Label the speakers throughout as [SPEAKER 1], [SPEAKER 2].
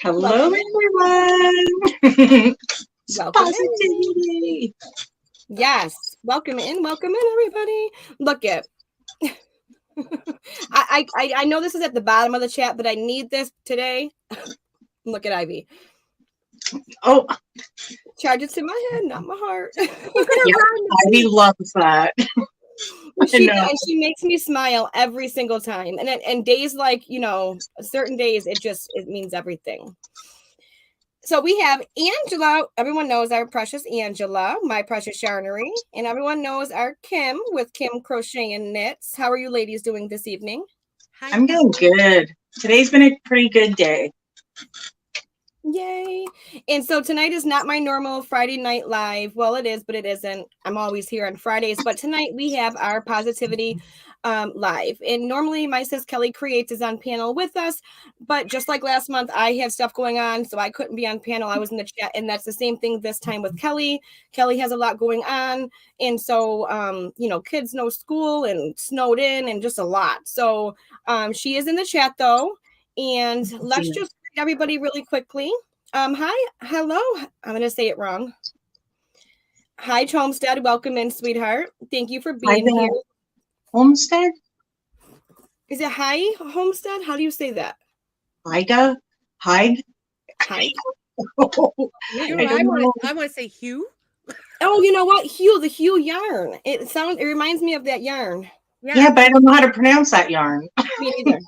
[SPEAKER 1] Hello, everyone.
[SPEAKER 2] Welcome
[SPEAKER 1] Positivity.
[SPEAKER 2] Yes. Welcome in, everybody. Look at I know this is at the bottom of the chat, but I need this today. Look at Ivy.
[SPEAKER 1] Oh,
[SPEAKER 2] charge it to my head, not my heart.
[SPEAKER 1] yeah, Ivy loves that.
[SPEAKER 2] She does. She makes me smile every single time. And days like, certain days, it means everything. So we have Angela. Everyone knows our precious Angela, my precious yarnery. And everyone knows our Kim with Kim Crochet and Knits. How are you ladies doing this evening?
[SPEAKER 1] Hi, I'm doing good. Today's been a pretty good day.
[SPEAKER 2] Yay. And so tonight is not my normal Friday night live. Well, it is, but it isn't. I'm always here on Fridays. But tonight we have our positivity live. And normally my sis Kelly Creates is on panel with us. But just like last month, I have stuff going on, so I couldn't be on panel. I was in the chat. And that's the same thing this time with Kelly. Kelly has a lot going on. And so, kids no school and snowed in and just a lot. So she is in the chat, though. And let's just everybody really quickly. Hello. I'm gonna say it wrong. Hi, Homestead. Welcome in, sweetheart. Thank you for being here.
[SPEAKER 1] Homestead?
[SPEAKER 2] Is it hi, Homestead? How do you say that?
[SPEAKER 1] Hide.
[SPEAKER 2] Hi.
[SPEAKER 3] I want to say Hue.
[SPEAKER 2] Oh, you know what? Hue, the Hue yarn. It reminds me of that yarn.
[SPEAKER 1] Yeah, but I don't know how to pronounce that yarn.
[SPEAKER 2] Me neither.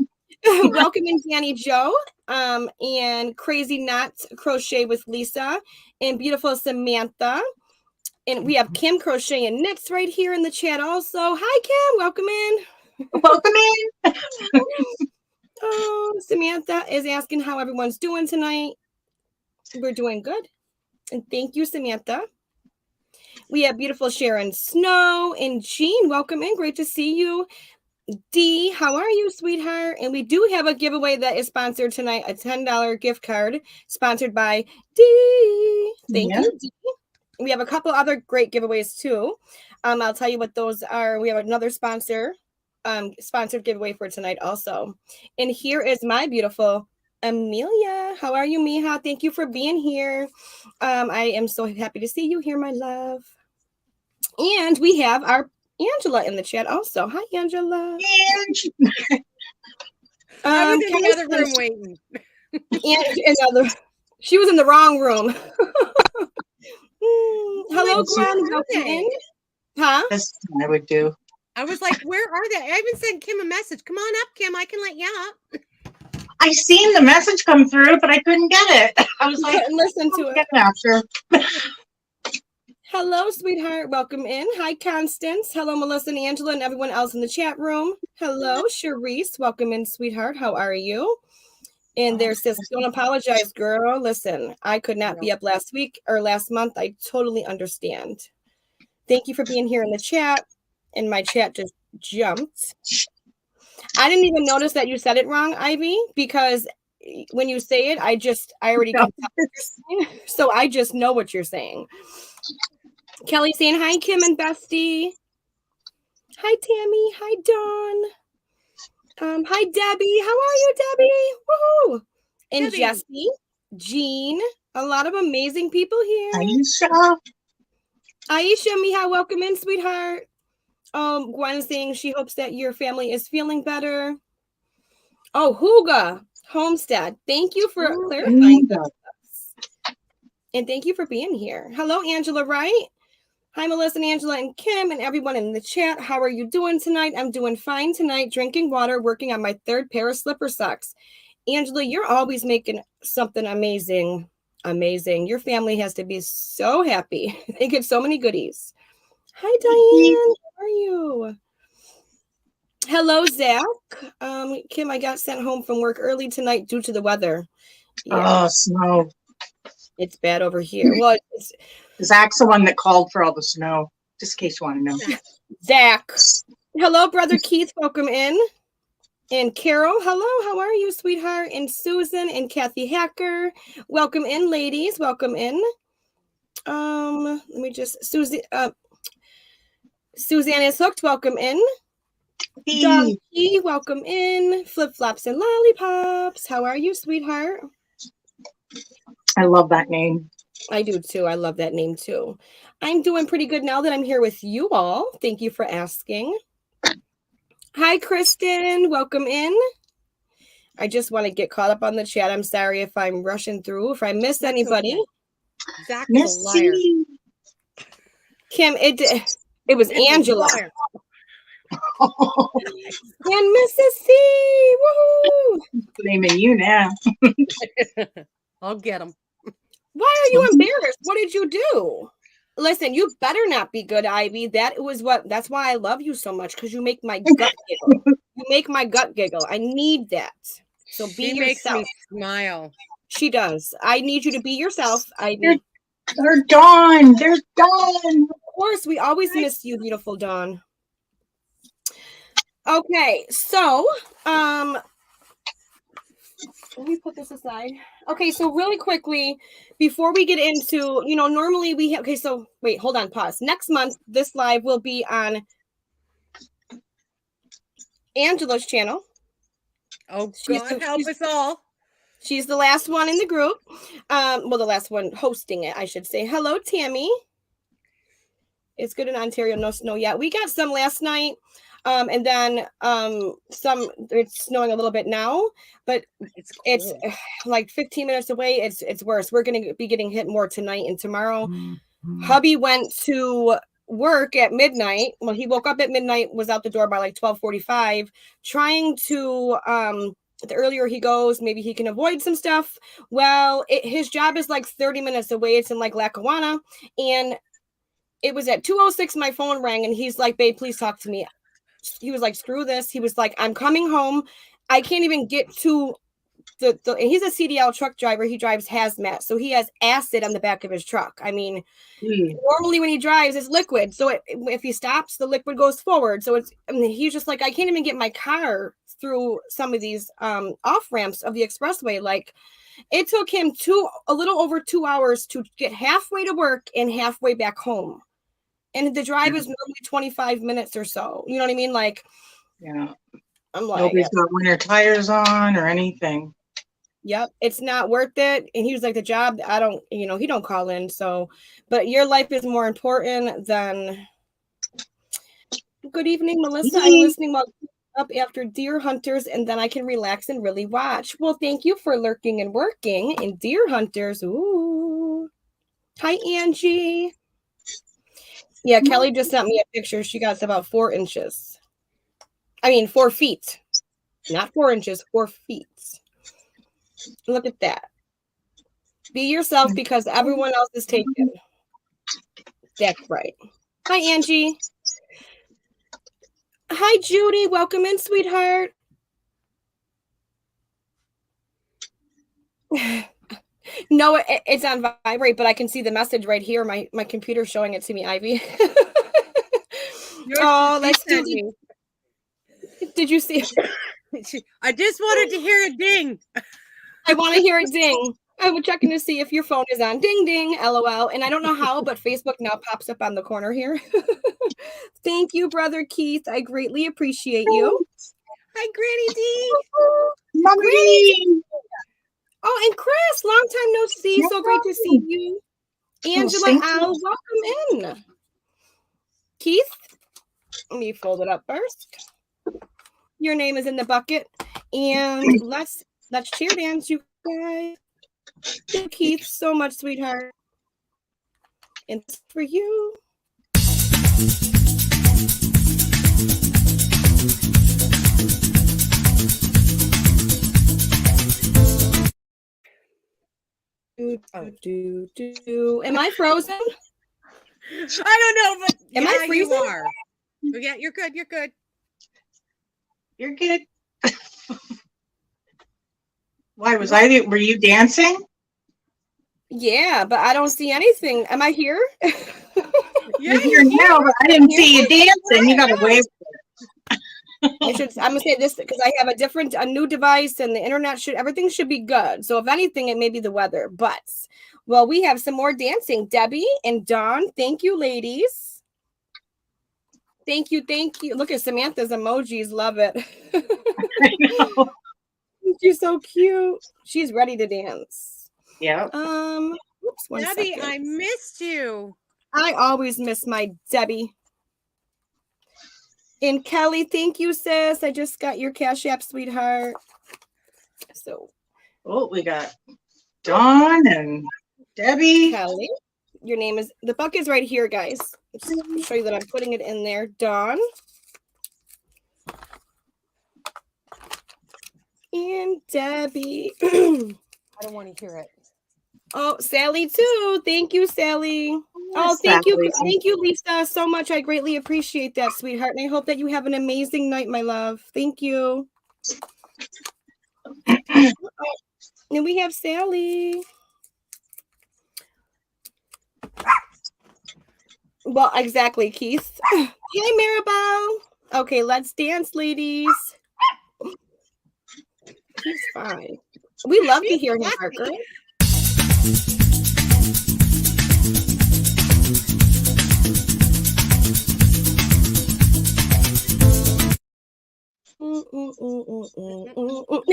[SPEAKER 2] Welcome in, Danny Joe, and Crazy Knots Crochet with Lisa, and beautiful Samantha. And we have Kim Crochet and Knits right here in the chat also. Hi, Kim. Welcome in.
[SPEAKER 1] Welcome in.
[SPEAKER 2] Oh, Samantha is asking how everyone's doing tonight. We're doing good. And thank you, Samantha. We have beautiful Sharon Snow and Jean. Welcome in. Great to see you. Dee, how are you, sweetheart? And we do have a giveaway that is sponsored tonight, a $10 gift card sponsored by Dee. Thank you, Dee. We have a couple other great giveaways too. I'll tell you what those are. We have another sponsored giveaway for tonight also. And here is my beautiful Amelia. How are you, Miha? Thank you for being here. I am so happy to see you here, my love. And we have our Angela in the chat also. Hi, Angela.
[SPEAKER 3] I was in the other room waiting.
[SPEAKER 2] She was in the wrong room. Hello, Gwen. Welcome in. Huh?
[SPEAKER 1] That's what I would do.
[SPEAKER 3] I was like, where are they? I even sent Kim a message. Come on up, Kim. I can let you up.
[SPEAKER 1] I seen the message come through, but I couldn't get it. I was like,
[SPEAKER 2] listen to it.
[SPEAKER 1] After.
[SPEAKER 2] Hello, sweetheart. Welcome in. Hi, Constance. Hello, Melissa and Angela and everyone else in the chat room. Hello, Charisse. Welcome in, sweetheart. How are you? And there's this, don't apologize, girl. Listen, I could not be up last week or last month. I totally understand. Thank you for being here in the chat. And my chat just jumped. I didn't even notice that you said it wrong, Ivy, because when you say it, I already can tell what you're saying. So I just know what you're saying. Kelly saying hi, Kim and Bestie. Hi, Tammy. Hi, Dawn. Hi, Debbie. How are you, Debbie? Woohoo! And Debbie. Jessie, Jean, a lot of amazing people here. Aisha, Miha, welcome in, sweetheart. Gwen saying she hopes that your family is feeling better. Oh, Huga Homestead. Thank you for clarifying that. And thank you for being here. Hello, Angela Wright. Hi, Melissa and Angela and Kim and everyone in the chat. How are you doing tonight? I'm doing fine tonight, drinking water, working on my third pair of slipper socks. Angela, you're always making something amazing. Amazing. Your family has to be so happy. They get so many goodies. Hi, Diane. How are you? Hello, Zach. Kim, I got sent home from work early tonight due to the weather.
[SPEAKER 1] Yeah. Oh, snow.
[SPEAKER 2] It's bad over here. Well,
[SPEAKER 1] Zach's the one that called for all the snow, just in case you want to know.
[SPEAKER 2] Zach. Hello, Brother Keith. Welcome in. And Carol, hello. How are you, sweetheart? And Susan and Kathy Hacker. Welcome in, ladies. Welcome in. Let me just Suzanne is hooked. Welcome in. Donkey, welcome in. Flip flops and lollipops. How are you, sweetheart?
[SPEAKER 1] I love that name.
[SPEAKER 2] I do too. I love that name too. I'm doing pretty good now that I'm here with you all. Thank you for asking. Hi, Kristen. Welcome in. I just want to get caught up on the chat. I'm sorry if I'm rushing through. If I miss
[SPEAKER 3] That's
[SPEAKER 2] anybody.
[SPEAKER 3] okay. Zach is a liar.
[SPEAKER 1] Missy.
[SPEAKER 2] Kim, it was Angela.
[SPEAKER 3] Liar.
[SPEAKER 2] And Mrs. C. Woohoo!
[SPEAKER 1] Blaming you now.
[SPEAKER 3] I'll get him.
[SPEAKER 2] Why are you embarrassed? What did you do? Listen, you better not be good, Ivy. That's why I love you so much, because you make my gut giggle. You make my gut giggle. I need that. So be
[SPEAKER 3] She makes
[SPEAKER 2] yourself.
[SPEAKER 3] me smile.
[SPEAKER 2] She does. I need you to be yourself, Ivy.
[SPEAKER 1] They're gone. They're gone.
[SPEAKER 2] Of course, we always miss you, beautiful Dawn. Okay, so let me put this aside. Okay, so really quickly, before we get into, normally we have, okay, so wait, hold on, pause. Next month, this live will be on Angela's channel.
[SPEAKER 3] Oh, God, help us all.
[SPEAKER 2] She's the last one in the group. Well, the last one hosting it, I should say. Hello, Tammy. It's good in Ontario, no snow yet. We got some last night. And then some, it's snowing a little bit now, but it's like 15 minutes away. It's worse. We're going to be getting hit more tonight and tomorrow. Hubby went to work at midnight. Well, he woke up at midnight, was out the door by like 12:45, trying to, the earlier he goes, maybe he can avoid some stuff. Well, his job is like 30 minutes away. It's in like Lackawanna. And it was at 2:06, my phone rang, and he's like, babe, please talk to me. He was like, screw this. He was like, I'm coming home. I can't even get to and he's a CDL truck driver. He drives hazmat. So he has acid on the back of his truck. I mean, normally when he drives, it's liquid. So if he stops, the liquid goes forward. So he's just like, I can't even get my car through some of these off ramps of the expressway. Like, it took him a little over 2 hours to get halfway to work and halfway back home. And the drive is normally 25 minutes or so. You know what I mean? Like,
[SPEAKER 1] yeah.
[SPEAKER 2] I'm like,
[SPEAKER 1] nobody's got winter tires on or anything.
[SPEAKER 2] Yep, it's not worth it. And he was like, the job, I don't, he don't call in. So, but your life is more important than. Good evening, Melissa. I'm listening while up after Deer Hunters, and then I can relax and really watch. Well, thank you for lurking and working in Deer Hunters. Ooh. Hi, Angie. Yeah, Kelly just sent me a picture. She got about 4 inches. I mean, 4 feet. Not 4 inches, 4 feet. Look at that. Be yourself because everyone else is taken. That's right. Hi, Angie. Hi, Judy. Welcome in, sweetheart. No, it's on vibrate, but I can see the message right here. My computer's showing it to me, Ivy. Oh, let's do it. Did you see it?
[SPEAKER 3] I just wanted to hear a ding.
[SPEAKER 2] I want to hear a ding. I was checking to see if your phone is on. Ding, ding, LOL. And I don't know how, but Facebook now pops up on the corner here. Thank you, Brother Keith. I greatly appreciate you.
[SPEAKER 3] Hi, Granny D.
[SPEAKER 1] Mommy.
[SPEAKER 2] Oh, and Chris, long time no see. So great to see you. Angela Al, welcome in. Keith, let me fold it up first. Your name is in the bucket. And let's cheer dance, you guys. Thank you, Keith, so much, sweetheart. And it's for you. Am I frozen?
[SPEAKER 3] I don't know, but
[SPEAKER 2] am I freezing?
[SPEAKER 3] You are. Yeah, you're good. You're good.
[SPEAKER 1] You're good. Why were you dancing?
[SPEAKER 2] Yeah, but I don't see anything. Am I here?
[SPEAKER 1] You're here now, but I didn't see you dancing. You gotta wave.
[SPEAKER 2] I'm gonna say this because I have a new device, and the internet everything should be good. So if anything, it may be the weather. But well, we have some more dancing. Debbie and Dawn, thank you, ladies. Thank you. Look at Samantha's emojis. Love it.
[SPEAKER 1] I know.
[SPEAKER 2] She's so cute. She's ready to dance.
[SPEAKER 1] Yeah.
[SPEAKER 2] Oops, one
[SPEAKER 3] Debbie,
[SPEAKER 2] second.
[SPEAKER 3] I missed you.
[SPEAKER 2] I always miss my Debbie. And Kelly, thank you, sis. I just got your Cash App, sweetheart. So,
[SPEAKER 1] Oh, we got Dawn and Debbie.
[SPEAKER 2] Kelly, your name is, the book is right here, guys. Just show you that I'm putting it in there. Dawn. And Debbie.
[SPEAKER 3] I don't want to hear it.
[SPEAKER 2] Oh, Sally too. Thank you, Sally. Oh, thank you.
[SPEAKER 1] Sally.
[SPEAKER 2] Thank you, Lisa, so much. I greatly appreciate that, sweetheart. And I hope that you have an amazing night, my love. Thank you. And we have Sally. Well, exactly, Keith. Hey, Maribel. Okay, let's dance, ladies. He's fine. We love to hear him, Parker.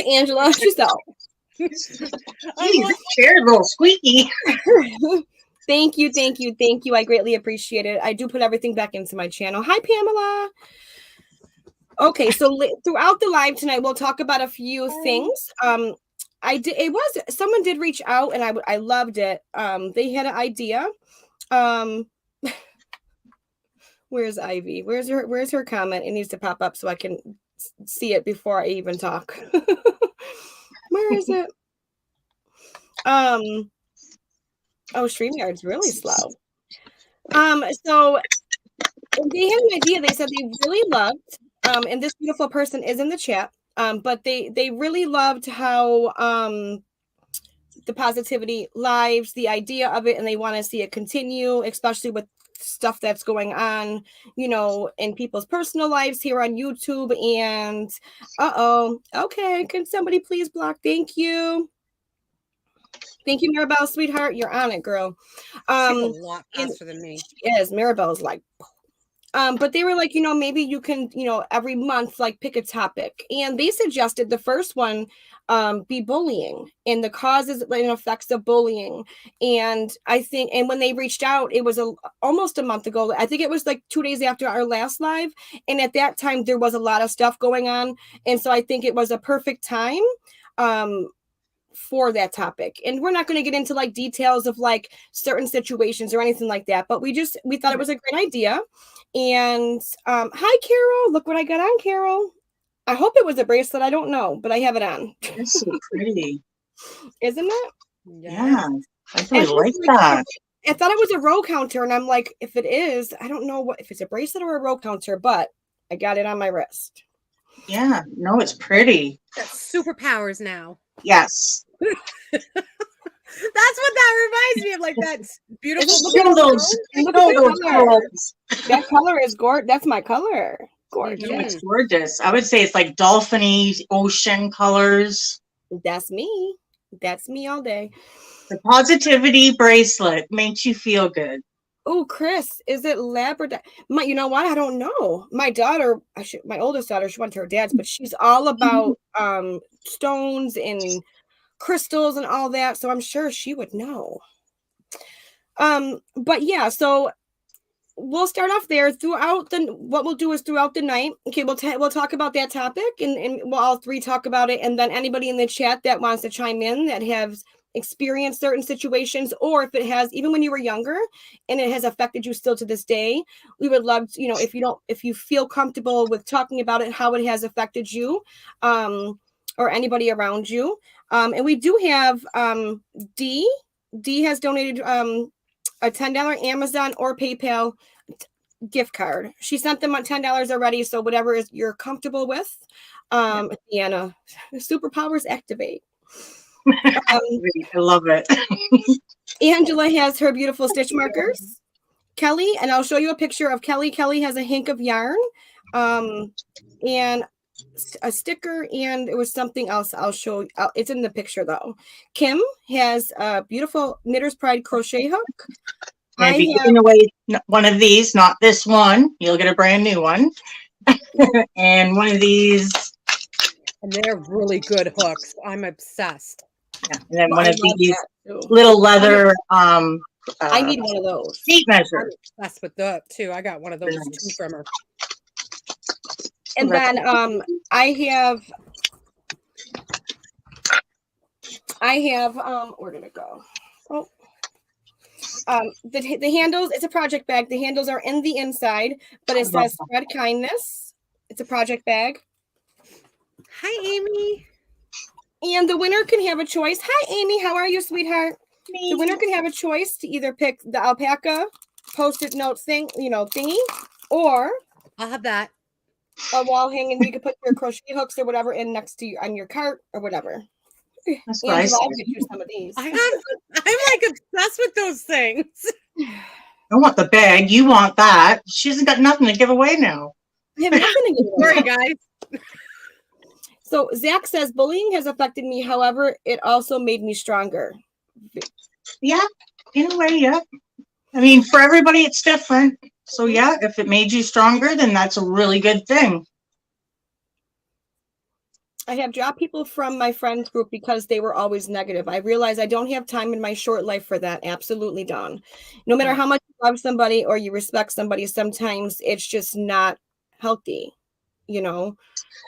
[SPEAKER 2] Angela, she's out.
[SPEAKER 1] Jeez, chair's a little squeaky.
[SPEAKER 2] Thank you, thank you, thank you. I greatly appreciate it. I do put everything back into my channel. Hi, Pamela. Okay, so throughout the live tonight, we'll talk about a few things. Someone did reach out, and I loved it. They had an idea. Where's Ivy? Where's her comment? It needs to pop up so I can see it before I even talk. Where is it? Oh, StreamYard's really slow. So they had an idea. They said they really loved, and this beautiful person is in the chat. But they really loved how the positivity lives, the idea of it, and they want to see it continue, especially with stuff that's going on, in people's personal lives here on YouTube. And okay, can somebody please block? Thank you, Maribel, sweetheart. You're on it, girl.
[SPEAKER 3] She's a lot faster than me.
[SPEAKER 2] She is. Maribel's like. But they were like, maybe you can, every month, like pick a topic. And they suggested the first one be bullying and the causes and effects of bullying. And I think, and when they reached out, it was almost a month ago. I think it was like 2 days after our last live. And at that time, there was a lot of stuff going on. And so I think it was a perfect time for that topic. And we're not going to get into like details of like certain situations or anything like that. But we thought it was a great idea. And hi, Carol. Look what I got on, Carol. I hope it was a bracelet. I don't know, but I have it on.
[SPEAKER 1] That's so pretty.
[SPEAKER 2] Isn't it?
[SPEAKER 1] Yeah. I really like that.
[SPEAKER 2] I thought it was a row counter, and I'm like, if it is, I don't know if it's a bracelet or a row counter, but I got it on my wrist.
[SPEAKER 1] Yeah. No, it's pretty.
[SPEAKER 3] That's superpowers now.
[SPEAKER 1] Yes.
[SPEAKER 3] That's what that reminds me of, like that beautiful.
[SPEAKER 2] That color is gorgeous. That's my color. Gorgeous.
[SPEAKER 1] Yeah, it's gorgeous. I would say it's like dolphiny ocean colors.
[SPEAKER 2] That's me. That's me all day.
[SPEAKER 1] The positivity bracelet makes you feel good.
[SPEAKER 2] Oh, Chris, is it Labrador? You know what? I don't know. My daughter, my oldest daughter, she went to her dad's, but she's all about stones and crystals and all that, so I'm sure she would know. But yeah, so we'll start off there. What we'll do is throughout the night, okay, we'll talk about that topic, and we'll all three talk about it, and then anybody in the chat that wants to chime in that has experienced certain situations, or if it has, even when you were younger and it has affected you still to this day, we would love to, if you feel comfortable with talking about it, how it has affected you, or anybody around you. And we do have D has donated a $10 Amazon or PayPal gift card. She sent them on $10 already, so whatever you're comfortable with. Deanna, superpowers activate.
[SPEAKER 1] I love it.
[SPEAKER 2] Angela has her beautiful stitch markers. Kelly, and I'll show you a picture of Kelly. Kelly has a hank of yarn, and a sticker, and it was something else I'll show you. It's in the picture though. Kim has a beautiful Knitter's Pride crochet hook.
[SPEAKER 1] And if you're giving away one of these, not this one, you'll get a brand new one. And one of these.
[SPEAKER 3] And they're really good hooks. I'm obsessed.
[SPEAKER 1] Yeah. And then one of these little leather
[SPEAKER 2] I need one of those.
[SPEAKER 1] tape
[SPEAKER 3] I'm
[SPEAKER 1] measure.
[SPEAKER 3] obsessed with that too. I got one of those too from her.
[SPEAKER 2] And then I have where did it go? Oh. The handles, it's a project bag. The handles are in the inside, but it says spread kindness. It's a project bag.
[SPEAKER 3] Hi, Amy.
[SPEAKER 2] And the winner can have a choice. Hi, Amy. How are you, sweetheart? The winner can have a choice to either pick the alpaca post-it note thingy, or
[SPEAKER 3] I'll have that.
[SPEAKER 2] a wall hanging. You can put your crochet hooks or whatever in next to you on your cart or whatever.
[SPEAKER 1] That's
[SPEAKER 2] Angela,
[SPEAKER 1] nice.
[SPEAKER 2] I'll get you some of these.
[SPEAKER 3] I'm like obsessed with those things.
[SPEAKER 1] I want the bag. You want that. She hasn't got nothing to give away now.
[SPEAKER 2] I have nothing to give away.
[SPEAKER 3] Sorry, guys.
[SPEAKER 2] So Zach says bullying has affected me. However, it also made me stronger.
[SPEAKER 1] Yeah, in a way, yeah. I mean, for everybody, it's different. So yeah, if it made you stronger, then that's a really good thing.
[SPEAKER 2] I have dropped people from my friends group because they were always negative. I realize I don't have time in my short life for that. Absolutely, Dawn. No matter how much you love somebody or you respect somebody, sometimes it's just not healthy, you know?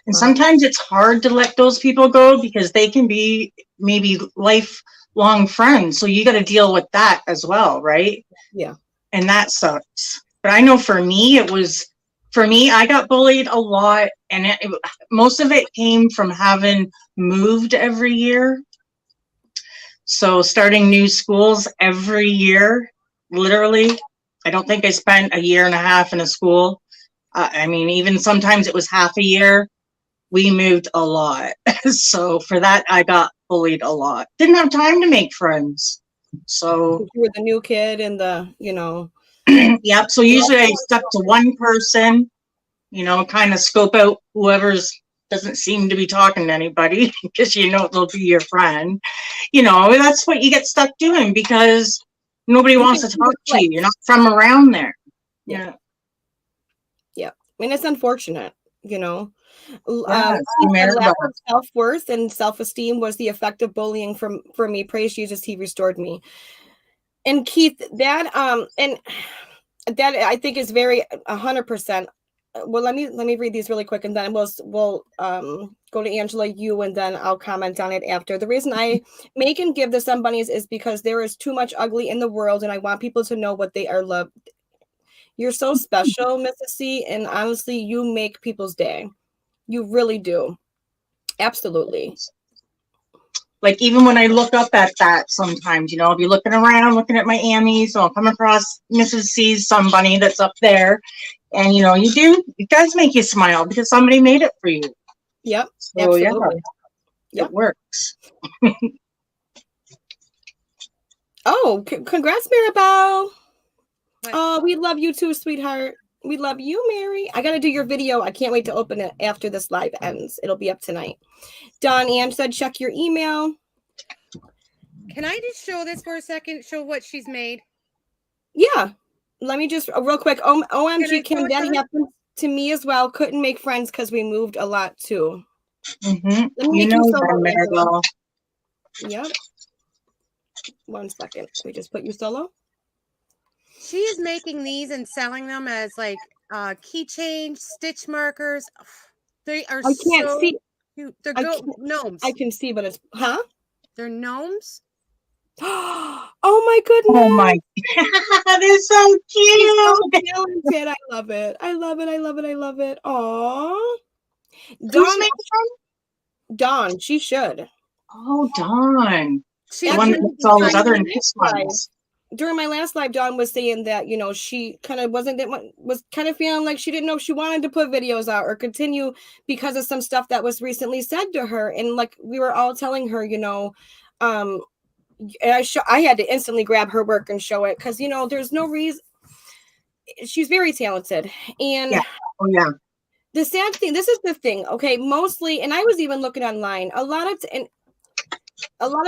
[SPEAKER 1] And sometimes it's hard to let those people go because they can be maybe lifelong friends. So you got to deal with that as well, right?
[SPEAKER 2] Yeah.
[SPEAKER 1] And that sucks. But I know for me, I got bullied a lot. And most of it came from having moved every year. So starting new schools every year, literally. I don't think I spent a year and a half in a school. I mean, even sometimes it was half a year. We moved a lot. So for that, I got bullied a lot. Didn't have time to make friends. So
[SPEAKER 2] you were the new kid and
[SPEAKER 1] yep. So usually I stuck to one person, kind of scope out whoever's doesn't seem to be talking to anybody because they'll be your friend. That's what you get stuck doing because nobody wants to talk to you. You're not from around there.
[SPEAKER 2] Yeah. Yeah. I mean, it's unfortunate,
[SPEAKER 1] Yeah,
[SPEAKER 2] lack of self-worth and self-esteem was the effect of bullying for me. Praise Jesus, he restored me. And Keith, that and that I think is very 100%. Well, let me read these really quick, and then we'll go to Angela, you, and then I'll comment on it after. The reason I make and give the Sun Bunnies is because there is too much ugly in the world, and I want people to know what they are loved. You're so special, Mrs. C, and honestly, you make people's day. You really do. Absolutely.
[SPEAKER 1] Like even when I look up at that sometimes, I'll be looking around, looking at my Emmys, so I'll come across Mrs. C's Sun Bunny that's up there. And it does make you smile because somebody made it for you.
[SPEAKER 2] Yep.
[SPEAKER 1] So,
[SPEAKER 2] absolutely.
[SPEAKER 1] It works.
[SPEAKER 2] Oh, congrats, Maribel. Oh, we love you too, sweetheart. We love you, Mary. I got to do your video. I can't wait to open it after this live ends. It'll be up tonight. Dawn Ann said, check your email.
[SPEAKER 3] Can I just show this for a second? Show what she's made?
[SPEAKER 2] Yeah. Let me just real quick. OMG, Kim, that happened to me as well. Couldn't make friends because we moved a lot too.
[SPEAKER 1] Mm-hmm.
[SPEAKER 2] Let me Maribel. Yep. 1 second. We just put you solo.
[SPEAKER 3] She is making these and selling them as like keychains, stitch markers. They are
[SPEAKER 2] I can't
[SPEAKER 3] so
[SPEAKER 2] see.
[SPEAKER 3] cute. They're gnomes.
[SPEAKER 2] I can see, but it's
[SPEAKER 3] They're gnomes.
[SPEAKER 2] Oh my goodness.
[SPEAKER 1] Oh my. They're so cute.
[SPEAKER 2] So talented. I love it. I love it. I love it. I love it. Aww. Dawn, she should.
[SPEAKER 1] Oh, Dawn.
[SPEAKER 3] She
[SPEAKER 1] the one that makes all those other nice ones.
[SPEAKER 2] During my last live, Dawn was saying that, she kind of was kind of feeling like she didn't know if she wanted to put videos out or continue because of some stuff that was recently said to her. And like we were all telling her, and I had to instantly grab her work and show it because, there's no reason. She's very talented. And
[SPEAKER 1] yeah. Oh, yeah.
[SPEAKER 2] The sad thing, this is the thing, okay, mostly, and I was even looking online, a lot of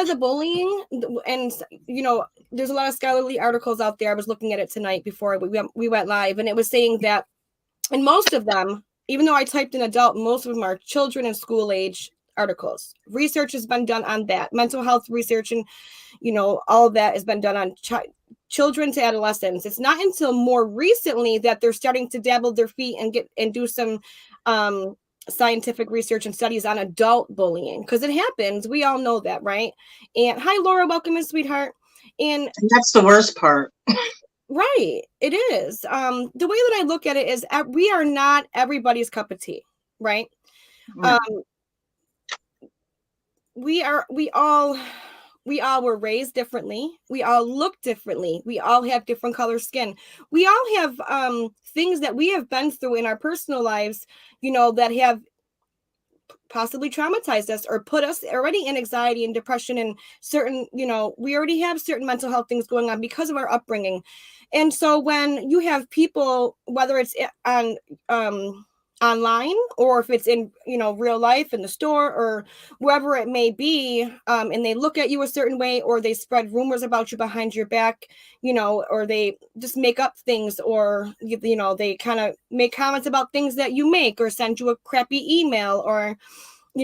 [SPEAKER 2] the bullying, and there's a lot of scholarly articles out there. I was looking at it tonight before we went live, and it was saying that, and most of them, even though I typed in adult, most of them are children in school age, articles. Research has been done on that. Mental health research and, all of that has been done on children to adolescents. It's not until more recently that they're starting to dabble their feet and do some scientific research and studies on adult bullying, because it happens. We all know that, right? And hi, Laura, welcome in, sweetheart. And
[SPEAKER 1] that's the worst part.
[SPEAKER 2] Right, it is. The way that I look at it is we are not everybody's cup of tea, right?
[SPEAKER 1] No.
[SPEAKER 2] We all were raised differently. We all look differently. We all have different color skin. We all have things that we have been through in our personal lives, that have possibly traumatized us or put us already in anxiety and depression and certain, we already have certain mental health things going on because of our upbringing. And so when you have people, whether it's on online or if it's in, real life in the store or wherever it may be, and they look at you a certain way, or they spread rumors about you behind your back, or they just make up things, or, they kind of make comments about things that you make, or send you a crappy email, or,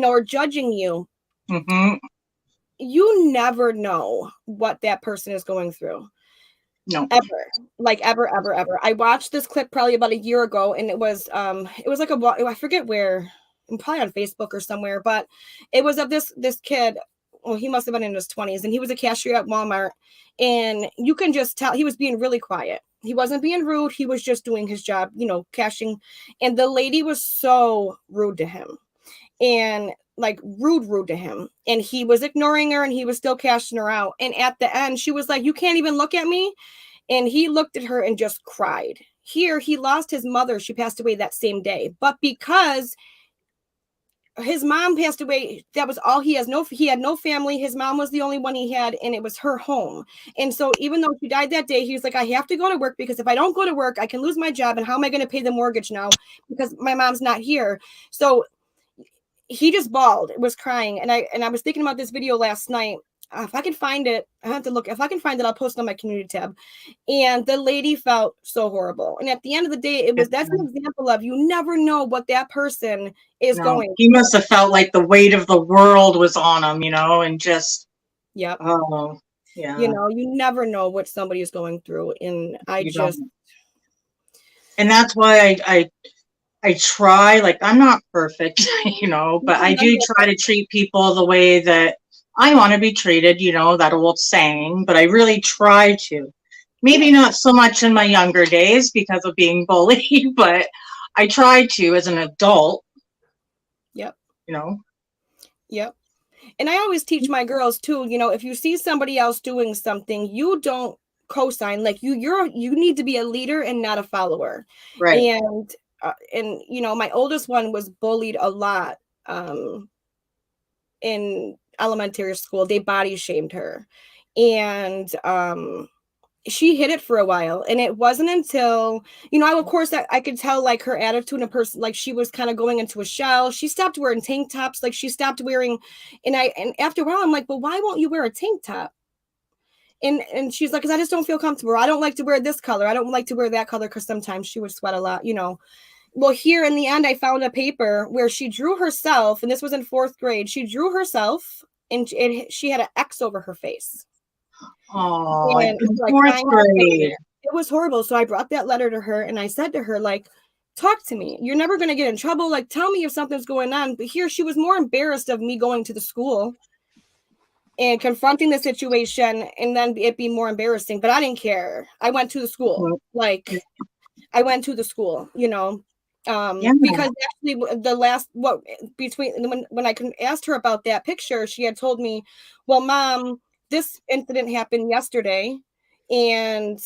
[SPEAKER 2] or judging you.
[SPEAKER 1] Mm-hmm.
[SPEAKER 2] You never know what that person is going through.
[SPEAKER 1] No.
[SPEAKER 2] Ever. I watched this clip probably about a year ago, and it was like I forget where, probably on Facebook or somewhere, but it was of this kid. Well, he must have been in his 20s, and he was a cashier at Walmart, and you can just tell he was being really quiet. He wasn't being rude. He was just doing his job, cashing. And the lady was so rude to him, and like rude to him. And he was ignoring her, and he was still cashing her out. And at the end, she was like, "You can't even look at me." And he looked at her and just cried. Here, he lost his mother. She passed away that same day. But because his mom passed away, that was all he had no family. His mom was the only one he had, and it was her home. And so even though she died that day, he was like, "I have to go to work, because if I don't go to work, I can lose my job. And how am I going to pay the mortgage now? Because my mom's not here." So he just bawled, was crying. And I was thinking about this video last night. If I can find it, I have to look. If I can find it, I'll post it on my community tab. And the lady felt so horrible. And at the end of the day, that's an example of, you never know what that person is going.
[SPEAKER 1] He must have felt like the weight of the world was on him, and just,
[SPEAKER 2] yep.
[SPEAKER 1] Oh, yeah.
[SPEAKER 2] You never know what somebody is going through. And
[SPEAKER 1] and that's why I try, like, I'm not perfect, but I do try to treat people the way that I want to be treated, that old saying, but I really try to. Maybe not so much in my younger days because of being bullied, but I try to as an adult.
[SPEAKER 2] Yep.
[SPEAKER 1] Yep.
[SPEAKER 2] And I always teach my girls too, if you see somebody else doing something, you don't co-sign. Like you need to be a leader and not a follower.
[SPEAKER 1] Right.
[SPEAKER 2] And my oldest one was bullied a lot in elementary school. They body shamed her, and she hid it for a while. And it wasn't until, of course, I could tell like her attitude in a person, like she was kind of going into a shell. She stopped wearing tank tops. Like she stopped wearing, and after a while, I'm like, "Well, why won't you wear a tank top?" And she's like, "Because I just don't feel comfortable. I don't like to wear this color. I don't like to wear that color," because sometimes she would sweat a lot, Well, here in the end, I found a paper where she drew herself, and this was in 4th grade. She drew herself, and she had an X over her face.
[SPEAKER 1] Oh,
[SPEAKER 2] and
[SPEAKER 1] like 4th grade.
[SPEAKER 2] It was horrible. So I brought that letter to her, and I said to her, like, "Talk to me. You're never going to get in trouble. Like, tell me if something's going on." But here she was more embarrassed of me going to the school and confronting the situation, and then it be more embarrassing. But I didn't care. I went to the school. Like, I went to the school, because actually when I asked her about that picture, she had told me, "Well, Mom, this incident happened yesterday, and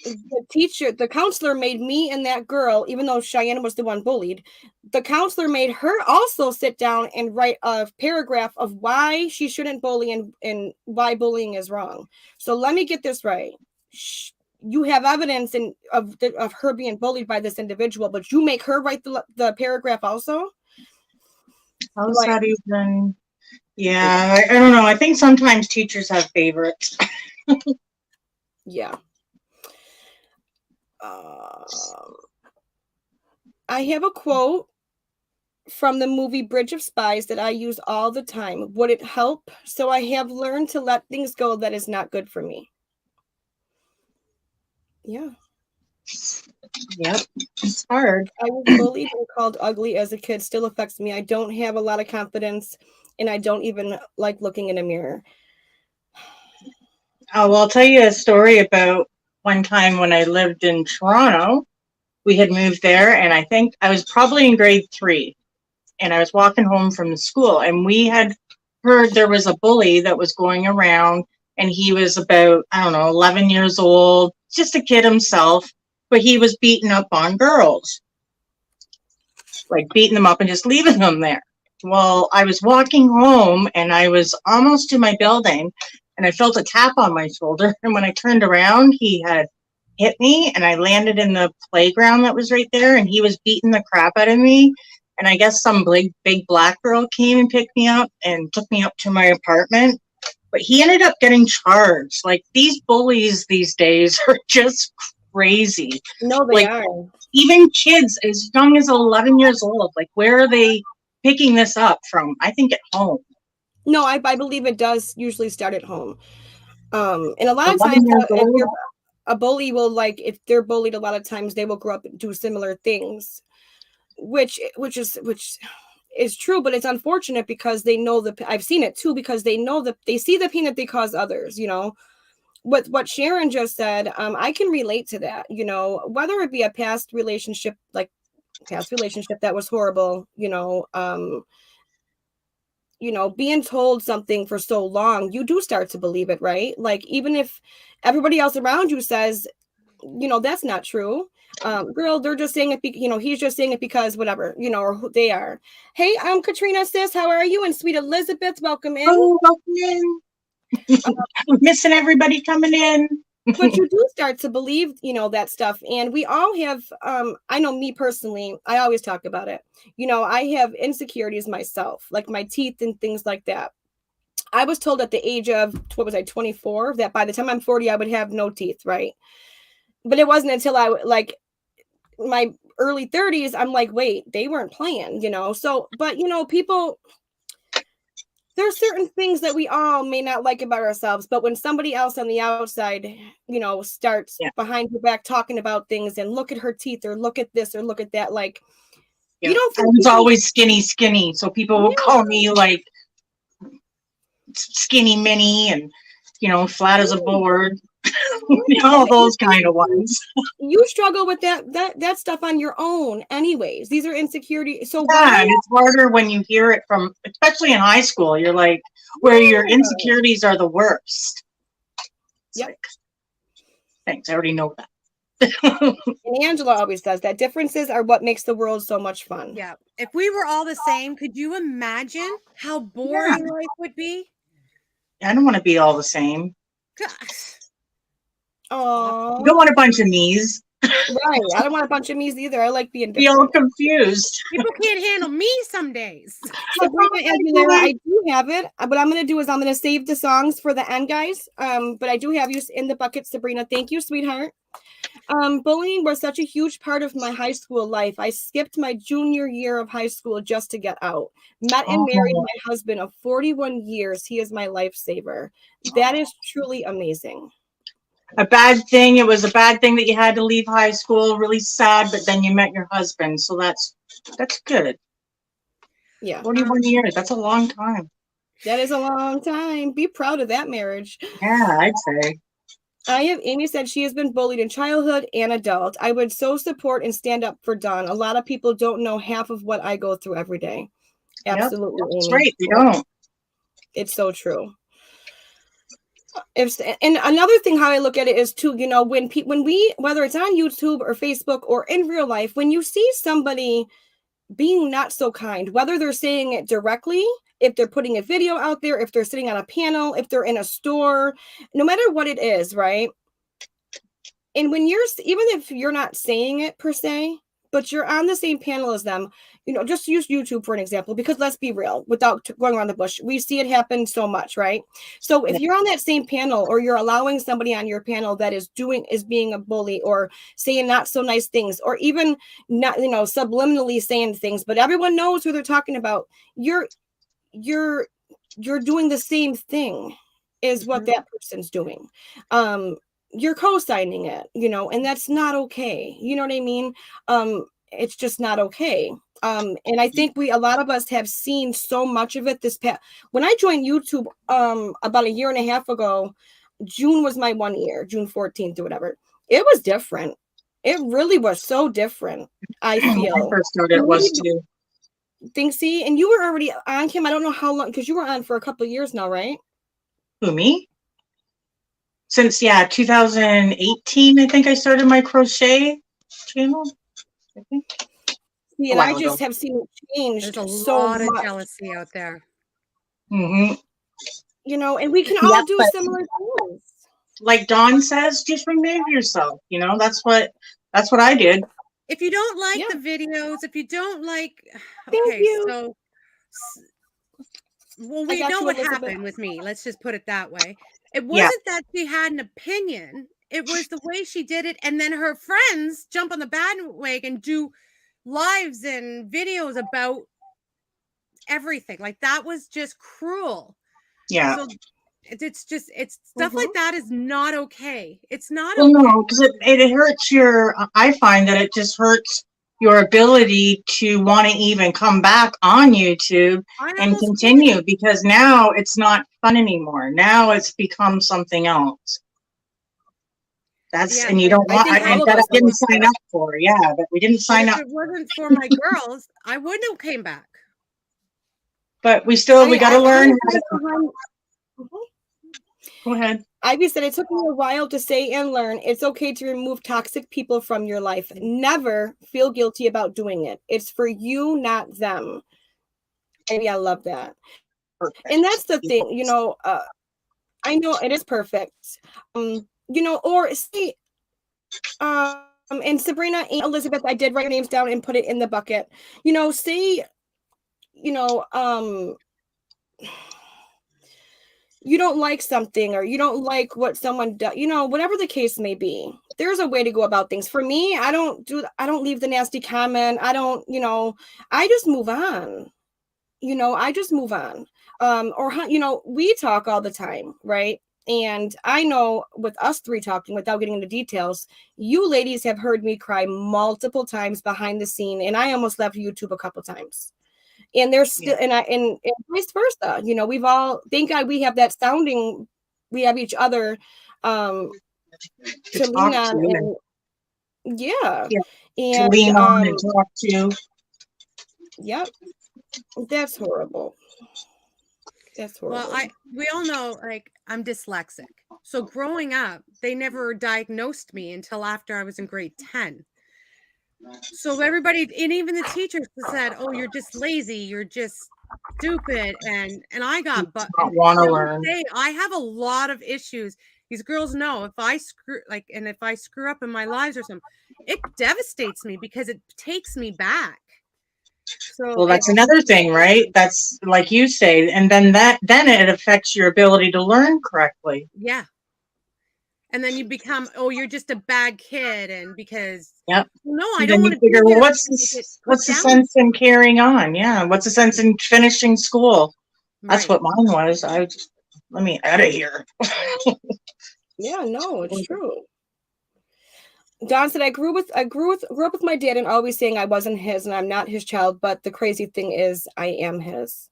[SPEAKER 2] the counselor made me and that girl, even though Cheyenne was the one bullied, the counselor made her also sit down and write a paragraph of why she shouldn't bully and why bullying is wrong. So let me get this right. You have evidence of her being bullied by this individual, but you make her write the paragraph also?"
[SPEAKER 1] How's that even? Yeah, I don't know. I think sometimes teachers have favorites.
[SPEAKER 2] Yeah. I have a quote from the movie Bridge of Spies that I use all the time. Would it help? So I have learned to let things go that is not good for me. Yeah.
[SPEAKER 1] Yep. It's hard.
[SPEAKER 2] I was bullied and called ugly as a kid. Still affects me. I don't have a lot of confidence, and I don't even like looking in a mirror.
[SPEAKER 1] Oh, well, I'll tell you a story about one time when I lived in Toronto. We had moved there, and I think I was probably in grade 3, and I was walking home from the school, and we had heard there was a bully that was going around, and he was about, I don't know, 11 years old, just a kid himself, but he was beating up on girls, like beating them up and just leaving them there. Well, I was walking home, and I was almost to my building, and I felt a tap on my shoulder, and when I turned around, he had hit me, and I landed in the playground that was right there, and he was beating the crap out of me. And I guess some big black girl came and picked me up and took me up to my apartment. But he ended up getting charged. Like, these bullies these days are just crazy.
[SPEAKER 2] No, they are.
[SPEAKER 1] Even kids as young as 11 years old, like, where are they picking this up from? I think at home.
[SPEAKER 2] No, I believe it does usually start at home. And a lot of
[SPEAKER 1] 11
[SPEAKER 2] times,
[SPEAKER 1] years
[SPEAKER 2] if
[SPEAKER 1] old?
[SPEAKER 2] you're a bully will, like, if they're bullied, a lot of times they will grow up and do similar things, which is true, but it's unfortunate because they know I've seen it too, because they know that they see the pain that they cause others, you know. What Sharon just said, I can relate to that, you know, whether it be a past relationship that was horrible, being told something for so long, you do start to believe it, right? Like, even if everybody else around you says, that's not true. Girl, they're just saying it, he's just saying it because whatever, or who they are. Hey, I'm Katrina, sis. How are you? And sweet Elizabeth, welcome in.
[SPEAKER 1] Oh, welcome in. I'm missing everybody coming in.
[SPEAKER 2] But you do start to believe, that stuff. And we all have, I know me personally, I always talk about it. I have insecurities myself, like my teeth and things like that. I was told at the age of, 24, that by the time I'm 40, I would have no teeth, right? But it wasn't until my early 30s, I'm like, wait, they weren't playing, So, but, people, there's certain things that we all may not like about ourselves, but when somebody else on the outside, starts behind your back talking about things and look at her teeth or look at this or look at that, like, you don't think
[SPEAKER 1] I was always skinny, so people would call me like skinny mini and flat as a board. All those kind of ones.
[SPEAKER 2] You struggle with that stuff on your own anyways. These are insecurities. So
[SPEAKER 1] and it's harder when you hear it from, especially in high school, you're like, where your insecurities are the worst. It's like, thanks, I already know that.
[SPEAKER 2] And Angela always does that. Differences are what makes the world so much fun.
[SPEAKER 3] Yeah. If we were all the same, could you imagine how boring life would be?
[SPEAKER 1] I don't want to be all the same.
[SPEAKER 3] Gosh.
[SPEAKER 2] Oh,
[SPEAKER 1] You don't want a bunch of me's.
[SPEAKER 2] Right. I don't want a bunch of me's either. I like being different.
[SPEAKER 1] Be all confused.
[SPEAKER 3] People can't handle me some days.
[SPEAKER 2] Sabrina Aguilera, I do have it. What I'm going to do is I'm going to save the songs for the end, guys. But I do have you in the bucket, Sabrina. Thank you, sweetheart. Bullying was such a huge part of my high school life. I skipped my junior year of high school just to get out. Met and married my husband of 41 years. He is my lifesaver. That is truly amazing.
[SPEAKER 1] A bad thing. It was a bad thing that you had to leave high school. Really sad, but then you met your husband, so that's good.
[SPEAKER 2] Yeah,
[SPEAKER 1] 41 years. That's a long time.
[SPEAKER 2] That is a long time. Be proud of that marriage.
[SPEAKER 1] Yeah, I'd say.
[SPEAKER 2] Amy said she has been bullied in childhood and adult. I would so support and stand up for Dawn. A lot of people don't know half of what I go through every day. Absolutely.
[SPEAKER 1] Yep, that's
[SPEAKER 2] Amy.
[SPEAKER 1] right. They don't.
[SPEAKER 2] It's so true. And another thing, how I look at it is too, when we, whether it's on YouTube or Facebook or in real life, when you see somebody being not so kind, whether they're saying it directly, if they're putting a video out there, if they're sitting on a panel, if they're in a store, no matter what it is, right? And when even if you're not saying it per se, but you're on the same panel as them, just use YouTube for an example, because let's be real, without going around the bush, we see it happen so much, right? So if you're on that same panel, or you're allowing somebody on your panel that is being a bully, or saying not so nice things, or even not, subliminally saying things, but everyone knows who they're talking about, you're doing the same thing is what that person's doing. You're co-signing it, and that's not okay. You know what I mean? It's just not okay. And I think a lot of us have seen so much of it when I joined YouTube, about a year and a half ago. June was my 1 year, June 14th or whatever. It was different. It really was so different. I feel.
[SPEAKER 1] When I first started, it was too.
[SPEAKER 2] See, and you were already on, Kim. I don't know how long, because you were on for a couple of years now, right?
[SPEAKER 1] Who, me? Since 2018, I think I started my crochet channel. I think.
[SPEAKER 2] See, and I just have seen it change.
[SPEAKER 3] There's a
[SPEAKER 2] so
[SPEAKER 3] lot of
[SPEAKER 2] much
[SPEAKER 3] jealousy out there.
[SPEAKER 1] Mm-hmm.
[SPEAKER 2] And we can all do similar things.
[SPEAKER 1] Like Dawn says, just remove yourself. That's what I did.
[SPEAKER 3] If you don't like the videos, if you don't like,
[SPEAKER 2] Thank you.
[SPEAKER 3] So, well, we know what happened with me. Let's just put it that way. It wasn't that she had an opinion. It was the way she did it. And then her friends jump on the bandwagon, do lives and videos about everything. Like, that was just cruel.
[SPEAKER 1] Yeah.
[SPEAKER 3] So it's stuff like that is not okay. It's not
[SPEAKER 1] okay.
[SPEAKER 3] okay.
[SPEAKER 1] No, because it hurts I find that it just hurts your ability to want to even come back on YouTube and continue, because now it's not fun anymore. Now it's become something else. And you don't want, that I didn't sign up for. Yeah, but we didn't sign up.
[SPEAKER 3] If it wasn't for my girls, I wouldn't have came back.
[SPEAKER 1] But we got to learn. Go ahead.
[SPEAKER 2] Ivy said, it took me a while to say and learn it's okay to remove toxic people from your life. Never feel guilty about doing it. It's for you, not them. Maybe I love that. Perfect. And that's the thing, I know it is perfect. Or say, and Sabrina and Elizabeth, I did write your names down and put it in the bucket. Say, you don't like something, or you don't like what someone does, whatever the case may be, there's a way to go about things. For me, I don't leave the nasty comment. I don't, I just move on. We talk all the time, right? And I know with us three talking, without getting into details, you ladies have heard me cry multiple times behind the scene, and I almost left YouTube a couple times. And there's still, and vice versa. We've all, thank God we have that sounding, we have each other to lean on. And
[SPEAKER 1] to lean on and talk to.
[SPEAKER 2] Yep. That's horrible. That's horrible.
[SPEAKER 3] Well, we all know, like, I'm dyslexic. So growing up, they never diagnosed me until after I was in grade 10. So everybody, and even the teachers said, "Oh, you're just lazy. You're just stupid." And I got, but
[SPEAKER 1] want to learn.
[SPEAKER 3] I have a lot of issues. These girls know if I screw up in my lives or something, it devastates me because it takes me back. So
[SPEAKER 1] well, that's another thing, right? That's like you say, and then it affects your ability to learn correctly.
[SPEAKER 3] Yeah. And then you become, you're just a bad kid, and because
[SPEAKER 1] I
[SPEAKER 3] don't want to
[SPEAKER 1] figure, well, what's the sense in carrying on? Yeah, what's the sense in finishing school? Right. That's what mine was. Let me out of here.
[SPEAKER 2] Yeah, no, it's true. Don said, I grew up with my dad and always saying I wasn't his and I'm not his child, but the crazy thing is I am his.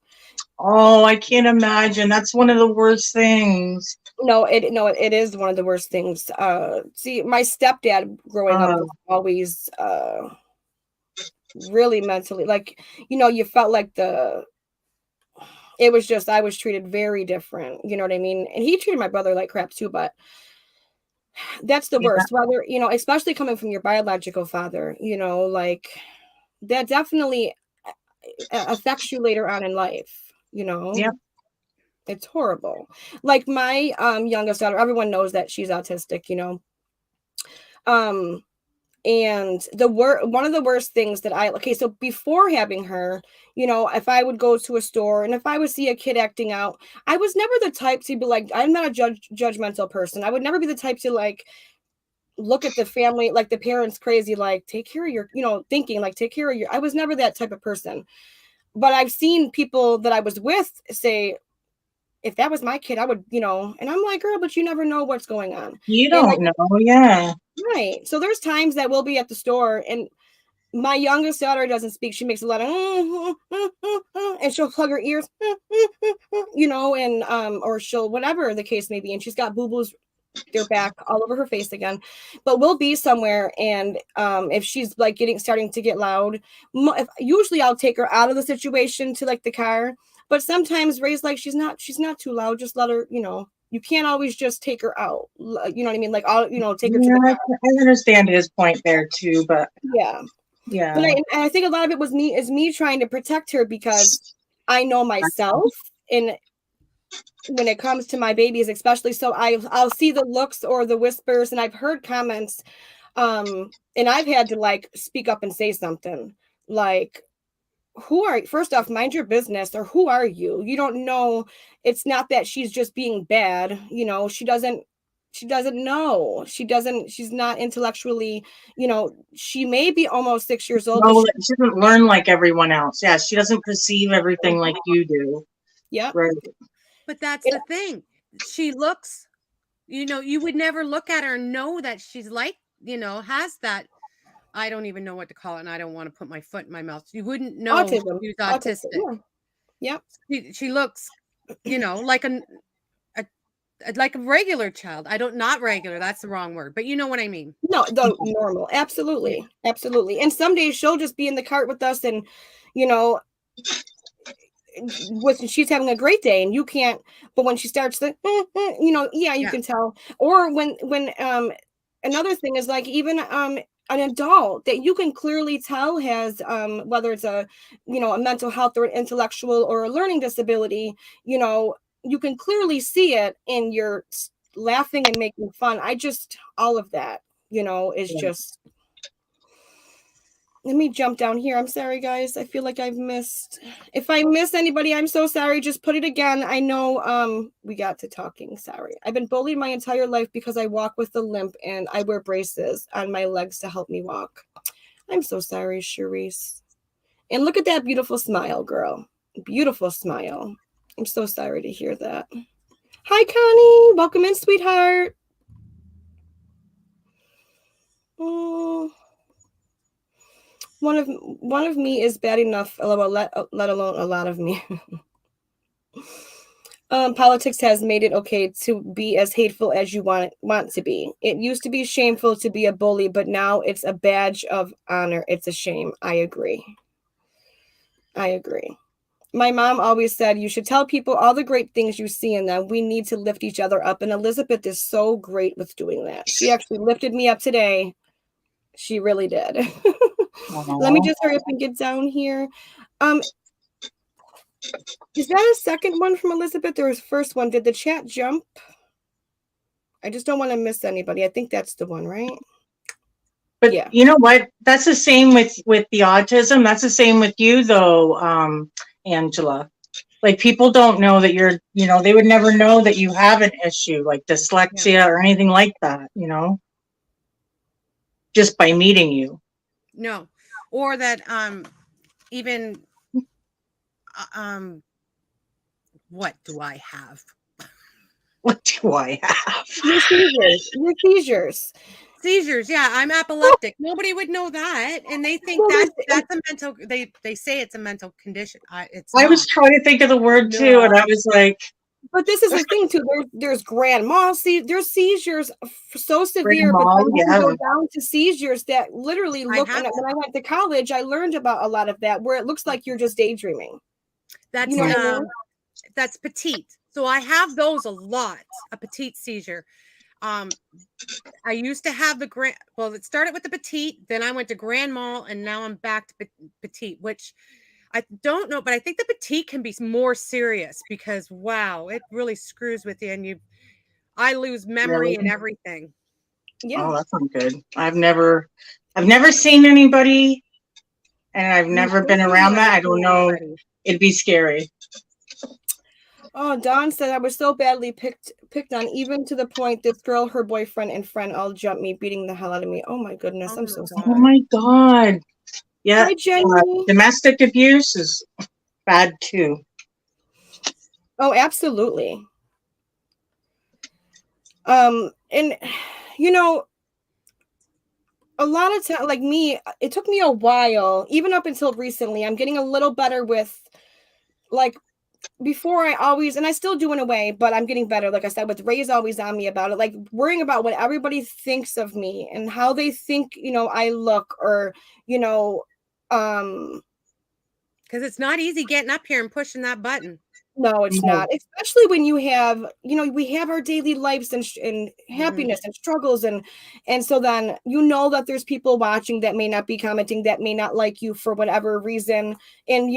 [SPEAKER 1] Oh, I can't imagine. That's one of the worst things.
[SPEAKER 2] No, it is one of the worst things. See, my stepdad growing up was always really mentally, like, you felt like it was just, I was treated very different. You know what I mean? And he treated my brother like crap too, but that's the worst. Whether, especially coming from your biological father, like that definitely affects you later on in life,
[SPEAKER 1] Yeah.
[SPEAKER 2] It's horrible. Like my youngest daughter, everyone knows that she's autistic, And one of the worst things that so before having her, you know, if I would go to a store and if I would see a kid acting out, I was never the type to be like, I'm not a judgmental person. I would never be the type to like look at the family, like the parents crazy, like take care of your, you know, thinking like take care of your, I was never that type of person. But I've seen people that I was with say, if that was my kid, I would, you know, and I'm like, girl, but you never know what's going on.
[SPEAKER 1] You don't know, yeah.
[SPEAKER 2] Right. So there's times that we'll be at the store and my youngest daughter doesn't speak. She makes a lot of and she'll plug her ears, you know, and or she'll whatever the case may be. And she's got boo-boos, they're back all over her face again. But we'll be somewhere, and if she's like starting to get loud, usually I'll take her out of the situation to like the car. But sometimes Ray's like, she's not too loud. Just let her, you know. You can't always just take her out. You know what I mean? Like, take her to the car.
[SPEAKER 1] I understand his point there too, but
[SPEAKER 2] yeah. But I think a lot of it was me trying to protect her because I know myself, and when it comes to my babies, especially, so I'll see the looks or the whispers, and I've heard comments, and I've had to like speak up and say something like, first off, mind your business, or who are you? You don't know. It's not that she's just being bad. You know, she doesn't know. She's not intellectually, you know, she may be almost 6 years old.
[SPEAKER 1] No, she doesn't learn like everyone else. Yeah, she doesn't perceive everything like you do.
[SPEAKER 2] Yeah.
[SPEAKER 1] Right.
[SPEAKER 3] But that's the thing. She looks, you know, you would never look at her and know that she's like, you know, has that. I don't even know what to call it, and I don't want to put my foot in my mouth. You wouldn't know
[SPEAKER 2] Autism.
[SPEAKER 3] she's autistic.
[SPEAKER 2] Yeah.
[SPEAKER 3] She looks, you know, like a regular child. Not regular. That's the wrong word, but you know what I mean.
[SPEAKER 2] No, normal. Absolutely. Absolutely. And some days she'll just be in the cart with us, and, you know, she's having a great day, and you can't, but when she starts to, you know, you can tell. Or when another thing is like, even an adult that you can clearly tell has whether it's a, you know, a mental health or an intellectual or a learning disability, you know, you can clearly see it, and you're laughing and making fun. All of that, you know, is just. Let me jump down here. I'm sorry, guys. I feel like if I miss anybody, I'm so sorry. Just put it again. I know we got to talking. Sorry. I've been bullied my entire life because I walk with a limp and I wear braces on my legs to help me walk. I'm so sorry, Charisse. And look at that beautiful smile, girl. Beautiful smile. I'm so sorry to hear that. Hi, Connie. Welcome in, sweetheart. Oh. One of me is bad enough, let alone a lot of me. Politics has made it okay to be as hateful as you want to be. It used to be shameful to be a bully, but now it's a badge of honor. It's a shame. I agree. My mom always said, you should tell people all the great things you see in them. We need to lift each other up. And Elizabeth is so great with doing that. She actually lifted me up today. She really did. Let me just hurry up and get down here. Is that a second one from Elizabeth or his first one? Did the chat jump? I just don't want to miss anybody. I think that's the one, right?
[SPEAKER 1] But yeah. You know what? That's the same with the autism. That's the same with you, though, Angela. Like, people don't know that you're, you know, they would never know that you have an issue like dyslexia or anything like that, you know, just by meeting you.
[SPEAKER 3] No. Or that even what do I have?
[SPEAKER 1] What do I have?
[SPEAKER 2] Your seizures.
[SPEAKER 3] Seizures, yeah, I'm epileptic. Nobody would know that, and they think that's a mental. They say it's a mental condition. I
[SPEAKER 1] was trying to think of the word too, and I was like.
[SPEAKER 2] But this is the thing too. There's grand mal. There's seizures so severe, but then you can go down to seizures that literally look. When I went to college, I learned about a lot of that, where it looks like you're just daydreaming.
[SPEAKER 3] That's that's petite. So I have those a lot. A petite seizure. I used to have it started with the petite, then I went to grand mal, and now I'm back to petite, which I don't know, but I think the petite can be more serious because, wow, it really screws with you, and I lose memory and everything.
[SPEAKER 2] Yeah.
[SPEAKER 1] Oh, that's not good. I've never seen anybody, and I've never been around that. I don't know. It'd be scary.
[SPEAKER 2] Oh, Dawn said I was so badly picked on, even to the point this girl, her boyfriend, and friend all jumped me, beating the hell out of me. Oh my goodness, I'm so sorry.
[SPEAKER 1] Oh my God. Yeah.
[SPEAKER 2] Hi, Jenny.
[SPEAKER 1] Domestic abuse is bad too.
[SPEAKER 2] Oh, absolutely. And you know, a lot of time, like me, it took me a while, even up until recently. I'm getting a little better with, like, before I always, and I still do in a way, but I'm getting better. Like I said, with Ray's always on me about it, like worrying about what everybody thinks of me and how they think, I look, or, because
[SPEAKER 3] it's not easy getting up here and pushing that button.
[SPEAKER 2] No, it's not. Especially when you have, we have our daily lives and happiness and struggles. And so then, that there's people watching that may not be commenting, that may not like you for whatever reason. And,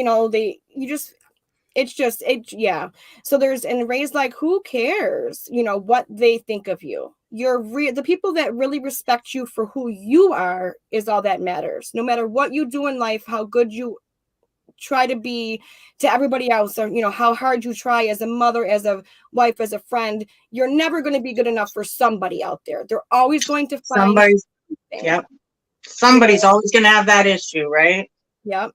[SPEAKER 2] yeah. So and Ray's like, who cares, what they think of you? The people that really respect you for who you are is all that matters. No matter what you do in life, how good you try to be to everybody else, or how hard you try as a mother, as a wife, as a friend, you're never going to be good enough for somebody out there. They're always going to find
[SPEAKER 1] somebody's always going to have that issue, right?
[SPEAKER 2] Yep.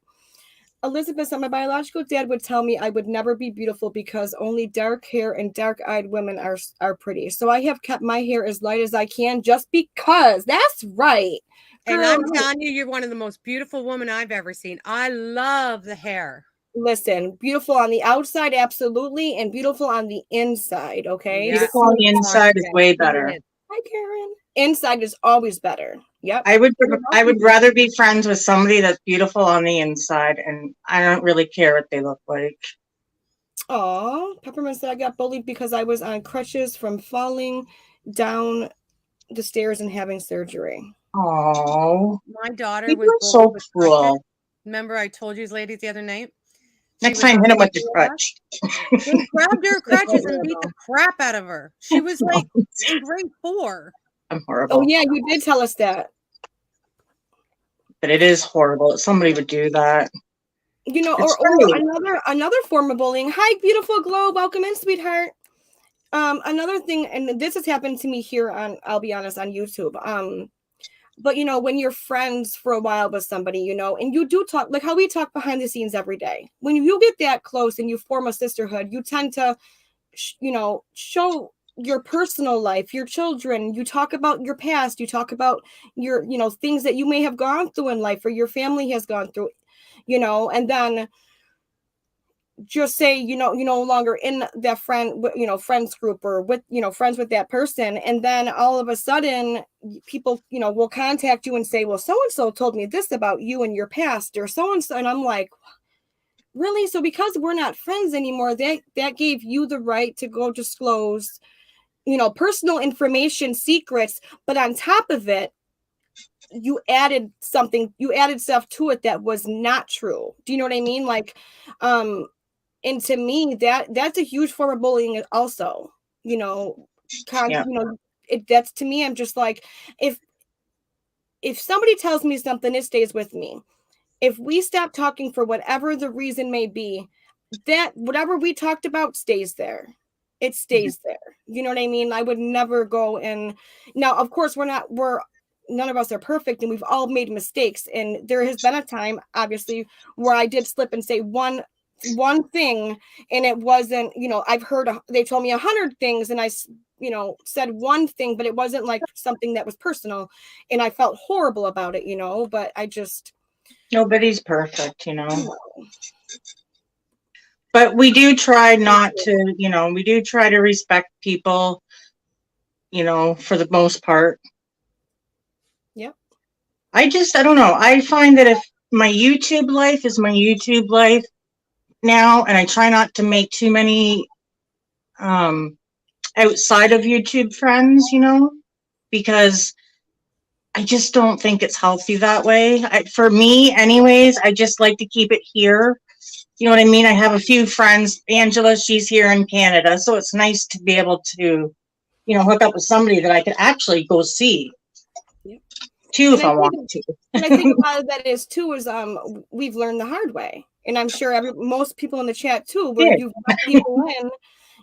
[SPEAKER 2] Elizabeth said, my biological dad would tell me I would never be beautiful because only dark hair and dark-eyed women are pretty. So I have kept my hair as light as I can just because. That's right.
[SPEAKER 3] And I'm telling you, you're one of the most beautiful women I've ever seen. I love the hair.
[SPEAKER 2] Listen, beautiful on the outside, absolutely, and beautiful on the inside, okay?
[SPEAKER 1] Yeah. Beautiful on the inside is way better.
[SPEAKER 2] Hi, Karen. Inside is always better. Yep.
[SPEAKER 1] I would rather be friends with somebody that's beautiful on the inside, and I don't really care what they look like.
[SPEAKER 2] Oh, Peppermint said I got bullied because I was on crutches from falling down the stairs and having surgery.
[SPEAKER 1] Oh,
[SPEAKER 3] my daughter was so cruel. Remember, I told you ladies the other night.
[SPEAKER 1] Next time, hit him with the crutch.
[SPEAKER 3] They grabbed her crutches and beat the crap out of her. She was like in grade 4.
[SPEAKER 1] I'm horrible.
[SPEAKER 2] Oh yeah, you did tell us that.
[SPEAKER 1] But it is horrible that somebody would do that.
[SPEAKER 2] Or another form of bullying. Hi, beautiful Glow. Welcome in, sweetheart. Another thing, and this has happened to me here I'll be honest, on YouTube. But when you're friends for a while with somebody, and you do talk, like how we talk behind the scenes every day. When you get that close and you form a sisterhood, you tend to, show your personal life, your children. You talk about your past. You talk about your, things that you may have gone through in life or your family has gone through, and then just say, you're no longer in that friends group or with, friends with that person. And then all of a sudden people, will contact you and say, well, so-and-so told me this about you and your past, or so-and-so. And I'm like, really? So because we're not friends anymore, that gave you the right to go disclose, personal information, secrets, but on top of it, you added stuff to it that was not true. Do you know what I mean? Like, and to me, that's a huge form of bullying also, that's, to me, I'm just like, if somebody tells me something, it stays with me. If we stop talking for whatever the reason may be, that whatever we talked about stays there. It stays there. You know what I mean? I would never go and now, of course, none of us are perfect and we've all made mistakes. And there has been a time, obviously, where I did slip and say one thing, and it wasn't, I've heard, they told me 100 things and I, said one thing, but it wasn't like something that was personal, and I felt horrible about it, but I just.
[SPEAKER 1] Nobody's perfect, But we do try not to, we do try to respect people, for the most part.
[SPEAKER 2] Yep.
[SPEAKER 1] I don't know. I find that if my YouTube life is my YouTube life now, and I try not to make too many outside of YouTube friends, because I just don't think it's healthy that way. For me, anyways, I just like to keep it here. You know what I mean? I have a few friends. Angela, she's here in Canada, so it's nice to be able to, hook up with somebody that I could actually go see. Two if I want to.
[SPEAKER 2] And I think a lot of that is too is we've learned the hard way, and I'm sure most people in the chat too, where you let people in,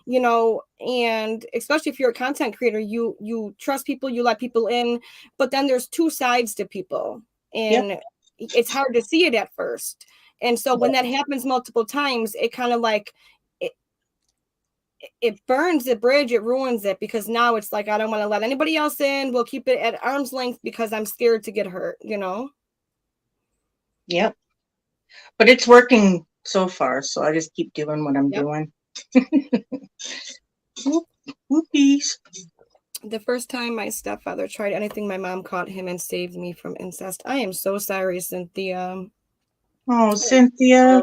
[SPEAKER 2] you know, and especially if you're a content creator, you trust people, you let people in, but then there's two sides to people, and it's hard to see it at first, and so when that happens multiple times, it kind of like it burns the bridge, it ruins it, because now it's like, I don't want to let anybody else in. We'll keep it at arm's length because I'm scared to get hurt, you know?
[SPEAKER 1] Yep. But it's working so far, so I just keep doing what I'm doing. Whoopies.
[SPEAKER 2] The first time my stepfather tried anything, my mom caught him and saved me from incest. I am so sorry, Cynthia.
[SPEAKER 1] Oh, Cynthia.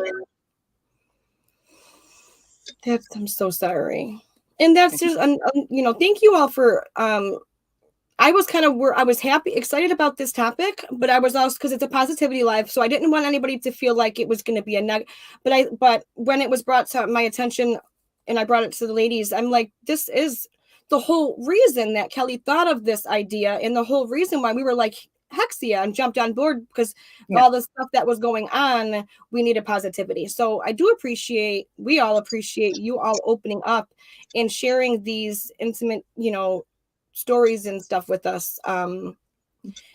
[SPEAKER 2] I'm so sorry. And that's just, you know, thank you all for, I was I was happy, excited about this topic, but I was also, because it's a positivity live, so I didn't want anybody to feel like it was going to be a but when it was brought to my attention and I brought it to the ladies, I'm like, this is the whole reason that Kelly thought of this idea, and the whole reason why we were like, Hexia, and jumped on board, because all the stuff that was going on, we needed positivity. So I do appreciate, we all appreciate you all opening up and sharing these intimate, you know, stories and stuff with us. It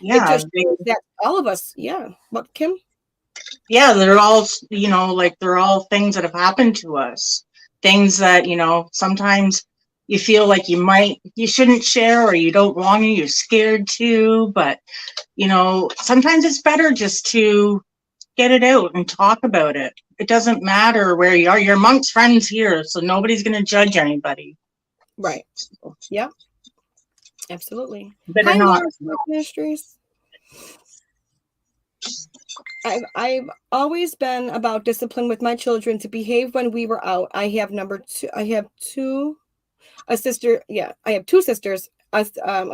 [SPEAKER 2] just shows that all of us, what, Kim?
[SPEAKER 1] Yeah, they're all, you know, like they're all things that have happened to us. Things that, you know, sometimes you feel like you shouldn't share, or you don't want to, you're scared to, but you know, sometimes it's better just to get it out and talk about it. It doesn't matter where you are. You're amongst friends here, so nobody's going to judge anybody.
[SPEAKER 2] Right. Yep. Absolutely.
[SPEAKER 1] Better not.
[SPEAKER 2] Ministries. I've always been about discipline with my children to behave when we were out. I have two sisters. A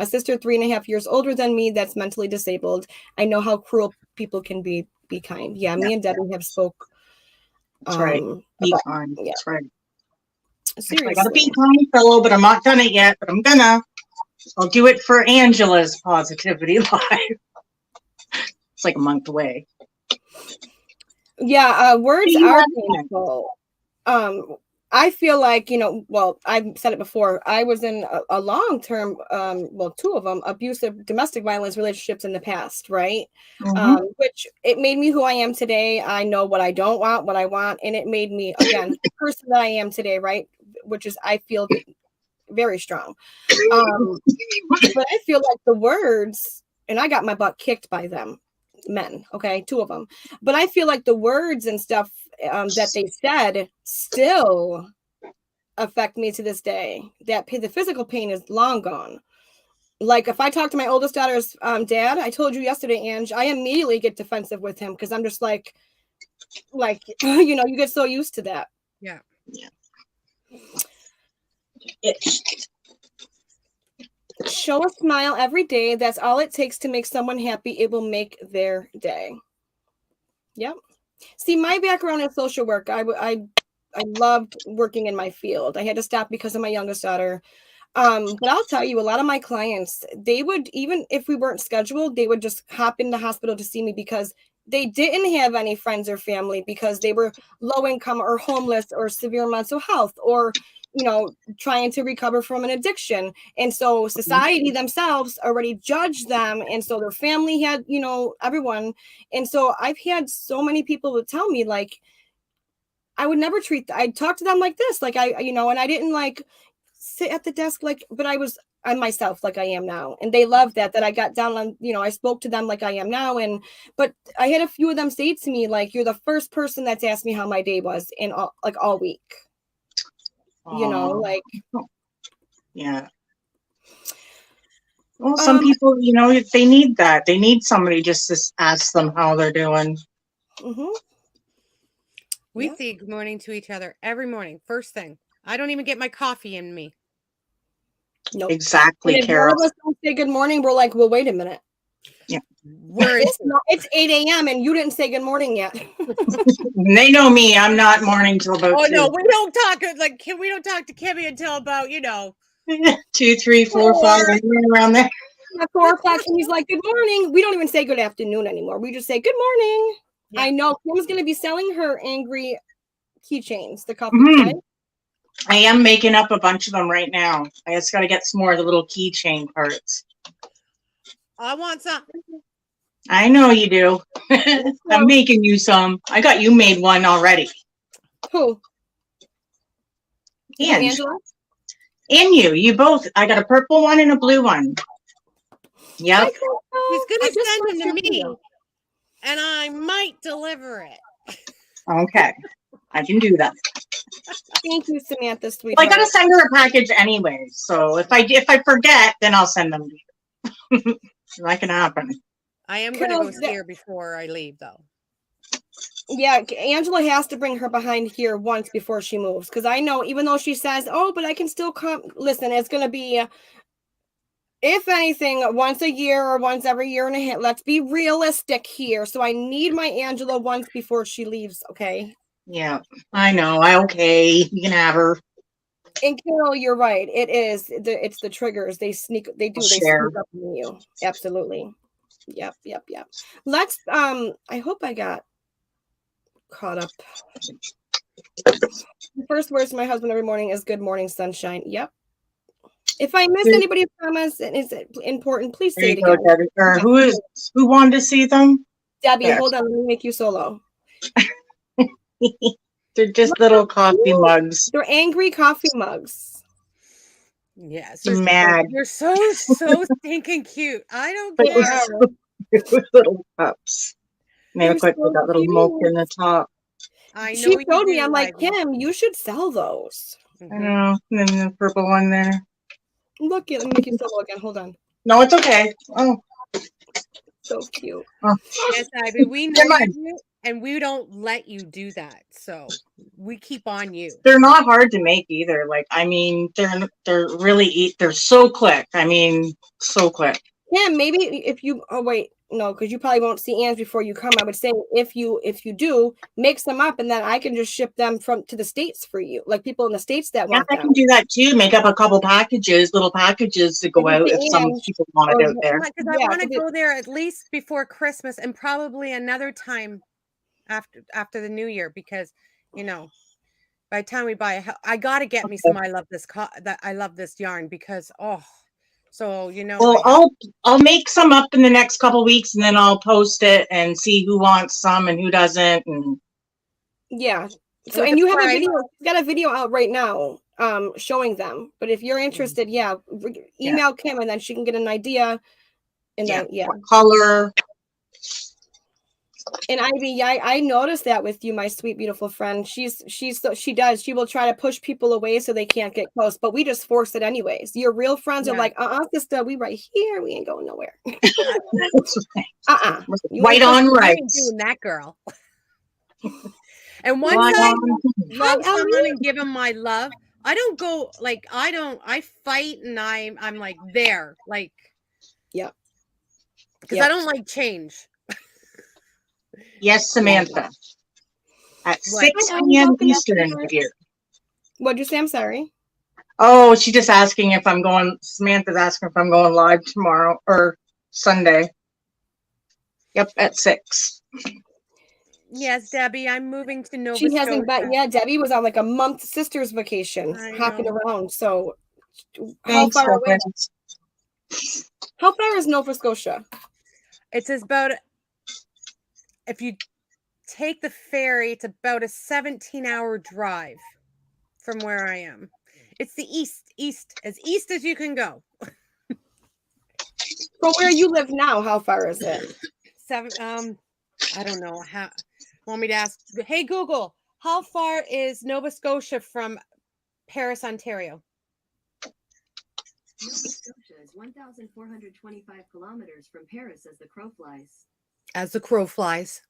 [SPEAKER 2] sister 3.5 years older than me that's mentally disabled. I know how cruel people can be kind. Yeah, me and Debbie have spoke.
[SPEAKER 1] That's right. Be kind.
[SPEAKER 2] Yeah.
[SPEAKER 1] That's right.
[SPEAKER 2] Seriously.
[SPEAKER 1] I gotta be kind, fellow, but I'm not done it yet. But I'm gonna. I'll do it for Angela's Positivity Live. It's like a month away.
[SPEAKER 2] Yeah, words are painful. I feel like, you know, well, I've said it before. I was in a long-term, two of them, abusive domestic violence relationships in the past, right? Mm-hmm. Which it made me who I am today. I know what I don't want, what I want, and it made me, again, the person that I am today, right? Which is, I feel very strong. But I feel like the words, and I got my butt kicked by them, men, okay, 2 of them. But I feel like the words and stuff that they said still affect me to this day. That the physical pain is long gone. Like if I talk to my oldest daughter's dad, I told you yesterday, Ange, I immediately get defensive with him because I'm just like, you know, you get so used to that.
[SPEAKER 3] Yeah.
[SPEAKER 2] Show a smile every day. That's all it takes to make someone happy. It will make their day. Yep. See, my background in social work, I loved working in my field. I had to stop because of my youngest daughter. But I'll tell you, a lot of my clients, they would, even if we weren't scheduled, they would just hop in the hospital to see me because they didn't have any friends or family, because they were low income or homeless or severe mental health, or, you know, trying to recover from an addiction. And so society themselves already judged them. And so their family had, you know, everyone. And so I've had so many people would tell me, like, I would never I'd talk to them like this. Like and I didn't like sit at the desk, but I'm myself like I am now. And they loved that I got down on, I spoke to them like I am now. But I had a few of them say to me, like, you're the first person that's asked me how my day was in all week.
[SPEAKER 1] Yeah. Well, some people, they need that. They need somebody just to ask them how they're doing.
[SPEAKER 2] Mm-hmm.
[SPEAKER 3] We say good morning to each other every morning. First thing. I don't even get my coffee in me.
[SPEAKER 2] Nope.
[SPEAKER 1] Exactly,
[SPEAKER 2] and
[SPEAKER 1] Carol.
[SPEAKER 2] If one of us don't say good morning, we're like, well, wait a minute.
[SPEAKER 1] Yeah.
[SPEAKER 2] It's 8 a.m. and you didn't say good morning yet.
[SPEAKER 1] They know me. I'm not morning till about 2.
[SPEAKER 3] No, we don't talk we don't talk to Kimmy until about
[SPEAKER 1] 2, 3, 4, 5, anywhere around there.
[SPEAKER 2] at 4:00 and he's like, good morning. We don't even say good afternoon anymore. We just say good morning. Yeah. I know Kim's going to be selling her angry keychains, the coffee chain.
[SPEAKER 1] I am making up a bunch of them right now. I just got to get some more of the little keychain parts.
[SPEAKER 3] I want some.
[SPEAKER 1] I know you do. I'm making you some. I got you made one already.
[SPEAKER 2] Who?
[SPEAKER 1] And
[SPEAKER 2] Angela?
[SPEAKER 1] And you both. I got a purple one and a blue one. Yep.
[SPEAKER 3] He's going to send them to me, and I might deliver it.
[SPEAKER 1] Okay. I can do that.
[SPEAKER 2] Thank you, Samantha, sweetheart.
[SPEAKER 1] Well, I gotta send her a package anyway, so if I forget, then I'll send them to you. That can happen.
[SPEAKER 3] I am gonna go see her before I leave, though.
[SPEAKER 2] Yeah, Angela has to bring her behind here once before she moves, because I know, even though she says, "Oh, but I can still come." Listen, it's gonna be, if anything, once a year or once every year and a half. Let's be realistic here. So I need my Angela once before she leaves. Okay.
[SPEAKER 1] Yeah, I know. Okay, you can have her.
[SPEAKER 2] And Carol, you're right. It's the triggers. They sneak up on you. Absolutely. Yep. Let's I hope I got caught up. The first words to my husband every morning is good morning, sunshine. Yep. If I missed anybody's comments and it's important, please say it again.
[SPEAKER 1] Debbie. Who wanted to see them?
[SPEAKER 2] Debbie, hold on, let me make you solo.
[SPEAKER 1] They're just little coffee mugs.
[SPEAKER 2] They're angry coffee mugs.
[SPEAKER 3] Yes,
[SPEAKER 1] they're mad.
[SPEAKER 3] You're so stinking cute. I don't care.
[SPEAKER 1] Little cups. They look like they got little milk in the top.
[SPEAKER 2] I know. She told me, I'm like, Kim, you should sell those.
[SPEAKER 1] I know. And then the purple one there.
[SPEAKER 2] Look, let me make you solo again. Hold on.
[SPEAKER 1] No, it's okay. Oh,
[SPEAKER 2] so cute.
[SPEAKER 1] Oh.
[SPEAKER 3] Yes, Ivy, we know you, and we don't let you do that. So we keep on you.
[SPEAKER 1] They're not hard to make either. Like, I mean, they're really they're so quick. I mean, so quick.
[SPEAKER 2] Yeah, maybe if you no, because you probably won't see Anne's before you come. I would say if you do, mix them up and then I can just ship them to the States for you. Like people in the States that want them.
[SPEAKER 1] I can do that too. Make up a couple little packages to go out if some people want it out there.
[SPEAKER 3] Because I want to go there at least before Christmas and probably another time after the New Year, because by the time we buy I gotta get me some I love this yarn, because so
[SPEAKER 1] well, I'll make some up in the next couple weeks and then I'll post it and see who wants some and who doesn't. And
[SPEAKER 2] yeah, so and you have got a video out right now showing them, but if you're interested, email Kim and then she can get an idea. And then what
[SPEAKER 1] color.
[SPEAKER 2] And Ivy, I noticed that with you, my sweet, beautiful friend. She will try to push people away so they can't get close, but we just force it anyways. Your real friends are like, sister, we right here. We ain't going nowhere.
[SPEAKER 1] Right on right.
[SPEAKER 3] Doing that, girl. And once I love someone and give them my love, I don't go I fight and I'm like there, like,
[SPEAKER 2] yeah.
[SPEAKER 3] Because I don't like change.
[SPEAKER 1] Yes, Samantha. At 6 p.m. Eastern here.
[SPEAKER 2] What'd you say? I'm sorry.
[SPEAKER 1] Oh, she's just asking if I'm going. Samantha's asking if I'm going live tomorrow or Sunday. Yep, at 6.
[SPEAKER 3] Yes, Debbie, I'm moving to Nova Scotia.
[SPEAKER 2] She hasn't been. Yeah, Debbie was on like a month sister's vacation, hopping around. So, how far away? How far is Nova Scotia?
[SPEAKER 3] It's about. If you take the ferry, it's about a 17-hour drive from where I am. It's the east as you can go.
[SPEAKER 2] From where you live now, how far is it?
[SPEAKER 3] I don't know. Want me to ask? Hey, Google, how far is Nova Scotia from Paris, Ontario?
[SPEAKER 4] Nova Scotia is 1,425 kilometers from Paris as the crow flies.
[SPEAKER 3] As the crow flies.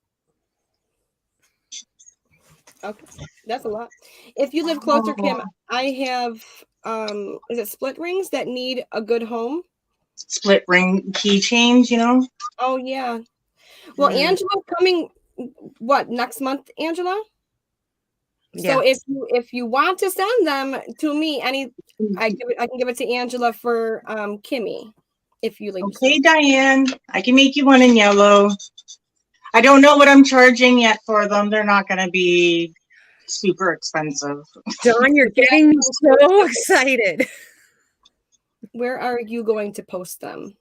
[SPEAKER 2] Okay, that's a lot. If you live closer, Kim, I have is it split rings that need a good home?
[SPEAKER 1] Split ring keychains,
[SPEAKER 2] Oh yeah. Well, Angela's coming next month, Angela? Yeah. So if you want to send them to me, I can give it to Angela for Kimmy. if you ladies.
[SPEAKER 1] Okay, Diane, I can make you one in yellow. I don't know what I'm charging yet for them. They're not going to be super expensive.
[SPEAKER 3] Dawn, you're getting me so excited.
[SPEAKER 2] Where are you going to post them?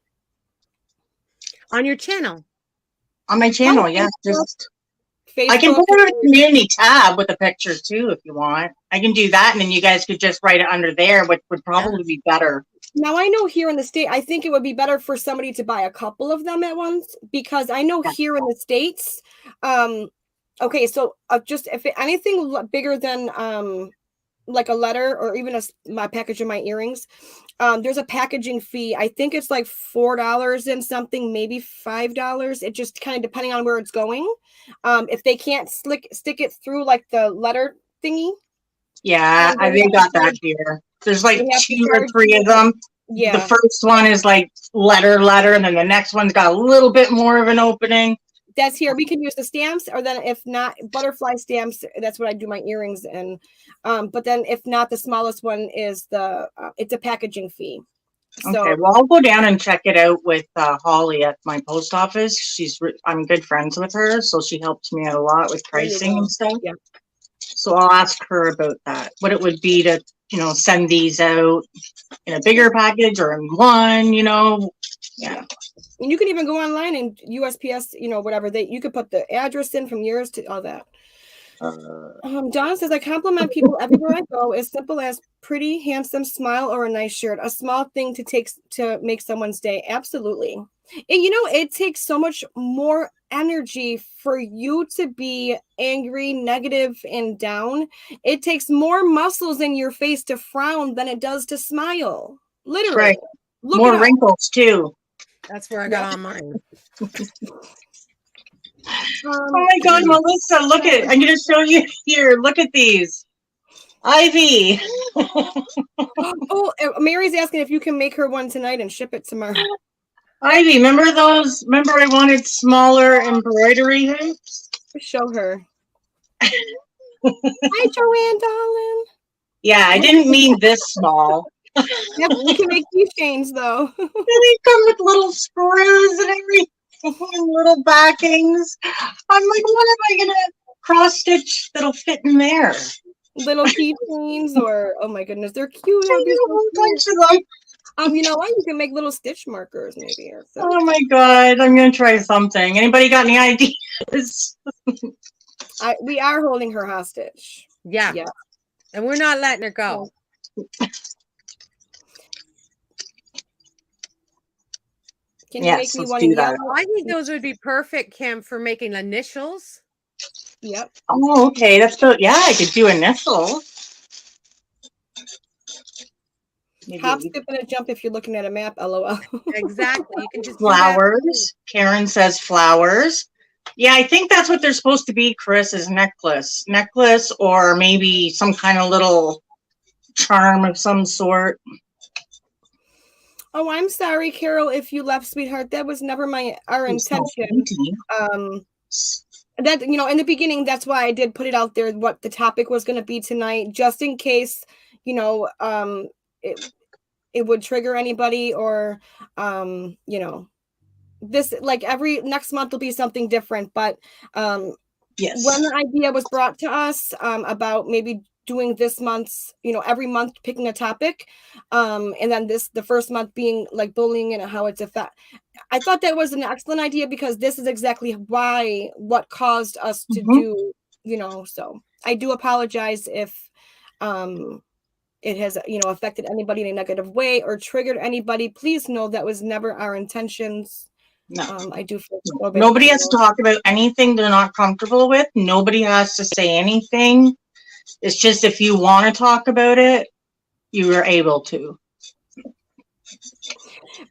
[SPEAKER 3] On your channel.
[SPEAKER 1] On my channel, yeah. Just I can put it in the community tab with a picture too if you want. I can do that, and then you guys could just write it under there, which would probably be better.
[SPEAKER 2] Now, I know here in the state, I think it would be better for somebody to buy a couple of them at once, because I know here in the States, okay, so just if anything bigger than like a letter or even my package of my earrings, there's a packaging fee. I think it's like $4 and something, maybe $5. It just kind of depending on where it's going. If they can't stick it through like the letter thingy.
[SPEAKER 1] Yeah, I think got that here. There's like 2 or 3 of them.
[SPEAKER 2] Yeah.
[SPEAKER 1] The first one is like letter, and then the next one's got a little bit more of an opening.
[SPEAKER 2] That's here. We can use the stamps, or then if not, butterfly stamps. That's what I do my earrings in. But then if not, the smallest one is it's a packaging fee. So,
[SPEAKER 1] okay, well, I'll go down and check it out with Holly at my post office. I'm good friends with her, so she helps me out a lot with pricing and stuff.
[SPEAKER 2] Yeah.
[SPEAKER 1] So I'll ask her about that, what it would be to, send these out in a bigger package or in one, yeah.
[SPEAKER 2] And you can even go online and USPS, whatever you could put the address in from yours to all that. Don says, I compliment people everywhere I go, as simple as pretty, handsome smile or a nice shirt, a small thing to make someone's day. Absolutely. And it takes so much more energy for you to be angry, negative, and down. It takes more muscles in your face to frown than it does to smile. Literally.
[SPEAKER 1] Right. More wrinkles too.
[SPEAKER 3] That's where I got on mine.
[SPEAKER 1] Oh my God, Melissa, look at, I'm going to show you here. Look at these. Ivy.
[SPEAKER 2] Oh, Mary's asking if you can make her one tonight and ship it tomorrow.
[SPEAKER 1] Ivy, remember those? Remember I wanted smaller embroidery hoops?
[SPEAKER 2] Show her. Hi, Joanne, darling.
[SPEAKER 1] Yeah, I didn't mean this small.
[SPEAKER 2] Yep, we can make these chains though.
[SPEAKER 1] And they come with little screws and everything, and little backings. I'm like, what am I gonna cross stitch that'll fit in there?
[SPEAKER 2] Little keychains, or oh my goodness, they're cute. You know what? You can make little stitch markers, maybe. Or something.
[SPEAKER 1] Oh my God, I'm gonna try something. Anybody got any ideas?
[SPEAKER 2] We are holding her hostage.
[SPEAKER 3] Yeah. And we're not letting her go.
[SPEAKER 2] Can you make me one in yellow?
[SPEAKER 3] I think those would be perfect, Kim, for making initials.
[SPEAKER 2] Yep.
[SPEAKER 1] Oh, okay. That's so. Yeah, I could do initials.
[SPEAKER 2] Hop, skip, and a jump if you're looking at a map. LOL.
[SPEAKER 3] Exactly. You can just
[SPEAKER 1] flowers. Karen says flowers. Yeah, I think that's what they're supposed to be, Chris, is necklace, or maybe some kind of little charm of some sort.
[SPEAKER 2] Oh, I'm sorry, Carol, if you left, sweetheart. That was never our intention. That, in the beginning, that's why I did put it out there, what the topic was going to be tonight, just in case, it would trigger anybody, or, this, like, every next month will be something different. But
[SPEAKER 1] yes,
[SPEAKER 2] when the idea was brought to us about maybe doing this month's, every month picking a topic, and then the first month being like bullying and how it's I thought that was an excellent idea, because this is exactly what caused us to do, so I do apologize if it has, affected anybody in a negative way or triggered anybody. Please know that was never our intentions.
[SPEAKER 1] No,
[SPEAKER 2] I do feel
[SPEAKER 1] nobody has to talk about anything they're not comfortable with. Nobody has to say anything. It's just, if you want to talk about it, you are able to.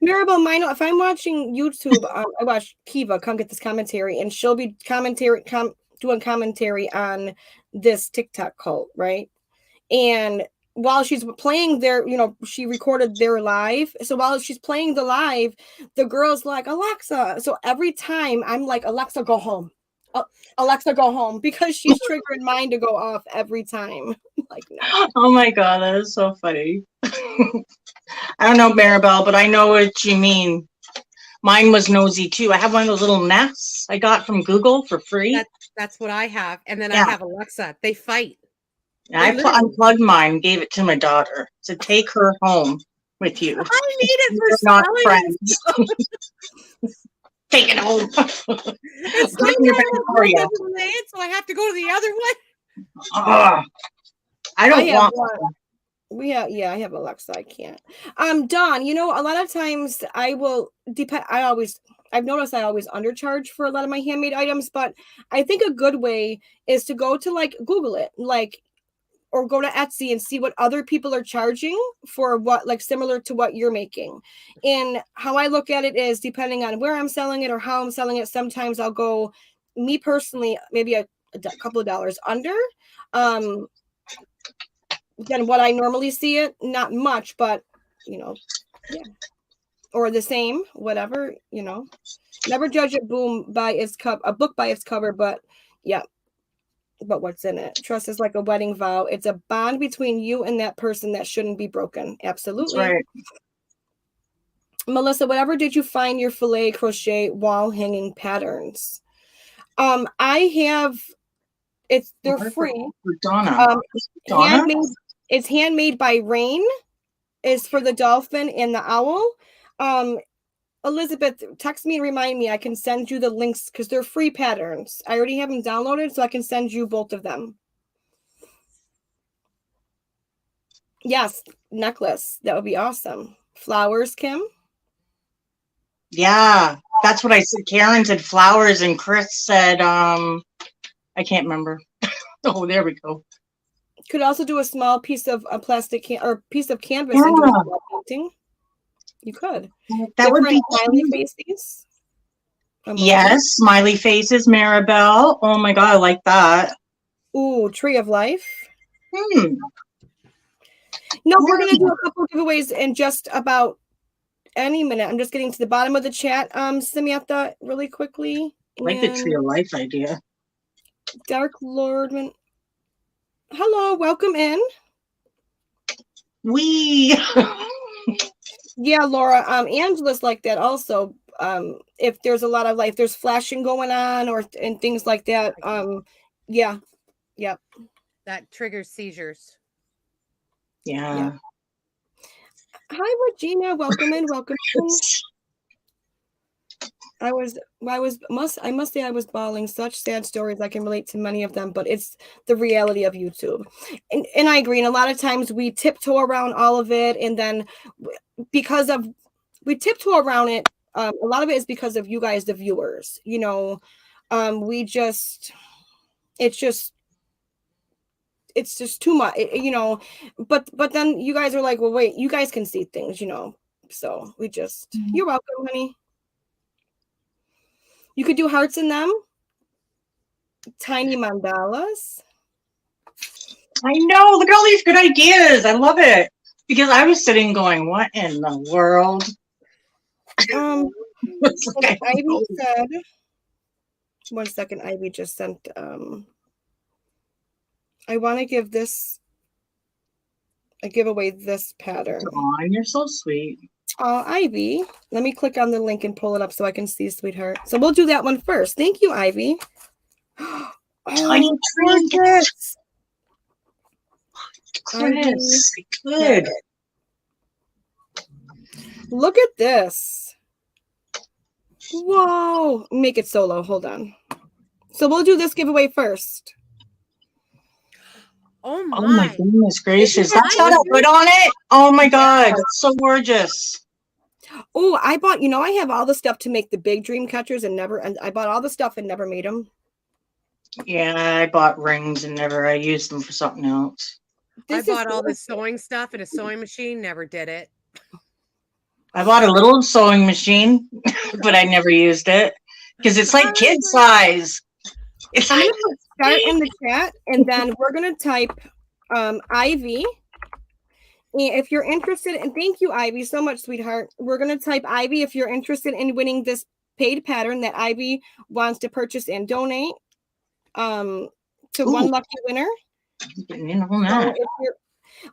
[SPEAKER 2] Mirabelle Mino, if I'm watching YouTube, I watch Kiva Come Get This Commentary, and she'll be doing commentary on this TikTok cult, right? And while she's playing their, she recorded their live. So while she's playing the live, the girl's like, Alexa. So every time I'm like, Alexa, go home. Alexa, go home, because she's triggering mine to go off every time. like, no.
[SPEAKER 1] Oh my God, that is so funny. I don't know, Maribel, but I know what you mean. Mine was nosy too. I have one of those little nests I got from Google for free.
[SPEAKER 3] That's what I have. And then I
[SPEAKER 1] Yeah.
[SPEAKER 3] have Alexa. They fight.
[SPEAKER 1] And I unplugged mine, gave it to my daughter. So take her home with you.
[SPEAKER 3] I need it
[SPEAKER 1] We're
[SPEAKER 3] for
[SPEAKER 1] not
[SPEAKER 3] spelling.
[SPEAKER 1] friends. Take it home.
[SPEAKER 3] It's
[SPEAKER 1] Put it in your Victoria.
[SPEAKER 3] so I have to go to the other one.
[SPEAKER 1] I don't want
[SPEAKER 2] one. I have Alexa. I can't. Dawn, you know, a lot of times I will depend. I've noticed I always undercharge for a lot of my handmade items, but I think a good way is to go to like Google it, like, or go to Etsy and see what other people are charging for what, like similar to what you're making. And how I look at it is depending on where I'm selling it or how I'm selling it. Sometimes I'll go, me personally, maybe a couple of dollars under than what I normally see it. Not much, but you know, yeah. Or the same, whatever, you know. Never judge a book by its cover, but yeah. But what's in it? Trust is like a wedding vow. It's a bond between you and that person that shouldn't be broken. Absolutely.
[SPEAKER 1] That's right.
[SPEAKER 2] Melissa, whatever did you find your filet crochet wall hanging patterns? I have they're free.
[SPEAKER 1] Donna. Donna?
[SPEAKER 2] It's handmade by Rain. Is for the dolphin and the owl. Elizabeth, text me and remind me. I can send you the links because they're free patterns. I already have them downloaded, so I can send you both of them. Yes, necklace. That would be awesome. Flowers, Kim?
[SPEAKER 1] Yeah, that's what I said. Karen said flowers, and Chris said, I can't remember. Oh, there we go.
[SPEAKER 2] Could also do a small piece of a plastic or piece of canvas and do a small painting. You could.
[SPEAKER 1] That would be
[SPEAKER 2] smiley faces.
[SPEAKER 1] Yes, smiley faces, Maribel. Oh my God, I like that.
[SPEAKER 2] Ooh, tree of life. No, we're gonna do a couple giveaways in just about any minute. I'm just getting to the bottom of the chat, Samantha, really quickly.
[SPEAKER 1] I like the tree of life idea.
[SPEAKER 2] Dark Lordman. Hello, welcome in. Yeah, Laura. Angela's like that also. If there's a lot of life, there's flashing going on and things like that. Yeah.
[SPEAKER 3] That triggers seizures.
[SPEAKER 1] Yeah.
[SPEAKER 2] Hi, Regina. Welcome in. Welcome in. I must say I was bawling. Such sad stories. I can relate to many of them, but it's the reality of YouTube. And I agree. And a lot of times we tiptoe around all of it. And then because of, we tiptoe around it, a lot of it is because of you guys, the viewers, you know, it's just too much, you know, but then you guys are like, well, wait, you guys can see things, you know, so we just, you're welcome, honey. You could do hearts in them. Tiny mandalas.
[SPEAKER 1] I know. Look at all these good ideas. I love it. Because I was sitting going, what in the world?
[SPEAKER 2] Ivy said, 1 second, Ivy just sent, I want to give away this pattern.
[SPEAKER 1] Oh, you're so sweet.
[SPEAKER 2] Ivy, let me click on the link and pull it up so I can see, sweetheart. So we'll do that one first. Thank you, Ivy.
[SPEAKER 1] Tiny
[SPEAKER 2] Chris.
[SPEAKER 1] Good.
[SPEAKER 2] Look at this. Whoa. Make it solo. Hold on. So we'll do this giveaway first.
[SPEAKER 3] Oh
[SPEAKER 1] my goodness gracious. That's got a hood on it. Oh my God. It's so gorgeous.
[SPEAKER 2] Oh, I bought, you know, I have all the stuff to make the big dream catchers and I bought all the stuff and never made them.
[SPEAKER 1] Yeah, I bought rings and I used them for something else.
[SPEAKER 3] I bought all the sewing stuff in a sewing machine, never did it.
[SPEAKER 1] I bought a little sewing machine, but I never used it because it's like kid size.
[SPEAKER 2] I'm going to start in the chat and then we're going to type Ivy. If you're interested, and thank you, Ivy, so much, sweetheart. We're going to type Ivy if you're interested in winning this paid pattern that Ivy wants to purchase and donate to one lucky winner.
[SPEAKER 1] Getting in on
[SPEAKER 2] So
[SPEAKER 1] that.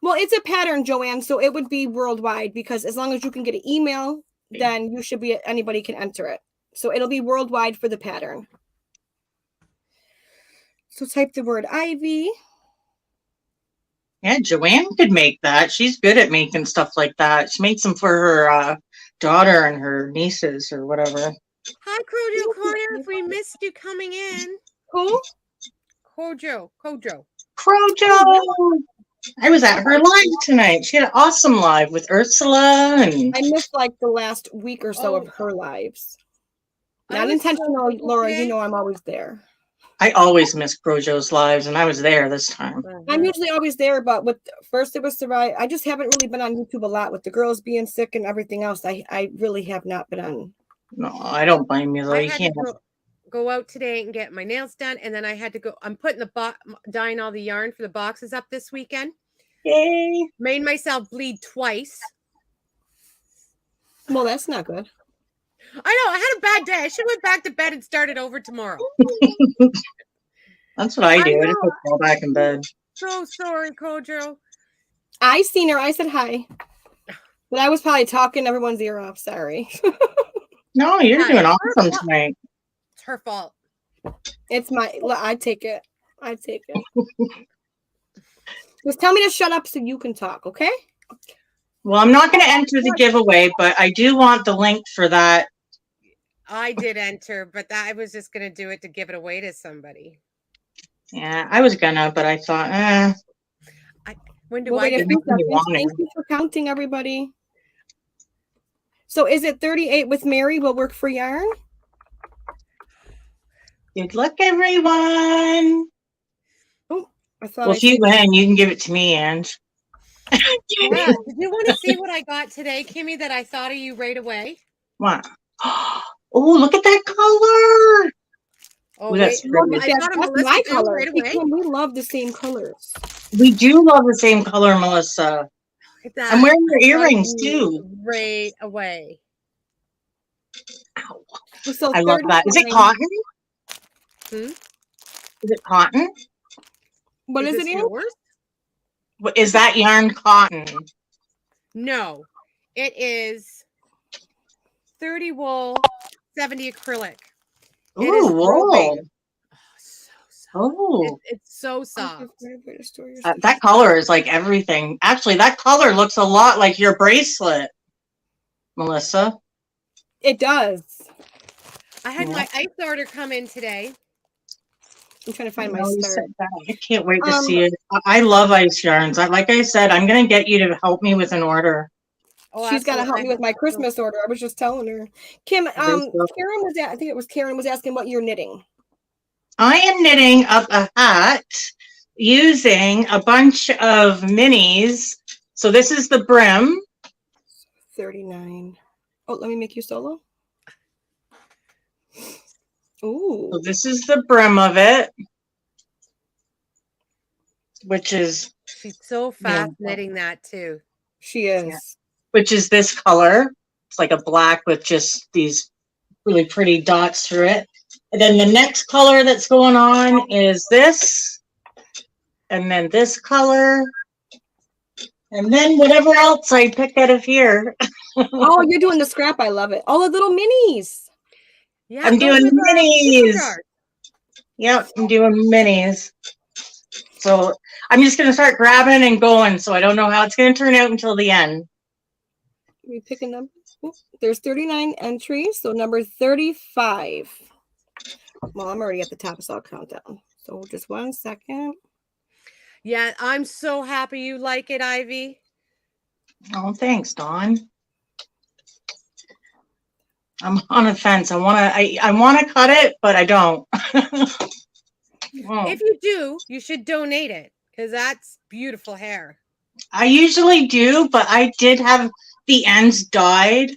[SPEAKER 2] well, it's a pattern, Joanne, so it would be worldwide because as long as you can get an email, then you should be anybody can enter it. So it'll be worldwide for the pattern. So type the word Ivy.
[SPEAKER 1] Yeah, Joanne could make that. She's good at making stuff like that. She makes them for her daughter and her nieces or whatever.
[SPEAKER 3] Hi, Kojo Corner. If we missed you coming in.
[SPEAKER 2] Who?
[SPEAKER 3] Kojo.
[SPEAKER 1] Crojo!
[SPEAKER 2] Oh,
[SPEAKER 1] I was at her live tonight. She had an awesome live with Ursula and
[SPEAKER 2] I missed like the last week or so of her lives. Not
[SPEAKER 3] was
[SPEAKER 2] intentional,
[SPEAKER 3] so
[SPEAKER 2] Laura.
[SPEAKER 3] today.
[SPEAKER 2] You know I'm always there.
[SPEAKER 1] I always miss Crojo's lives, and I was there this time.
[SPEAKER 2] I'm usually always there, but with first it was Survive. I just haven't really been on YouTube a lot with the girls being sick and everything else. I really have not been on.
[SPEAKER 1] No, I don't blame you though.
[SPEAKER 3] I
[SPEAKER 1] You
[SPEAKER 3] had
[SPEAKER 1] can't.
[SPEAKER 3] to go out today and get my nails done, and then I had to go. I'm putting the dyeing all the yarn for the boxes up this weekend.
[SPEAKER 1] Yay!
[SPEAKER 3] Made myself bleed twice.
[SPEAKER 2] Well, that's not good.
[SPEAKER 3] I know. I had a bad day. I should have went back to bed and started over tomorrow.
[SPEAKER 1] That's what I do. I
[SPEAKER 3] know.
[SPEAKER 1] just go fall back in bed.
[SPEAKER 3] So sorry, Kojo.
[SPEAKER 2] I seen her. I said hi, but I was probably talking everyone's ear off. Sorry.
[SPEAKER 1] No, you're
[SPEAKER 3] Hi.
[SPEAKER 1] doing awesome tonight.
[SPEAKER 3] It's her fault.
[SPEAKER 2] It's my. I take it. I take it. Just tell me to shut up so you can talk, okay?
[SPEAKER 1] Well, I'm not going to enter the giveaway, but I do want the link for that.
[SPEAKER 3] I did enter, but I was just going to do it to give it away to somebody.
[SPEAKER 1] Yeah, I was gonna, but I thought,
[SPEAKER 3] When do
[SPEAKER 2] Well,
[SPEAKER 3] I
[SPEAKER 2] wait a
[SPEAKER 3] get
[SPEAKER 2] few
[SPEAKER 1] you
[SPEAKER 2] seconds.
[SPEAKER 1] want it.
[SPEAKER 2] Thank you for counting, everybody. So is it 38 with Mary will work for yarn?
[SPEAKER 1] Good luck, everyone.
[SPEAKER 2] I thought
[SPEAKER 1] Well,
[SPEAKER 2] I
[SPEAKER 1] if you
[SPEAKER 2] said-
[SPEAKER 1] win, you can give it to me, Ange.
[SPEAKER 3] Yeah. Did you want to see what I got today, Kimmy, that I thought of you right away?
[SPEAKER 1] What? Oh, look at that color.
[SPEAKER 3] Oh,
[SPEAKER 1] Ooh, that's
[SPEAKER 3] wait.
[SPEAKER 1] pretty.
[SPEAKER 3] I thought of
[SPEAKER 2] That's
[SPEAKER 3] Melissa
[SPEAKER 2] my
[SPEAKER 3] too,
[SPEAKER 2] color.
[SPEAKER 3] right away.
[SPEAKER 2] We love the same colors.
[SPEAKER 1] We do love the same color, Melissa.
[SPEAKER 3] Look at that.
[SPEAKER 1] I'm wearing your
[SPEAKER 3] I thought of
[SPEAKER 1] earrings
[SPEAKER 3] you
[SPEAKER 1] too.
[SPEAKER 3] Right away.
[SPEAKER 1] Ow.
[SPEAKER 2] So
[SPEAKER 1] I love that. Is it
[SPEAKER 2] 39
[SPEAKER 1] cotton?
[SPEAKER 3] Hmm?
[SPEAKER 1] Is it cotton?
[SPEAKER 2] What is
[SPEAKER 3] this
[SPEAKER 2] it in?
[SPEAKER 3] yours?
[SPEAKER 1] Is that yarn cotton?
[SPEAKER 3] No, it is 30 wool, 70 acrylic. It is
[SPEAKER 1] Ooh, whoa.
[SPEAKER 3] roving. So soft.
[SPEAKER 1] Oh,
[SPEAKER 3] It's so soft.
[SPEAKER 1] that color is like everything. Actually, that color looks a lot like your bracelet, Melissa.
[SPEAKER 2] It does.
[SPEAKER 3] I had my ice order come in today.
[SPEAKER 2] I'm trying to find my
[SPEAKER 1] No, you
[SPEAKER 2] start.
[SPEAKER 1] said that. I can't wait to see it. I love ice yarns. Like I said, I'm going to get you to help me with an order.
[SPEAKER 3] Oh,
[SPEAKER 2] She's got to help me with my
[SPEAKER 3] absolutely.
[SPEAKER 2] Christmas order. I was just telling her. Kim, Karen was I think it was Karen was asking what you're knitting.
[SPEAKER 1] I am knitting up a hat using a bunch of minis. So this is the brim.
[SPEAKER 2] 39. Oh, let me make you solo. Ooh.
[SPEAKER 1] So this is the brim of it, which is
[SPEAKER 3] She's so fast knitting that too.
[SPEAKER 2] She is.
[SPEAKER 1] Yeah. Which is this color. It's like a black with just these really pretty dots through it. And then the next color that's going on is this. And then this color. And then whatever else I pick out of here.
[SPEAKER 2] Oh, you're doing the scrap. I love it. All the little minis.
[SPEAKER 3] Yeah,
[SPEAKER 1] I'm
[SPEAKER 3] those
[SPEAKER 1] doing
[SPEAKER 3] are the
[SPEAKER 1] minis.
[SPEAKER 3] superstars.
[SPEAKER 1] Yep, I'm doing minis. So I'm just going to start grabbing and going. So I don't know how it's going to turn out until the end.
[SPEAKER 2] We pick a number. Ooh, there's 39 entries. So number 35. Well, I'm already at the top, so I'll count down. So just 1 second.
[SPEAKER 3] Yeah, I'm so happy you like it, Ivy.
[SPEAKER 1] Oh, thanks, Dawn. I'm on a fence. I want to cut it, but I don't.
[SPEAKER 3] If you do, you should donate it because that's beautiful hair.
[SPEAKER 1] I usually do, but I did have the ends dyed.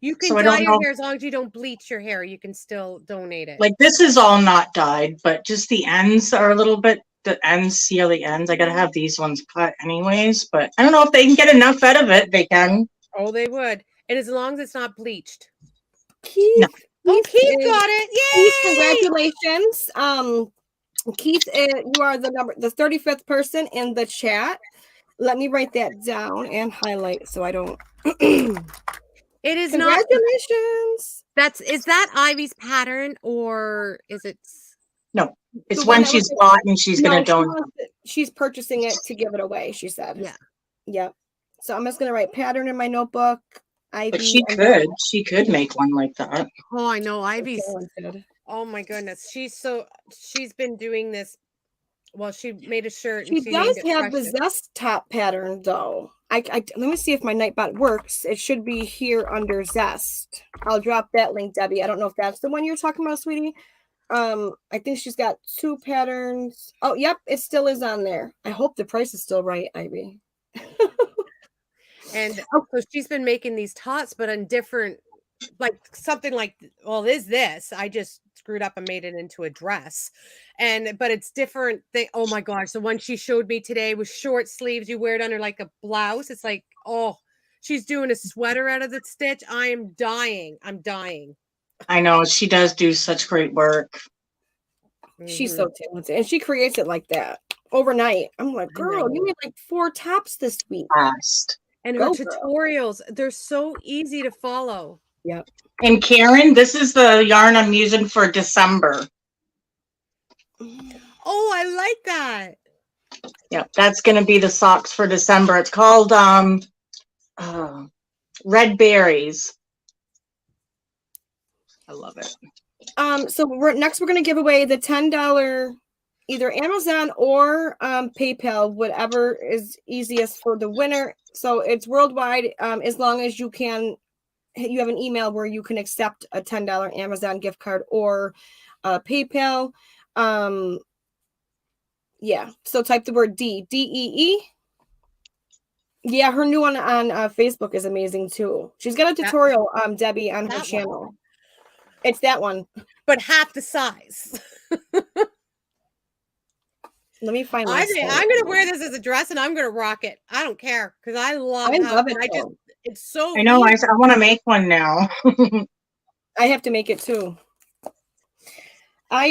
[SPEAKER 3] You can
[SPEAKER 1] So I
[SPEAKER 3] dye
[SPEAKER 1] don't
[SPEAKER 3] your
[SPEAKER 1] know.
[SPEAKER 3] hair as long as you don't bleach your hair. You can still donate it.
[SPEAKER 1] Like this is all not dyed, but just the ends are a little bit. The ends, see how the ends? I gotta have these ones cut anyways, but I don't know if they can get enough out of it. They can.
[SPEAKER 3] Oh, they would. And as long as it's not bleached.
[SPEAKER 2] Keith.
[SPEAKER 1] No.
[SPEAKER 3] Oh, Keith
[SPEAKER 2] is-
[SPEAKER 3] got it.
[SPEAKER 2] Keith,
[SPEAKER 3] Yay!
[SPEAKER 2] congratulations. Keith, you are the 35th person in the chat. Let me write that down and highlight so I don't.
[SPEAKER 3] It is not.
[SPEAKER 2] Congratulations.
[SPEAKER 3] Is that Ivy's pattern or is it?
[SPEAKER 1] No, it's
[SPEAKER 2] The one
[SPEAKER 1] when
[SPEAKER 2] that was
[SPEAKER 1] she's bought and she's going to donate.
[SPEAKER 2] She's purchasing it to give it away, she said.
[SPEAKER 3] Yeah.
[SPEAKER 2] Yep. So I'm just going to write pattern in my notebook.
[SPEAKER 1] But she could make one like that.
[SPEAKER 3] Oh, I know Ivy's. Oh my goodness. She's been doing this. Well, she made a shirt.
[SPEAKER 2] She does have the Zest top pattern though. Let me see if my Nightbot works. It should be here under Zest. I'll drop that link, Debbie. I don't know if that's the one you're talking about, sweetie. I think she's got 2 patterns. Oh, yep, it still is on there. I hope the price is still right, Ivy.
[SPEAKER 3] And so she's been making these tots, but on different, like something like, well, is this? I just screwed up and made it into a dress, but it's different. Oh my gosh, the one she showed me today was short sleeves. You wear it under like a blouse. It's like, oh, she's doing a sweater out of the stitch. I am dying. I'm dying.
[SPEAKER 1] I know she does do such great work.
[SPEAKER 2] She's so talented, and she creates it like that overnight. I'm like, girl, you made like 4 tops this week.
[SPEAKER 1] Fast.
[SPEAKER 3] And her tutorials, they're so easy to follow.
[SPEAKER 2] Yep.
[SPEAKER 1] And Karen, this is the yarn I'm using for December.
[SPEAKER 3] Oh, I like that.
[SPEAKER 1] Yep, that's going to be the socks for December. It's called Red Berries. I love it.
[SPEAKER 2] So we're going to give away the $10 either Amazon or PayPal, whatever is easiest for the winner. So it's worldwide, as long as you have an email where you can accept a $10 Amazon gift card or PayPal. Yeah. So type the word DEE. Yeah, her new one on Facebook is amazing too. She's got a tutorial, Debbie, on her channel. It's that one,
[SPEAKER 3] but half the size.
[SPEAKER 2] Let me find.
[SPEAKER 3] I'm gonna wear this as a dress, and I'm gonna rock it. I don't care because I love it. It's so.
[SPEAKER 1] I know. I want to make one now.
[SPEAKER 2] I have to make it too. I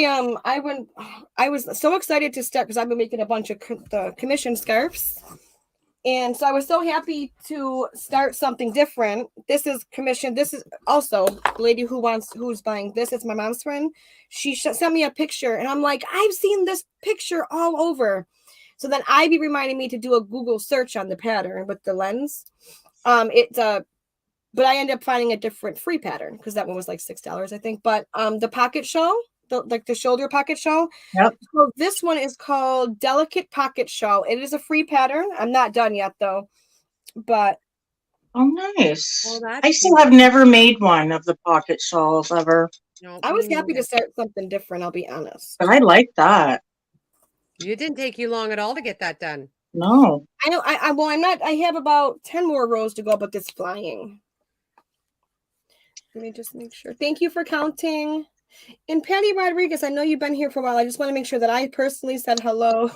[SPEAKER 2] was so excited to start because I've been making a bunch of the commission scarves, and so I was so happy to start something different. This is commission. This is also the lady who's buying this. It's my mom's friend. She sent me a picture, and I'm like, I've seen this picture all over. So then Ivy reminded me to do a Google search on the pattern with the lens. But I ended up finding a different free pattern because that one was like $6, I think. But the pocket shawl, the shoulder pocket shawl.
[SPEAKER 1] Yep.
[SPEAKER 2] So this one is called Delicate Pocket Shawl. It is a free pattern. I'm not done yet though, but.
[SPEAKER 1] Oh, nice. Well, I still have never made one of the pocket shawls ever.
[SPEAKER 3] No,
[SPEAKER 2] I was happy to start something different. I'll be honest.
[SPEAKER 1] But I like that.
[SPEAKER 3] It didn't take you long at all to get that done.
[SPEAKER 1] No.
[SPEAKER 2] I know. I'm not. I have about 10 more rows to go, but it's flying. Let me just make sure. Thank you for counting. And Patty Rodriguez, I know you've been here for a while. I just want to make sure that I personally said hello.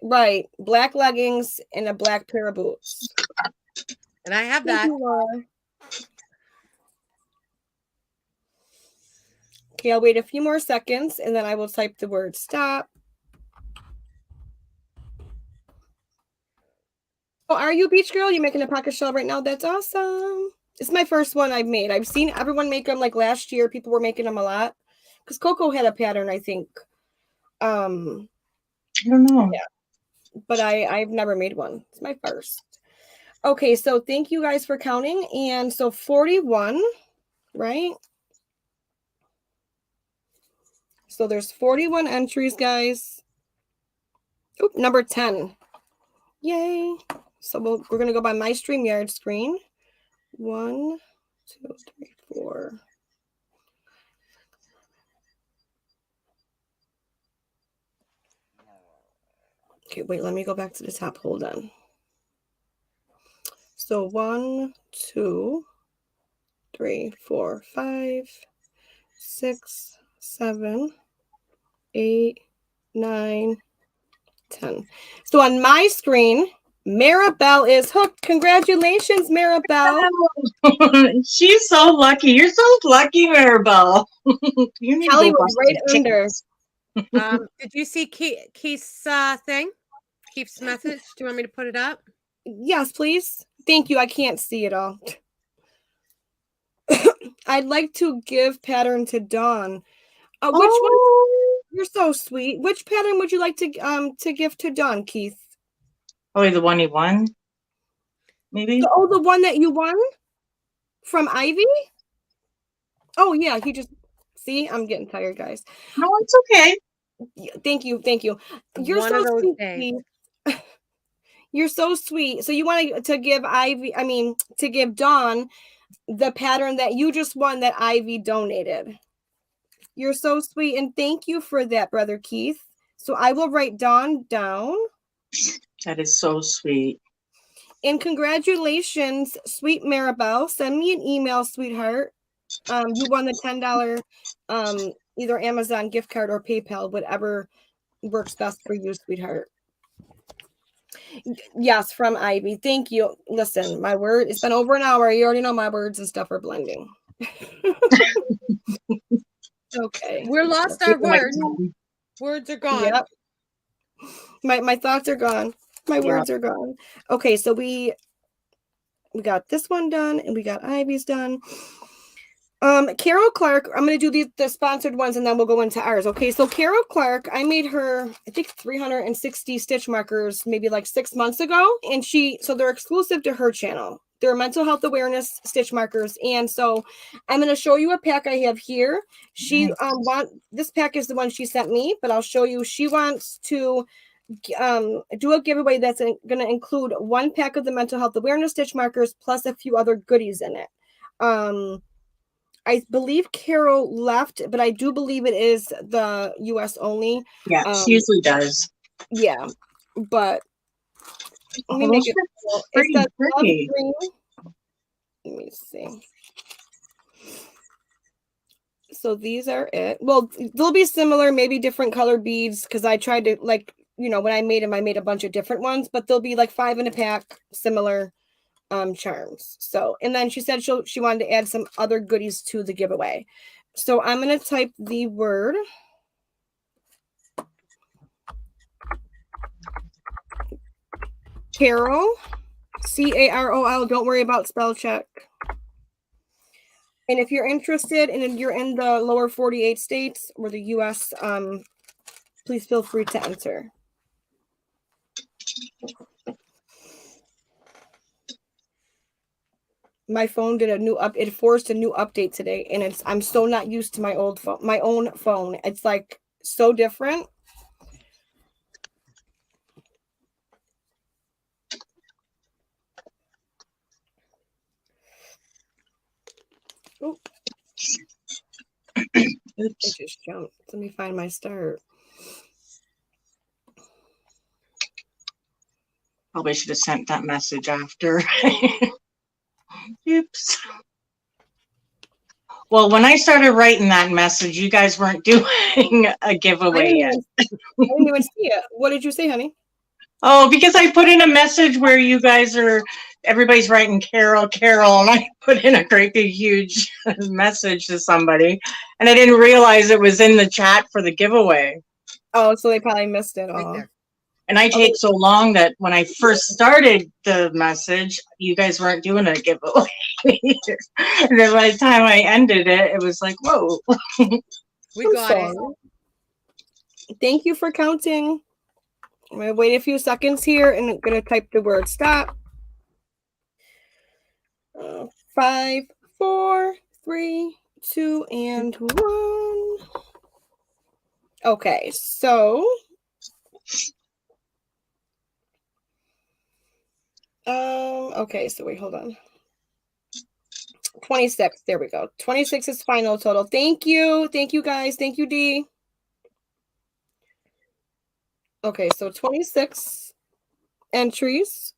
[SPEAKER 2] Right. Black leggings and a black pair of boots.
[SPEAKER 3] And I have that.
[SPEAKER 2] Okay, I'll wait a few more seconds and then I will type the word stop. Oh, are you Beach Girl? You making a pocket shawl right now? That's awesome. It's my first one I've made. I've seen everyone make them like last year. People were making them a lot. Because Coco had a pattern, I think.
[SPEAKER 1] I don't know.
[SPEAKER 2] Yeah. But I've never made one. It's my first. Okay, so thank you guys for counting. And so 41, right? So there's 41 entries, guys. Oop, number 10. Yay. So we're going to go by my StreamYard screen. 1, 2, 3, 4. Okay, wait, let me go back to the top. Hold on. So 1, 2, 3, 4, 5, 6, 7, 8, 9, 10. So on my screen, Maribel is hooked. Congratulations, Maribel.
[SPEAKER 1] She's so lucky. You're so lucky, Maribel. You need
[SPEAKER 2] Kelly
[SPEAKER 1] to go
[SPEAKER 2] was
[SPEAKER 1] buy
[SPEAKER 2] right
[SPEAKER 1] some
[SPEAKER 2] under.
[SPEAKER 1] tickets.
[SPEAKER 3] Did you see Keith's thing? Keith's message? Do you want me to put it up?
[SPEAKER 2] Yes, please. Thank you. I can't see it all. I'd like to give pattern to Dawn. Which one? You're so sweet. Which pattern would you like to give to Dawn, Keith?
[SPEAKER 1] Oh, the one he won? Maybe?
[SPEAKER 2] The one that you won from Ivy? Oh, yeah. He just... See, I'm getting tired, guys.
[SPEAKER 1] No, it's okay.
[SPEAKER 2] Thank you. You're
[SPEAKER 3] One
[SPEAKER 2] so
[SPEAKER 3] of those
[SPEAKER 2] sweet.
[SPEAKER 3] days.
[SPEAKER 2] You're so sweet. So you want to give to give Dawn the pattern that you just won that Ivy donated. You're so sweet. And thank you for that, Brother Keith. So I will write Dawn down.
[SPEAKER 1] That is so sweet.
[SPEAKER 2] And congratulations, sweet Maribel. Send me an email, sweetheart. You won the $10 either Amazon gift card or PayPal, whatever works best for you, sweetheart. Yes, from Ivy. Thank you. Listen, my word, it's been over an hour. You already know my words and stuff are blending. Okay.
[SPEAKER 3] We're lost our words. Words are gone.
[SPEAKER 2] Yep. My thoughts are gone. My words are gone. Okay, so we got this one done and we got Ivy's done. Carol Clark, I'm going to do the sponsored ones and then we'll go into ours. Okay, so Carol Clark, I made her, I think 360 stitch markers maybe like 6 months ago. And so they're exclusive to her channel. They're mental health awareness stitch markers. And so I'm going to show you a pack I have here. She this pack is the one she sent me, but I'll show you. She wants to do a giveaway that's going to include one pack of the mental health awareness stitch markers plus a few other goodies in it. I believe Carol left, but I do believe it is the US only.
[SPEAKER 1] Yeah, she usually does.
[SPEAKER 2] Yeah, but let me make it cool.
[SPEAKER 1] Pretty.
[SPEAKER 2] Love green. Let me see. So these are it. Well, they'll be similar, maybe different color beads because I tried to when I made them, I made a bunch of different ones, but they'll be like 5 in a pack, similar charms. So, and then she said she wanted to add some other goodies to the giveaway. So I'm going to type the word Carol, Carol. Don't worry about spell check. And if you're interested and you're in the lower 48 states or the US, please feel free to enter. My phone did it forced a new update today, and I'm so not used to my own phone. It's like so different. Oh, it just jumped. Let me find my start.
[SPEAKER 1] Probably should have sent that message after. Oops. Well, when I started writing that message, you guys weren't doing a giveaway yet.
[SPEAKER 2] I didn't even see it. What did you say, honey?
[SPEAKER 1] Oh, because I put in a message where everybody's writing Carol, and I put in a great big huge message to somebody, and I didn't realize it was in the chat for the giveaway.
[SPEAKER 2] Oh, so they probably missed it all.
[SPEAKER 3] Right.
[SPEAKER 1] And I take so long that when I first started the message, you guys weren't doing a giveaway. And then by the time I ended it, it was like, whoa.
[SPEAKER 3] We got it.
[SPEAKER 2] Thank you for counting. I'm going to wait a few seconds here and I'm going to type the word stop. 5, 4, 3, 2, and 1. Okay, so... okay, so wait, hold on. 26, there we go. 26 is final total. Thank you guys. Thank you, Dee. Okay, so 26 entries.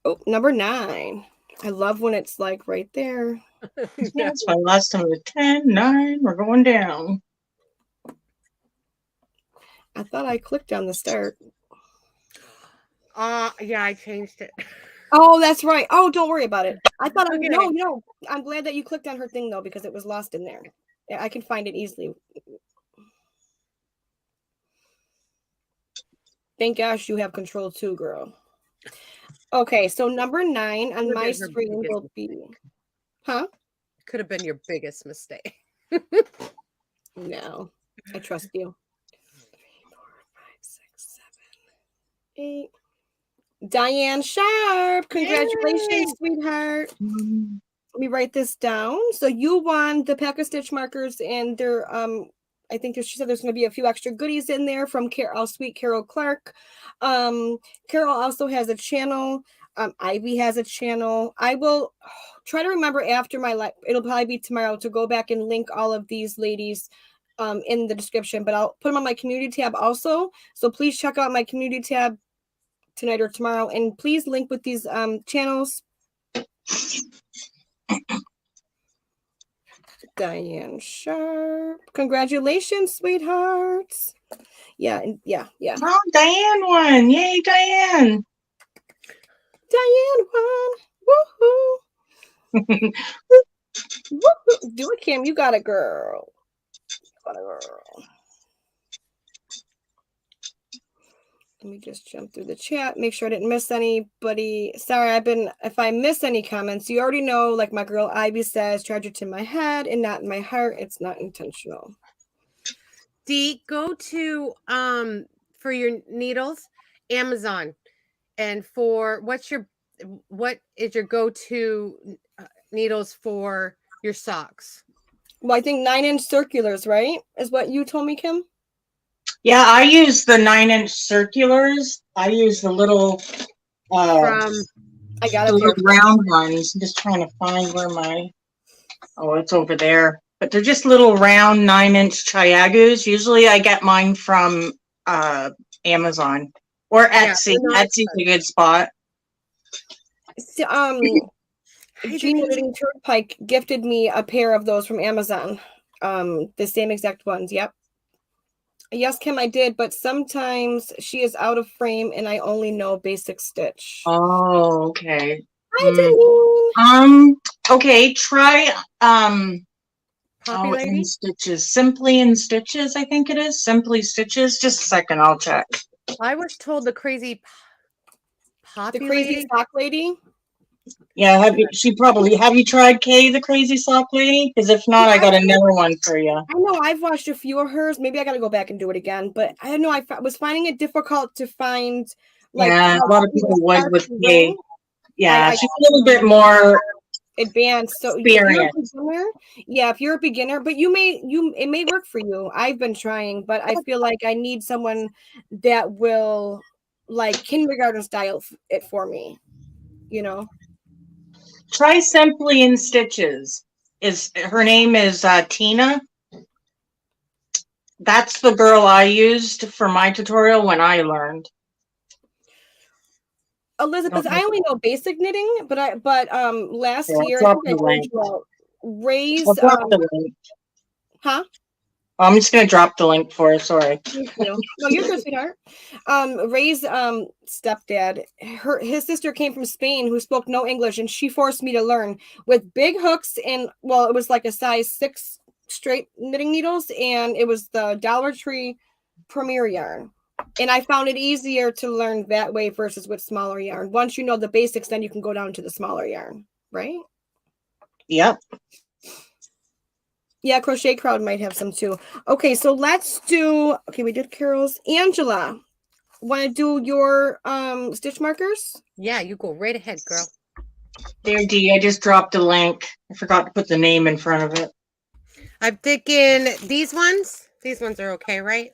[SPEAKER 2] Oh, number 9. I love when it's like right there.
[SPEAKER 1] That's my last time with 10, 9, we're going down.
[SPEAKER 2] I thought I clicked on the start.
[SPEAKER 3] Yeah, I changed it.
[SPEAKER 2] Oh, that's right. Oh, don't worry about it. I thought
[SPEAKER 3] Okay.
[SPEAKER 2] no. I'm glad that you clicked on her thing though, because it was lost in there. Yeah, I can find it easily. Thank gosh you have control too, girl. Okay, so number 9 on
[SPEAKER 3] Could've
[SPEAKER 2] my
[SPEAKER 3] been her
[SPEAKER 2] screen
[SPEAKER 3] biggest
[SPEAKER 2] will be, huh?
[SPEAKER 3] Could have been your biggest mistake.
[SPEAKER 2] No, I trust you. 3, 4, 5, 6, 7, 8. Diane Sharp, congratulations,
[SPEAKER 3] Yay!
[SPEAKER 2] sweetheart. Let me write this down. So you won the pack of stitch markers, and there, I think she said there's going to be a few extra goodies in there from sweet Carol Clark. Carol also has a channel. Ivy has a channel. I will try to remember after my life. It'll probably be tomorrow to go back and link all of these ladies in the description, but I'll put them on my community tab also. So please check out my community tab tonight or tomorrow, and please link with these channels. Diane Sharp, congratulations, sweethearts. Yeah.
[SPEAKER 1] Oh, Diane won. Yay, Diane.
[SPEAKER 2] Diane won. Woohoo. Woohoo. Do it, Kim. You got it, girl. Let me just jump through the chat, make sure I didn't miss anybody. Sorry, if I miss any comments, you already know, like my girl Ivy says, charge it to my head and not in my heart. It's not intentional.
[SPEAKER 3] Dee, go to for your needles, Amazon, and for what is your go-to needles for your socks?
[SPEAKER 2] Well, I think 9-inch circulars, right? Is what you told me, Kim?
[SPEAKER 1] Yeah, I use the 9-inch circulars. I use the little
[SPEAKER 2] I got
[SPEAKER 1] the
[SPEAKER 2] a pair.
[SPEAKER 1] little round ones. I'm just trying to find where it's over there. But they're just little round 9-inch Chiagus. Usually I get mine from Amazon or Etsy. Etsy's a good spot.
[SPEAKER 2] So, Gina Knitting Turnpike gifted me a pair of those from Amazon. The same exact ones. Yep. Yes, Kim, I did, but sometimes she is out of frame and I only know basic stitch.
[SPEAKER 1] Oh, okay.
[SPEAKER 2] Hi,
[SPEAKER 1] Denise. Okay, try
[SPEAKER 3] Poppy Lady?
[SPEAKER 1] in Stitches. Simply in Stitches, I think it is. Simply Stitches. Just a second, I'll check.
[SPEAKER 3] I was told the crazy Poppy
[SPEAKER 2] the crazy
[SPEAKER 3] Lady?
[SPEAKER 2] sock lady.
[SPEAKER 1] Yeah, have you tried Kay, the crazy sock lady? Because if not, I got another one for you.
[SPEAKER 2] I know I've watched a few of hers. Maybe I got to go back and do it again. But I don't know. I was finding it difficult to find. Like,
[SPEAKER 1] yeah, a lot of people would with Kay. Yeah, she's a little bit more
[SPEAKER 2] advanced. So if you're a beginner, but it may work for you. I've been trying, but I feel like I need someone that will like kindergarten style it for me. You know.
[SPEAKER 1] Try Simply in Stitches. Her name is Tina. That's the girl I used for my tutorial when I learned.
[SPEAKER 2] Elizabeth, I only know basic knitting, but last year
[SPEAKER 1] I
[SPEAKER 2] think I told you about Ray's huh?
[SPEAKER 1] I'm just gonna drop the link for her. Sorry.
[SPEAKER 2] Thank you. No, you're good, sweetheart. Ray's stepdad, his sister came from Spain who spoke no English, and she forced me to learn with big hooks and it was like a size 6 straight knitting needles, and it was the Dollar Tree Premier yarn. And I found it easier to learn that way versus with smaller yarn. Once you know the basics, then you can go down to the smaller yarn, right?
[SPEAKER 1] Yep.
[SPEAKER 2] Yeah, Crochet Crowd might have some too. Okay, so let's do. Okay, we did Carol's. Angela, want to do your stitch markers?
[SPEAKER 3] Yeah, you go right ahead, girl.
[SPEAKER 1] There, Dee. I just dropped a link. I forgot to put the name in front of it.
[SPEAKER 3] I'm thinking these ones. These ones are okay, right?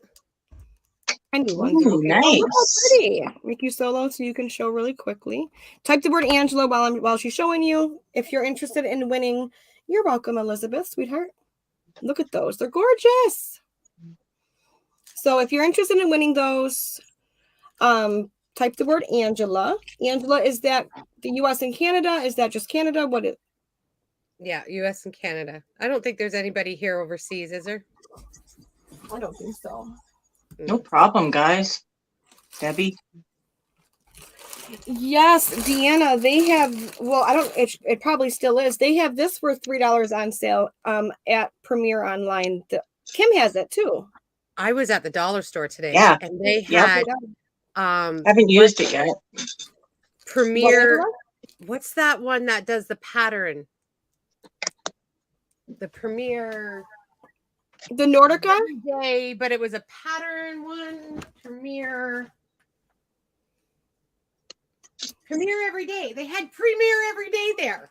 [SPEAKER 2] I knew one.
[SPEAKER 1] Ooh, nice.
[SPEAKER 2] Oh, look how pretty. Make you solo so you can show really quickly. Type the word Angela while she's showing you. If you're interested in winning, you're welcome, Elizabeth, sweetheart. Look at those. They're gorgeous. So if you're interested in winning those, type the word Angela. Angela, is that the U.S. and Canada? Is that just Canada? What is?
[SPEAKER 3] Yeah, U.S. and Canada. I don't think there's anybody here overseas, is there?
[SPEAKER 2] I don't think so.
[SPEAKER 1] No problem, guys. Debbie.
[SPEAKER 2] Yes, Deanna, they have, well, I don't, it probably still is. They have this for $3 on sale at Premier Online. Kim has it too.
[SPEAKER 3] I was at the dollar store today.
[SPEAKER 1] Yeah.
[SPEAKER 3] And they
[SPEAKER 1] Yep.
[SPEAKER 3] had
[SPEAKER 1] Haven't used it yet.
[SPEAKER 3] Premier. What's that one that does the pattern? The Premier.
[SPEAKER 2] The Nordica?
[SPEAKER 3] Day, but it was a pattern one. Premier every day. They had Premier every day there.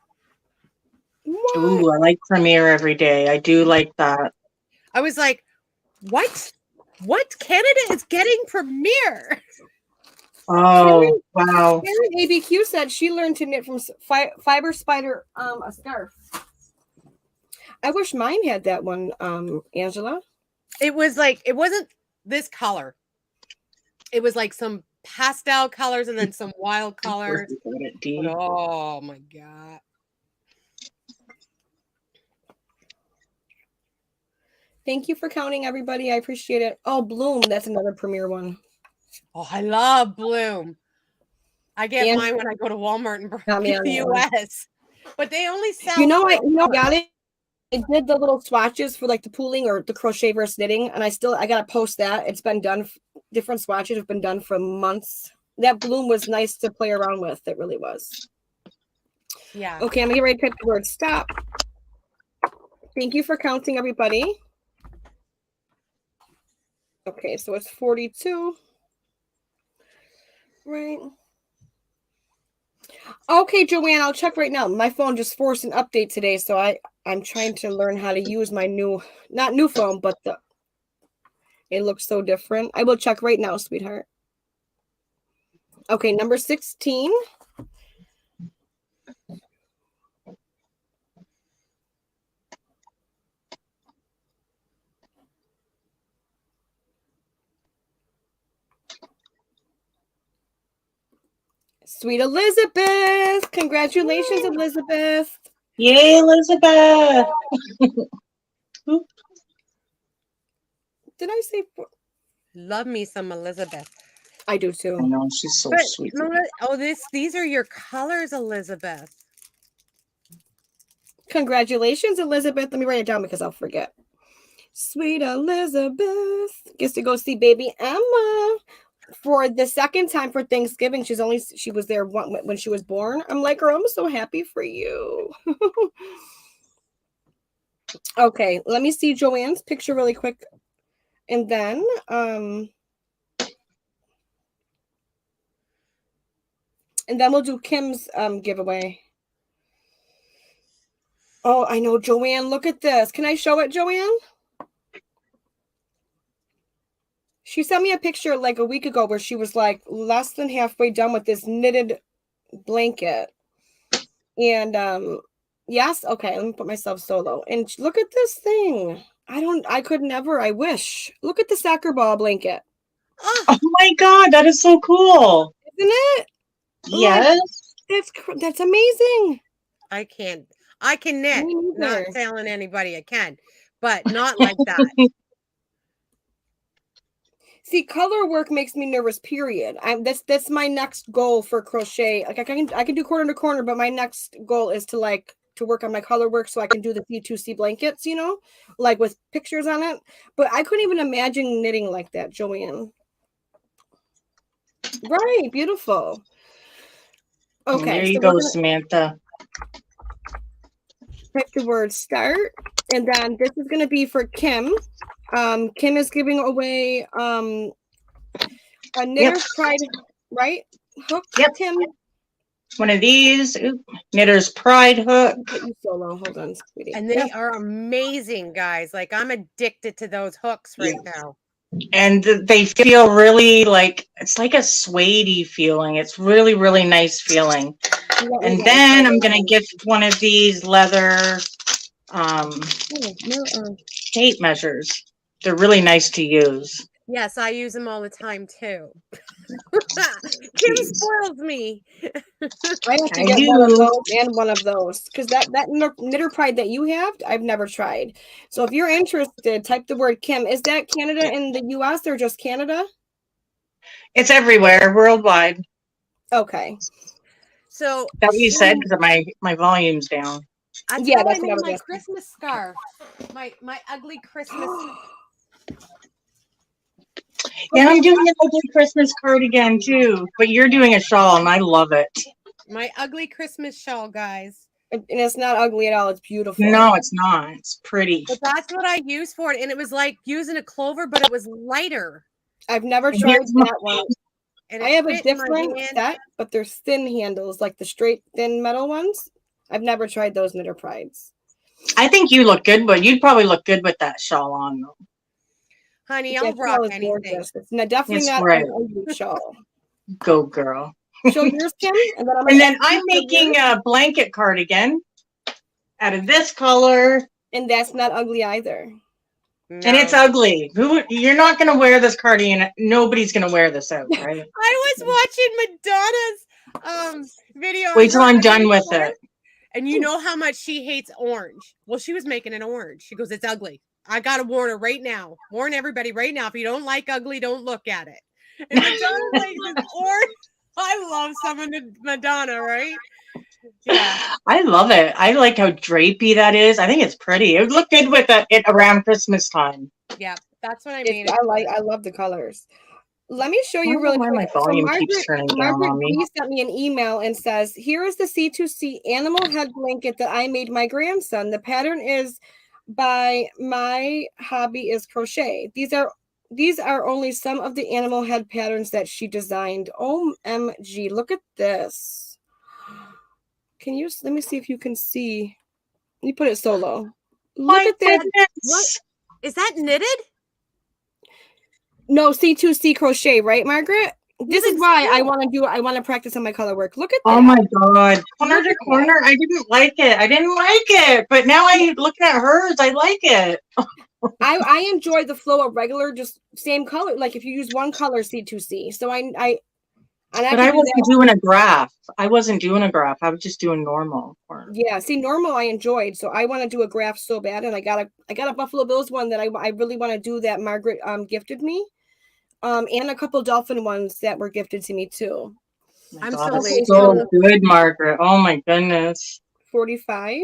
[SPEAKER 2] What?
[SPEAKER 1] Ooh, I like Premiere every day. I do like that.
[SPEAKER 3] I was like, what? What? Canada is getting Premier.
[SPEAKER 1] Oh, wow.
[SPEAKER 2] Karen ABQ said she learned to knit from Fiber Spider a scarf. I wish mine had that one, Angela.
[SPEAKER 3] It was like, it wasn't this color. It was like some pastel colors and then some wild colors. Oh my God.
[SPEAKER 2] Thank you for counting, everybody. I appreciate it. Oh, Bloom. That's another Premier one.
[SPEAKER 3] Oh, I love Bloom. I get mine when I go to Walmart and the US. But they only sell.
[SPEAKER 2] I got it. I did the little swatches for like the pooling or the crochet versus knitting, and I gotta post that. It's been done. Different swatches have been done for months. That Bloom was nice to play around with. It really was.
[SPEAKER 3] Yeah.
[SPEAKER 2] Okay, I'm gonna get ready to type the word stop. Thank you for counting, everybody. Okay, so it's 42. Right. Okay, Joanne, I'll check right now. My phone just forced an update today, so I'm trying to learn how to use my not new phone, but it looks so different. I will check right now, sweetheart. Okay, number 16. Sweet Elizabeth. Congratulations, Elizabeth.
[SPEAKER 1] Yay, Elizabeth.
[SPEAKER 2] Did I say
[SPEAKER 3] Love me some Elizabeth.
[SPEAKER 2] I do too.
[SPEAKER 1] I know, she's so sweet.
[SPEAKER 3] These are your colors, Elizabeth.
[SPEAKER 2] Congratulations, Elizabeth. Let me write it down because I'll forget. Sweet Elizabeth gets to go see baby Emma for the second time for Thanksgiving. She was there when she was born. I'm like, girl, I'm so happy for you. Okay, let me see Joanne's picture really quick. And then we'll do Kim's giveaway. Oh, I know, Joanne. Look at this. Can I show it, Joanne? She sent me a picture like a week ago where she was like less than halfway done with this knitted blanket. And yes, okay, let me put myself solo. And look at this thing. I could never, I wish. Look at the soccer ball blanket.
[SPEAKER 1] Oh my God, that is so cool.
[SPEAKER 2] Isn't it?
[SPEAKER 1] Yes.
[SPEAKER 2] That's amazing.
[SPEAKER 3] I can knit. Not telling anybody I can, but not like that.
[SPEAKER 2] See, color work makes me nervous, period. That's my next goal for crochet. Like I can do corner to corner, but my next goal is to work on my color work so I can do the C2C blankets, like with pictures on it. But I couldn't even imagine knitting like that, Joanne. Right, beautiful. Okay.
[SPEAKER 1] There you go, Samantha.
[SPEAKER 2] Type the word start. And then this is going to be for Kim. Kim is giving away a Knitter's Pride, right? Hook.
[SPEAKER 1] Yep.
[SPEAKER 2] Kim.
[SPEAKER 1] One of these. Knitter's Pride hook.
[SPEAKER 2] Solo. Hold on, sweetie.
[SPEAKER 3] And they are amazing, guys. Like, I'm addicted to those hooks right now.
[SPEAKER 1] And they feel really it's like a suede-y feeling. It's really, really nice feeling. And then I'm going to gift one of these leather tape measures. They're really nice to use.
[SPEAKER 3] Yes, I use them all the time too. Kim spoils me.
[SPEAKER 2] I have to get one of those and one of those because that Knitter Pride that you have, I've never tried. So if you're interested, type the word Kim. Is that Canada in the US or just Canada?
[SPEAKER 1] It's everywhere, worldwide.
[SPEAKER 2] Okay.
[SPEAKER 3] So
[SPEAKER 1] That what you said? Because my volume's down.
[SPEAKER 3] that's
[SPEAKER 2] Yeah,
[SPEAKER 3] how
[SPEAKER 2] that's
[SPEAKER 3] I
[SPEAKER 2] what
[SPEAKER 3] made
[SPEAKER 2] I was
[SPEAKER 3] my
[SPEAKER 2] asking.
[SPEAKER 3] Christmas scarf. My ugly Christmas.
[SPEAKER 1] Yeah, I'm doing an ugly Christmas cardigan too, but you're doing a shawl, and I love it.
[SPEAKER 3] My ugly Christmas shawl, guys.
[SPEAKER 2] And it's not ugly at all. It's beautiful.
[SPEAKER 1] No, it's not. It's pretty.
[SPEAKER 3] But that's what I used for it, and it was like using a clover, but it was lighter.
[SPEAKER 2] I've never
[SPEAKER 1] And
[SPEAKER 2] tried
[SPEAKER 1] here's my-
[SPEAKER 2] that one.
[SPEAKER 3] And
[SPEAKER 2] I
[SPEAKER 3] it
[SPEAKER 2] have a
[SPEAKER 3] fit in my
[SPEAKER 2] different
[SPEAKER 3] hand.
[SPEAKER 2] set, but there's thin handles, like the straight thin metal ones. I've never tried those knitter prides.
[SPEAKER 1] I think you look good, but you'd probably look good with that shawl on, though.
[SPEAKER 3] Honey,
[SPEAKER 2] That
[SPEAKER 3] I'll rock
[SPEAKER 2] shawl is
[SPEAKER 3] anything.
[SPEAKER 2] gorgeous. It's definitely
[SPEAKER 1] It's
[SPEAKER 2] not
[SPEAKER 1] great.
[SPEAKER 2] an ugly shawl.
[SPEAKER 1] Go, girl.
[SPEAKER 2] Show yours, Kim, and then
[SPEAKER 1] And then I'm making a blanket cardigan out of this color,
[SPEAKER 2] and that's not ugly either.
[SPEAKER 3] No.
[SPEAKER 1] and it's ugly. You're not going to wear this cardigan. Nobody's going to wear this out, right?
[SPEAKER 3] I was watching Madonna's video.
[SPEAKER 1] Wait till I'm done with it.
[SPEAKER 3] And you know how much she hates orange. Well, she was making an orange. She goes, it's ugly. I got to warn her right now. Warn everybody right now. If you don't like ugly, don't look at it. And Madonna likes this orange. I love some of Madonna, right? Yeah.
[SPEAKER 1] I love it. I like how drapey that is. I think it's pretty. It would look good with it around Christmas time.
[SPEAKER 3] Yeah, that's what I made.
[SPEAKER 2] I love the colors. Let me show you
[SPEAKER 1] I
[SPEAKER 2] really
[SPEAKER 1] don't know why
[SPEAKER 2] quick.
[SPEAKER 1] my volume keeps turning down on me.
[SPEAKER 2] G sent me an email and says, here is the C2C animal head blanket that I made my grandson. The pattern is by My Hobby is Crochet. These are only some of the animal head patterns that she designed. OMG, look at this. Let me see if you can see. You put it solo. Look at this.
[SPEAKER 3] What? Is that knitted?
[SPEAKER 2] No, C2C crochet, right, Margaret? This is why I want to practice on my color work. Look at that.
[SPEAKER 1] Oh my God. Corner to corner. I didn't like it. But now I'm looking at hers. I like it.
[SPEAKER 2] I enjoy the flow of regular, just same color. Like if you use one color C2C. So I
[SPEAKER 1] wasn't doing a graph. I wasn't doing a graph. I was just doing normal.
[SPEAKER 2] Yeah, see, normal I enjoyed. So I want to do a graph so bad. And I got a Buffalo Bills one that I really want to do that Margaret gifted me. And a couple dolphin ones that were gifted to me too.
[SPEAKER 3] I'm
[SPEAKER 1] God,
[SPEAKER 3] so
[SPEAKER 1] that's
[SPEAKER 3] lazy.
[SPEAKER 1] so good, Margaret. Oh my goodness.
[SPEAKER 2] 45.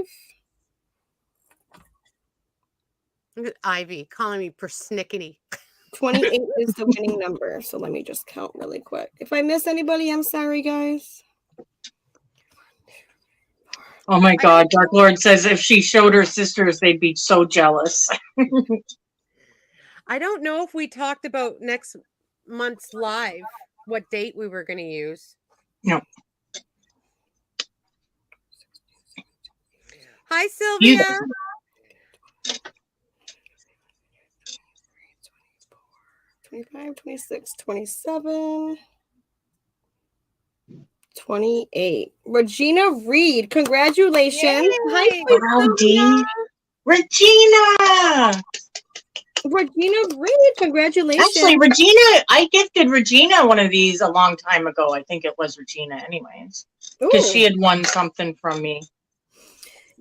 [SPEAKER 3] Look at Ivy calling me persnickety.
[SPEAKER 2] 28 is the winning number. So let me just count really quick. If I miss anybody, I'm sorry, guys.
[SPEAKER 1] Oh my God. Dark Lord says if she showed her sisters, they'd be so jealous.
[SPEAKER 3] I don't know if we talked about next month's live, what date we were going to use.
[SPEAKER 1] No.
[SPEAKER 3] Hi, Sylvia.
[SPEAKER 2] 25, 26, 27, 28. Regina Reed, congratulations.
[SPEAKER 3] Yay.
[SPEAKER 2] Hi,
[SPEAKER 1] Howdy. Regina.
[SPEAKER 2] Regina Reed, congratulations.
[SPEAKER 1] Actually, Regina, I gifted Regina one of these a long time ago. I think it was Regina anyways. Because she had won something from me.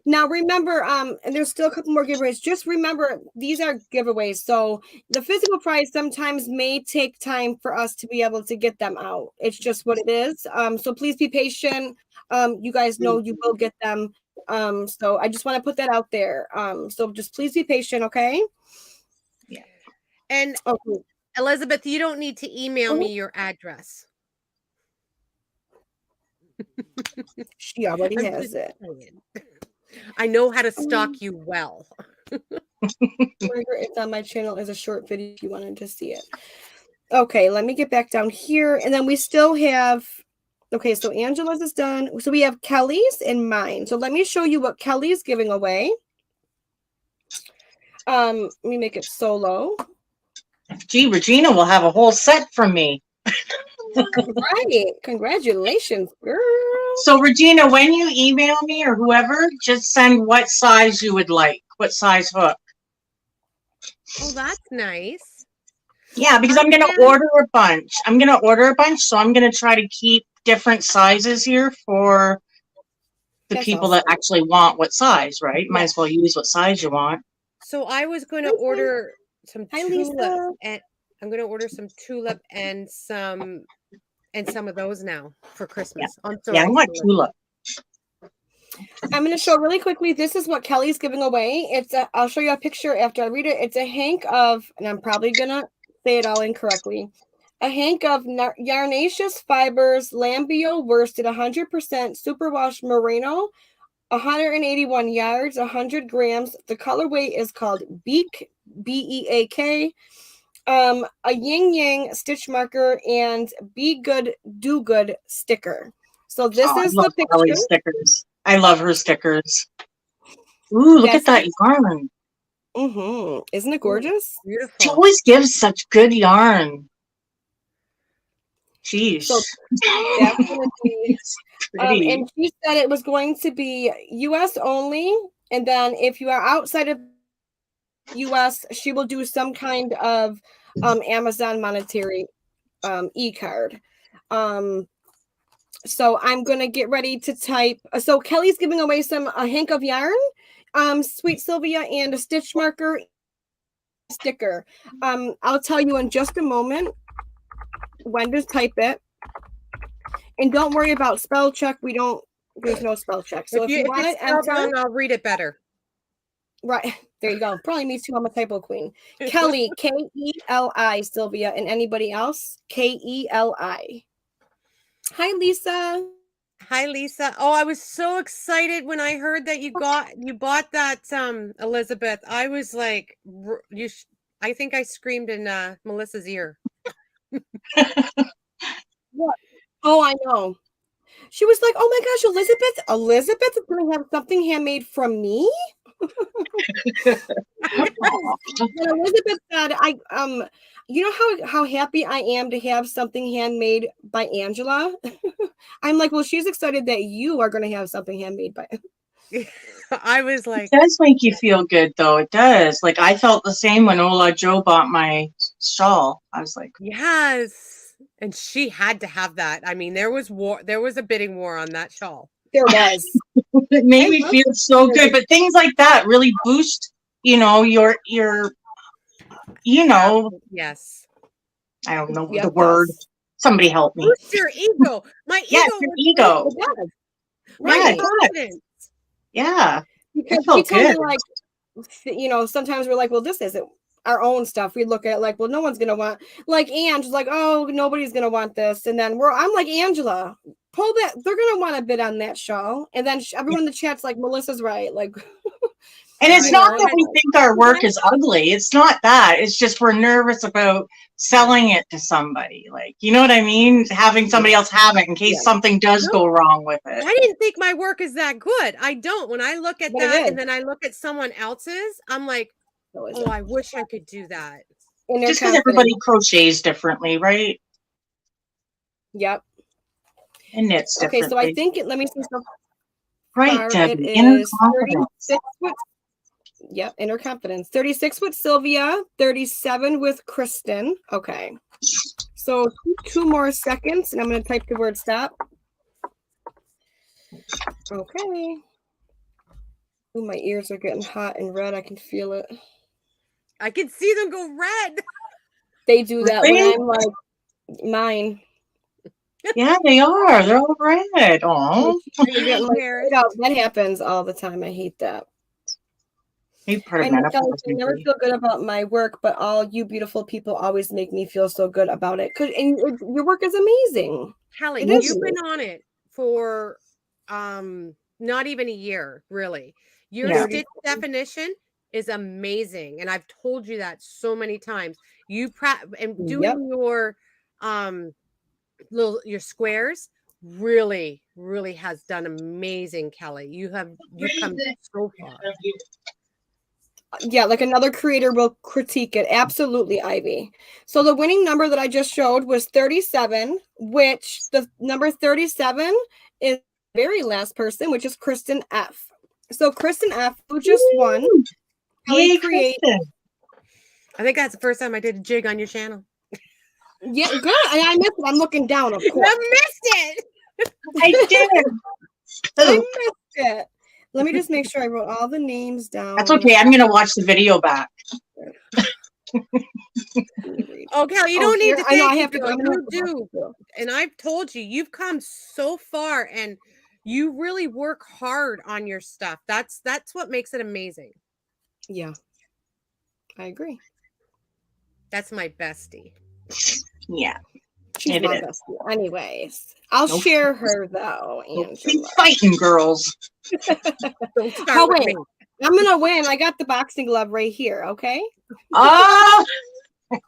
[SPEAKER 2] Now remember, and there's still a couple more giveaways. Just remember, these are giveaways. So the physical prize sometimes may take time for us to be able to get them out. It's just what it is. So please be patient. You guys know you will get them. So I just want to put that out there. So just please be patient, okay?
[SPEAKER 1] Yeah.
[SPEAKER 3] And Elizabeth, you don't need to email me your address.
[SPEAKER 2] She already has it.
[SPEAKER 3] I know how to stalk you well.
[SPEAKER 2] It's on my channel as a short video if you wanted to see it. Okay, let me get back down here. And then we still have, okay, so Angela's is done. So we have Kelly's and mine. So let me show you what Kelly's giving away. Let me make it solo.
[SPEAKER 1] Gee, Regina will have a whole set from me.
[SPEAKER 2] Right. Congratulations, girl.
[SPEAKER 1] So Regina, when you email me or whoever, just send what size you would like, what size hook.
[SPEAKER 3] Oh, that's nice.
[SPEAKER 1] Yeah, because I'm going to order a bunch. So I'm going to try to keep different sizes here for the people that actually want what size, right? Might as well use what size you want.
[SPEAKER 3] So I was going to order some
[SPEAKER 2] Hi,
[SPEAKER 3] tulip,
[SPEAKER 2] Lisa.
[SPEAKER 3] and I'm going to order some tulip and some and some of those now for Christmas. I'm so
[SPEAKER 1] Yeah, I want
[SPEAKER 3] excited.
[SPEAKER 1] tulip.
[SPEAKER 2] I'm going to show really quickly. This is what Kelly's giving away. I'll show you a picture after I read it. It's a hank of, and I'm probably going to say it all incorrectly, a hank of yarnaceous fibers, lambio worsted, 100% superwash merino, 181 yards, 100 grams. The colorway is called Beak, B-E-A-K. A yin yang stitch marker and Be Good Do Good sticker. So this
[SPEAKER 1] Oh,
[SPEAKER 2] is
[SPEAKER 1] I
[SPEAKER 2] the
[SPEAKER 1] love
[SPEAKER 2] picture.
[SPEAKER 1] Kelly's stickers. I love her stickers. Ooh, look at that yarn.
[SPEAKER 2] Isn't it gorgeous?
[SPEAKER 1] She
[SPEAKER 3] Beautiful.
[SPEAKER 1] always gives such good yarn. Jeez.
[SPEAKER 2] So that's gonna be,
[SPEAKER 1] It's pretty.
[SPEAKER 2] and she said it was going to be US only, and then if you are outside of US, she will do some kind of Amazon monetary e-card. So I'm gonna get ready to type. So Kelly's giving away a hank of yarn, Sweet Sylvia, and a stitch marker sticker. I'll tell you in just a moment when to type it. And don't worry about spell check. There's no spell check. So if you want
[SPEAKER 3] it's
[SPEAKER 2] to
[SPEAKER 3] spelled
[SPEAKER 2] enter,
[SPEAKER 3] wrong, I'll read it better.
[SPEAKER 2] right there you go. Probably me too. I'm a typo queen. Kelly, K-E-L-I, Sylvia, and anybody else? K-E-L-I. Hi, Lisa.
[SPEAKER 3] Hi, Lisa. Oh, I was so excited when I heard that you bought that, Elizabeth. I was like, I think I screamed in Melissa's ear.
[SPEAKER 2] What? Oh, I know. She was like, "Oh my gosh, Elizabeth is going to have something handmade from me." And Elizabeth said, you know how happy I am to have something handmade by Angela." I'm like, well, she's excited that you are going to have something handmade by.
[SPEAKER 3] I was like,
[SPEAKER 1] It does make you feel good, though. It does. Like, I felt the same when Ola Joe bought my shawl. I was like,
[SPEAKER 3] yes. And she had to have that. I mean, there was a bidding war on that shawl.
[SPEAKER 2] There was.
[SPEAKER 1] it made me feel so good. But things like that really boost, your
[SPEAKER 3] Yes.
[SPEAKER 1] I don't know the word. Somebody help me.
[SPEAKER 3] Boost your ego. My ego.
[SPEAKER 1] Yes, your ego.
[SPEAKER 2] Right.
[SPEAKER 1] Yeah, yeah.
[SPEAKER 2] Because we tend to sometimes we're like, well, this isn't our own stuff. We look at like, well, no one's gonna want, like Angela's like, oh, nobody's gonna want this, and then I'm like, Angela, pull that. They're gonna want to bid on that shawl, and then everyone in the chat's like, Melissa's right, like.
[SPEAKER 1] And it's not that we think our work is ugly. It's not that. It's just we're nervous about selling it to somebody. Like, you know what I mean? Having somebody else have it in case something does go wrong with it.
[SPEAKER 3] I didn't think my work is that good. I don't. When I look at that and then I look at someone else's, I'm like, oh, I wish I could do that.
[SPEAKER 1] Just because everybody crochets differently, right?
[SPEAKER 2] Yep.
[SPEAKER 1] And knits differently.
[SPEAKER 2] Okay, so I think let me see something.
[SPEAKER 1] Right, Debbie. Inner confidence.
[SPEAKER 2] Yep, inner confidence. 36 with Sylvia, 37 with Kristen. Okay. So 2 more seconds, and I'm going to type the word stop. Okay. Ooh, my ears are getting hot and red. I can feel it.
[SPEAKER 3] I can see them go red.
[SPEAKER 2] They do that when I'm like, mine.
[SPEAKER 1] Yeah, they are. They're all red. Oh,
[SPEAKER 2] that happens all the time. I hate that. I never feel good about my work, but all you beautiful people always make me feel so good about it. And your work is amazing.
[SPEAKER 3] Kelly, you've been on it for not even a year, really. Your stitch definition is amazing, and I've told you that so many times. You and doing your your squares really has done amazing, Kelly. You've come so far.
[SPEAKER 2] Yeah, like another creator will critique it. Absolutely, Ivy. So the winning number that I just showed was 37, which the number 37 is the very last person, which is Kristen F. So Kristen F, who just won.
[SPEAKER 1] Yay, Kristen.
[SPEAKER 3] I think that's the first time I did a jig on your channel.
[SPEAKER 2] Yeah, good. And I missed it. I'm looking down, of course.
[SPEAKER 3] I missed it.
[SPEAKER 1] I did.
[SPEAKER 2] I missed it. Let me just make sure I wrote all the names down.
[SPEAKER 1] That's okay. I'm going to watch the video back.
[SPEAKER 3] Oh, Kelly, you
[SPEAKER 2] Oh,
[SPEAKER 3] don't need
[SPEAKER 2] here?
[SPEAKER 3] to
[SPEAKER 2] I know, I
[SPEAKER 3] thank
[SPEAKER 2] have to
[SPEAKER 3] me,
[SPEAKER 2] go. I'm
[SPEAKER 3] girl.
[SPEAKER 2] gonna
[SPEAKER 3] You
[SPEAKER 2] have to go.
[SPEAKER 3] do. And I've told you, you've come so far and you really work hard on your stuff. That's what makes it amazing.
[SPEAKER 2] Yeah, I agree.
[SPEAKER 3] That's my bestie.
[SPEAKER 1] Yeah.
[SPEAKER 2] She's
[SPEAKER 1] It
[SPEAKER 2] my
[SPEAKER 1] is.
[SPEAKER 2] bestie. Anyways, I'll
[SPEAKER 1] Nope.
[SPEAKER 2] share her though,
[SPEAKER 1] Keep
[SPEAKER 2] Angela.
[SPEAKER 1] fighting, girls.
[SPEAKER 3] Don't start
[SPEAKER 2] Oh,
[SPEAKER 3] with
[SPEAKER 2] wait.
[SPEAKER 3] me.
[SPEAKER 2] I'm gonna win. I got the boxing glove right here. Okay.
[SPEAKER 1] Oh,
[SPEAKER 2] Let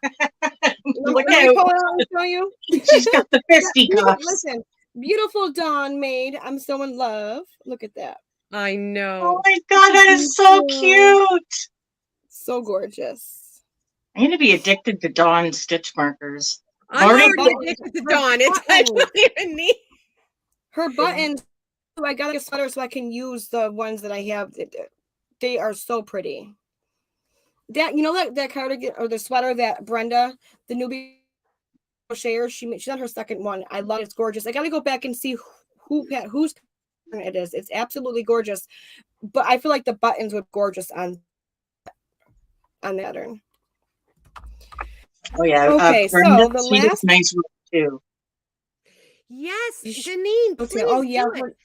[SPEAKER 1] look
[SPEAKER 2] me
[SPEAKER 1] out.
[SPEAKER 2] pull it out and show you.
[SPEAKER 1] She's got the fisticuffs.
[SPEAKER 2] Listen, beautiful Dawn made. I'm so in love. Look at that.
[SPEAKER 3] I
[SPEAKER 1] Oh
[SPEAKER 3] know.
[SPEAKER 1] my God, that is so cute.
[SPEAKER 2] So gorgeous.
[SPEAKER 1] I'm going to be addicted to Dawn stitch markers.
[SPEAKER 3] I'm
[SPEAKER 1] Already
[SPEAKER 3] already addicted to Dawn. It's I don't even need.
[SPEAKER 2] Her buttons. I got a sweater so I can use the ones that I have. They are so pretty. That, you know, that cardigan or the sweater that Brenda, the newbie crocheter, she's on her second one. I love it. It's gorgeous. I got to go back and see whose it is. It's absolutely gorgeous. But I feel like the buttons would be gorgeous on that pattern.
[SPEAKER 1] Oh yeah.
[SPEAKER 2] Okay, so the
[SPEAKER 1] she does
[SPEAKER 2] last
[SPEAKER 1] nice work too.
[SPEAKER 3] Yes, Janine, please
[SPEAKER 2] oh yeah,
[SPEAKER 3] do it.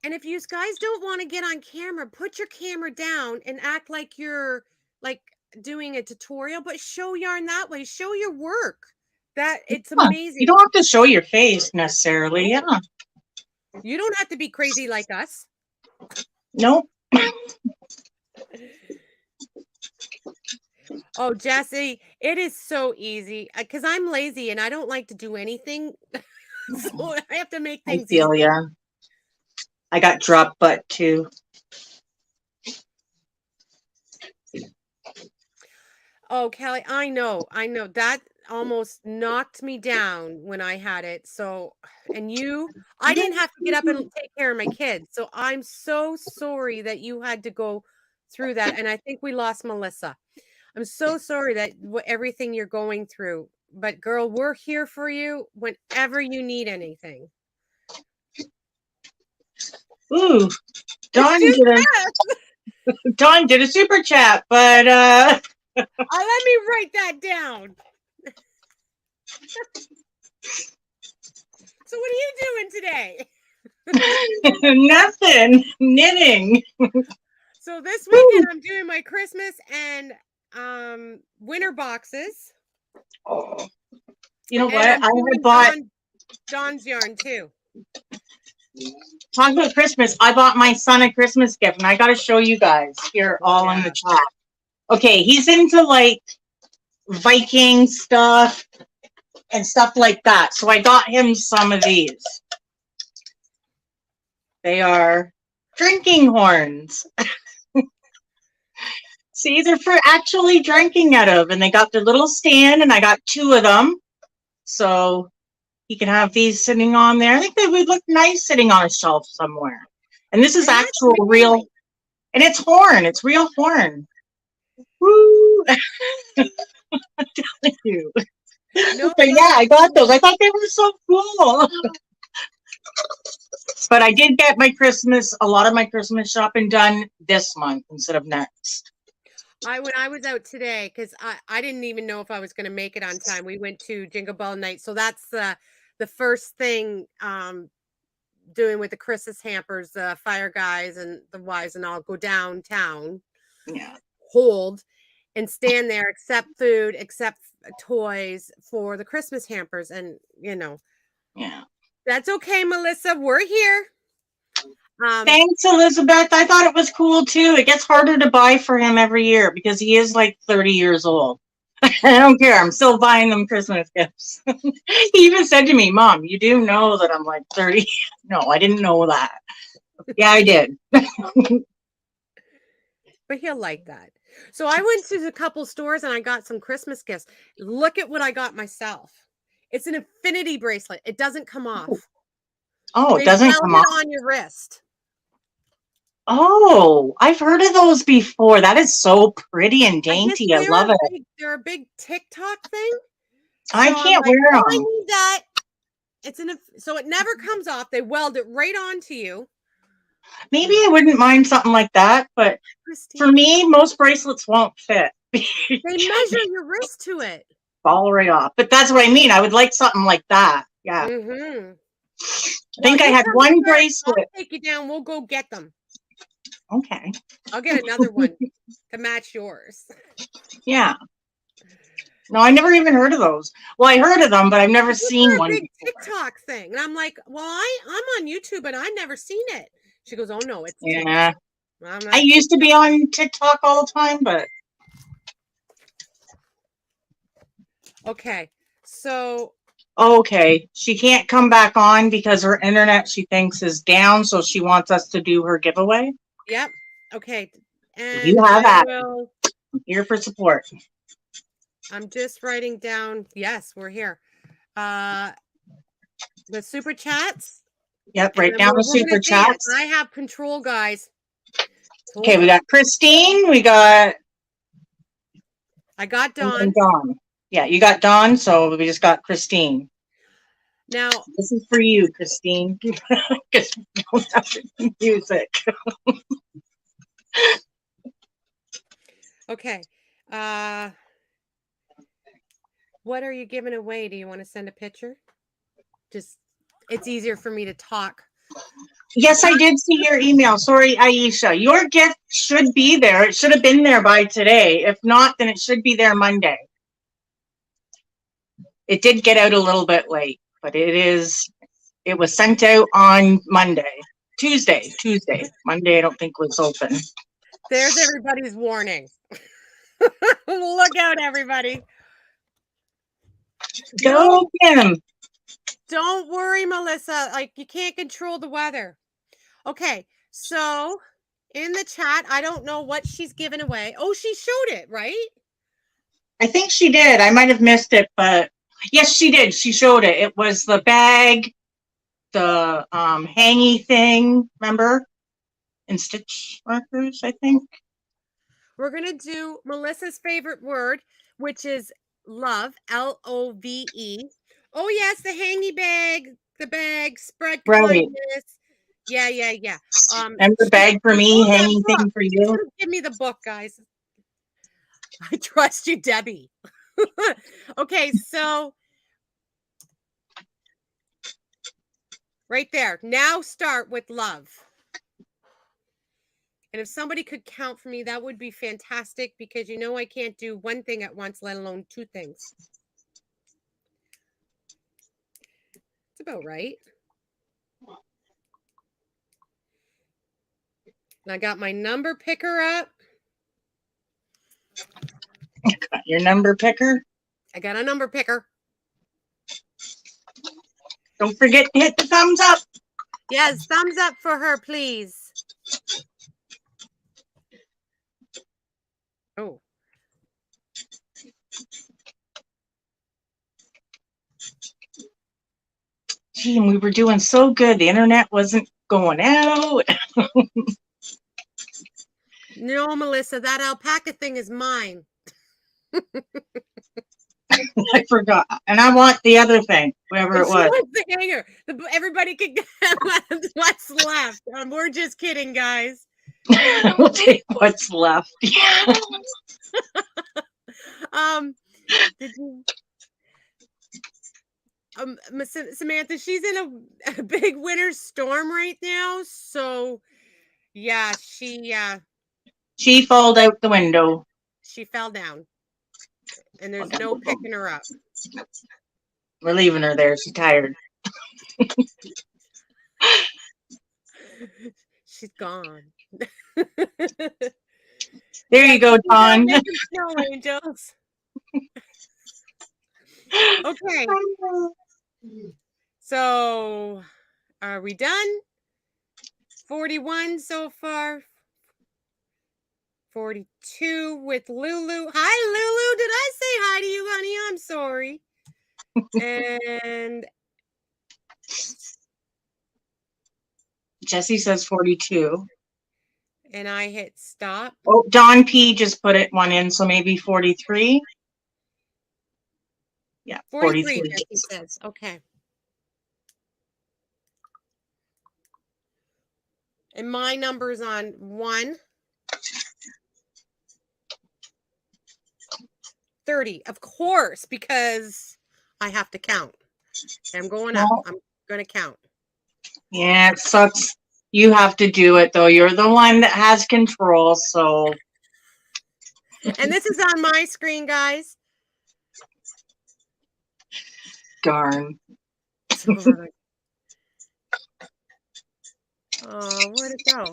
[SPEAKER 3] And if you guys don't want to get on camera, put your camera down and act like you're like doing a tutorial, but show yarn that way. Show your work. That it's amazing.
[SPEAKER 1] You don't have to show your face necessarily. Yeah.
[SPEAKER 3] You don't have to be crazy like us.
[SPEAKER 1] Nope.
[SPEAKER 3] Oh, Jessie, it is so easy because I'm lazy and I don't like to do anything. So I have to make
[SPEAKER 1] I
[SPEAKER 3] things
[SPEAKER 1] feel
[SPEAKER 3] easy.
[SPEAKER 1] ya. I got drop butt too.
[SPEAKER 3] Oh, Kelly, I know. That almost knocked me down when I had it. So, and I didn't have to get up and take care of my kids. So I'm so sorry that you had to go through that. And I think we lost Melissa. I'm so sorry that everything you're going through. But girl, we're here for you whenever you need anything.
[SPEAKER 1] Ooh, Dawn did a super chat, but
[SPEAKER 3] let me write that down. So what are you doing today?
[SPEAKER 1] nothing. Knitting.
[SPEAKER 3] So this weekend I'm doing my Christmas and winter boxes.
[SPEAKER 1] Oh, you know
[SPEAKER 3] And
[SPEAKER 1] what?
[SPEAKER 3] I'm
[SPEAKER 1] I
[SPEAKER 3] doing
[SPEAKER 1] had bought.
[SPEAKER 3] Dawn's yarn too.
[SPEAKER 1] Talking about Christmas, I bought my son a Christmas gift, and I got to show you guys here all in the chat. Okay, he's into like Viking stuff and stuff like that. So I got him some of these. They are drinking horns. See, they're for actually drinking out of, and they got their little stand, and I got 2 of them. So he can have these sitting on there. I think they would look nice sitting on a shelf somewhere. And this is actual real, and it's horn. It's real horn. Woo! I'm telling you.
[SPEAKER 3] No,
[SPEAKER 1] but yeah, I got those. I thought they were so cool. But I did get a lot of my Christmas shopping done this month instead of next.
[SPEAKER 3] When I was out today, because I didn't even know if I was going to make it on time. We went to Jingle Bell Night. So that's the first thing doing with the Christmas hampers, the fire guys and the wives and all go downtown.
[SPEAKER 1] Yeah.
[SPEAKER 3] Hold and stand there, accept food, accept toys for the Christmas hampers. And,
[SPEAKER 1] Yeah.
[SPEAKER 3] That's okay, Melissa. We're here.
[SPEAKER 1] Thanks, Elizabeth. I thought it was cool too. It gets harder to buy for him every year because he is like 30 years old. I don't care. I'm still buying them Christmas gifts. He even said to me, Mom, you do know that I'm like 30. No, I didn't know that. Yeah, I did.
[SPEAKER 3] But he'll like that. So I went to a couple stores and I got some Christmas gifts. Look at what I got myself. It's an infinity bracelet. It doesn't come off.
[SPEAKER 1] Oh, it doesn't come off
[SPEAKER 3] on your wrist.
[SPEAKER 1] Oh, I've heard of those before. That is so pretty and dainty. I love it.
[SPEAKER 3] They're a big TikTok thing.
[SPEAKER 1] I can't wear them.
[SPEAKER 3] I need that. So it never comes off. They weld it right onto you. Maybe
[SPEAKER 1] I wouldn't mind something like that, but for me, most bracelets won't fit.
[SPEAKER 3] They measure your wrist to it.
[SPEAKER 1] Fall right off. But that's what I mean. I would like something like that. Yeah.
[SPEAKER 3] Mm-hmm.
[SPEAKER 1] I think I had one bracelet.
[SPEAKER 3] I'll take you down. We'll go get them.
[SPEAKER 1] Okay.
[SPEAKER 3] I'll get another one to match yours.
[SPEAKER 1] Yeah. No, I never even heard of those. Well, I heard of them, but I've never seen one.
[SPEAKER 3] Big TikTok thing, and I'm like, well, I'm on YouTube, and I've never seen it. She goes, oh no, it's
[SPEAKER 1] yeah.
[SPEAKER 3] I
[SPEAKER 1] used to be on TikTok all the time, but
[SPEAKER 3] okay. So
[SPEAKER 1] okay, she can't come back on because her internet she thinks is down, so she wants us to do her giveaway.
[SPEAKER 3] Yep. Okay. And
[SPEAKER 1] you have that.
[SPEAKER 3] I'm
[SPEAKER 1] here for support.
[SPEAKER 3] I'm just writing down. Yes, we're here. The super chats.
[SPEAKER 1] Yep, write down the super chats.
[SPEAKER 3] I have control, guys.
[SPEAKER 1] Okay, we got Christine.
[SPEAKER 3] I got Dawn.
[SPEAKER 1] Dawn. Yeah, you got Dawn, so we just got Christine.
[SPEAKER 3] Now
[SPEAKER 1] this is for you, Christine. Because we don't have music.
[SPEAKER 3] Okay. What are you giving away? Do you want to send a picture? Just, it's easier for me to talk.
[SPEAKER 1] Yes, I did see your email. Sorry, Aisha. Your gift should be there. It should have been there by today. If not, then it should be there Monday. It did get out a little bit late, but it was sent out on Tuesday. Monday, I don't think was open.
[SPEAKER 3] There's everybody's warning. Look out, everybody.
[SPEAKER 1] Go, Kim.
[SPEAKER 3] Don't worry, Melissa. Like, you can't control the weather. Okay, so in the chat, I don't know what she's giving away. Oh, she showed it, right?
[SPEAKER 1] I think she did. I might have missed it, but yes, she did. She showed it. It was the bag, the hangy thing, remember? And stitch markers, I think.
[SPEAKER 3] We're going to do Melissa's favorite word, which is love, Love. Oh, yes, the hangy bag, the bag, spread kindness. Yeah.
[SPEAKER 1] And the bag for me, hanging thing for you.
[SPEAKER 3] Give me the book, guys. I trust you, Debbie. Okay, so right there. Now start with love. And if somebody could count for me, that would be fantastic, because you know I can't do one thing at once, let alone two things. It's about right. And I got my number picker up.
[SPEAKER 1] Got your number picker?
[SPEAKER 3] I got a number picker.
[SPEAKER 1] Don't forget to hit the thumbs up.
[SPEAKER 3] Yes, thumbs up for her, please. Oh.
[SPEAKER 1] Gee, and we were doing so good. The internet wasn't going out.
[SPEAKER 3] No, Melissa, that alpaca thing is mine.
[SPEAKER 1] I forgot. And I want the other thing, whatever it was.
[SPEAKER 3] The hanger. Everybody can get what's left. We're just kidding, guys.
[SPEAKER 1] We'll take what's left.
[SPEAKER 3] Did you Samantha, she's in a big winter storm right now, so yeah, she
[SPEAKER 1] fell out the window.
[SPEAKER 3] She fell down, and there's no picking her up.
[SPEAKER 1] We're leaving her there. She's tired.
[SPEAKER 3] She's gone.
[SPEAKER 1] There you go, Dawn.
[SPEAKER 3] Snow angels. Okay. So, are we done? 41 so far. 42 with Lulu. Hi, Lulu. Did I say hi to you, honey? I'm sorry. And
[SPEAKER 1] Jessie says 42.
[SPEAKER 3] And I hit stop.
[SPEAKER 1] Oh, Don P just put one in, so maybe 43. Yeah, 43.
[SPEAKER 3] Jessie says. Okay. And my number's on 1. 30, of course, because I have to count. I'm going up. I'm going to count.
[SPEAKER 1] Yeah, it sucks. You have to do it though. You're the one that has control, so.
[SPEAKER 3] And this is on my screen, guys.
[SPEAKER 1] Darn.
[SPEAKER 3] Oh, where'd it go?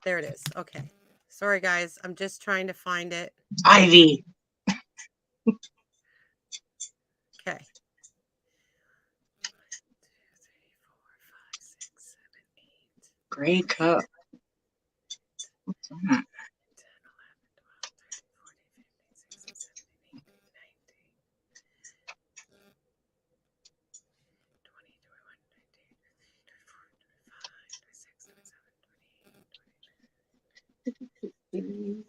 [SPEAKER 3] There it is. Okay. Sorry, guys. I'm just trying to find it.
[SPEAKER 1] Ivy.
[SPEAKER 3] Okay.
[SPEAKER 1] Gray cup. What's that? 10, 11,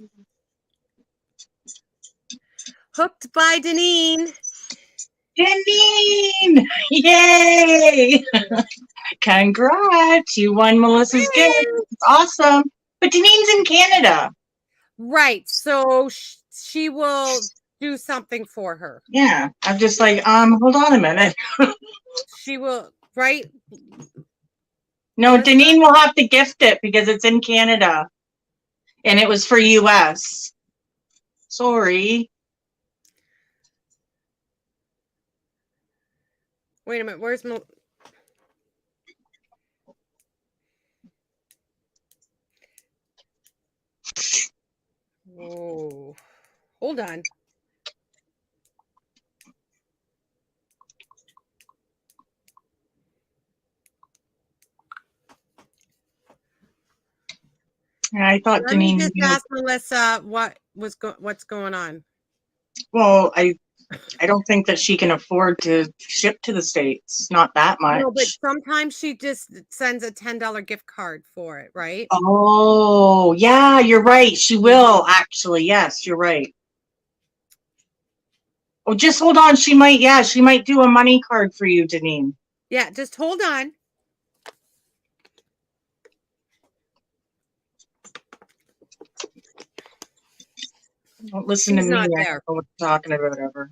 [SPEAKER 3] Hooked by Deneen.
[SPEAKER 1] Deneen! Yay! Congrats! You won Melissa's gift. It's awesome. But Deneen's in Canada.
[SPEAKER 3] Right. So she will do something for her.
[SPEAKER 1] Yeah. I'm just like, hold on a minute.
[SPEAKER 3] She will, right?
[SPEAKER 1] No, Deneen will have to gift it because it's in Canada. And it was for US. Sorry.
[SPEAKER 3] Wait a minute. Where's Whoa. Hold on.
[SPEAKER 1] Yeah, I thought
[SPEAKER 3] Let me
[SPEAKER 1] Deneen
[SPEAKER 3] just
[SPEAKER 1] knew.
[SPEAKER 3] ask Melissa what's going on.
[SPEAKER 1] Well, I don't think that she can afford to ship to the States. Not that much.
[SPEAKER 3] No, but sometimes she just sends a $10 gift card for it, right?
[SPEAKER 1] Oh, yeah, you're right. She will actually. Yes, you're right. Oh, just hold on. She might do a money card for you, Deneen.
[SPEAKER 3] Yeah, just hold on.
[SPEAKER 1] Don't listen
[SPEAKER 3] She's
[SPEAKER 1] to me.
[SPEAKER 3] not
[SPEAKER 1] I
[SPEAKER 3] there.
[SPEAKER 1] don't know what you're talking about ever.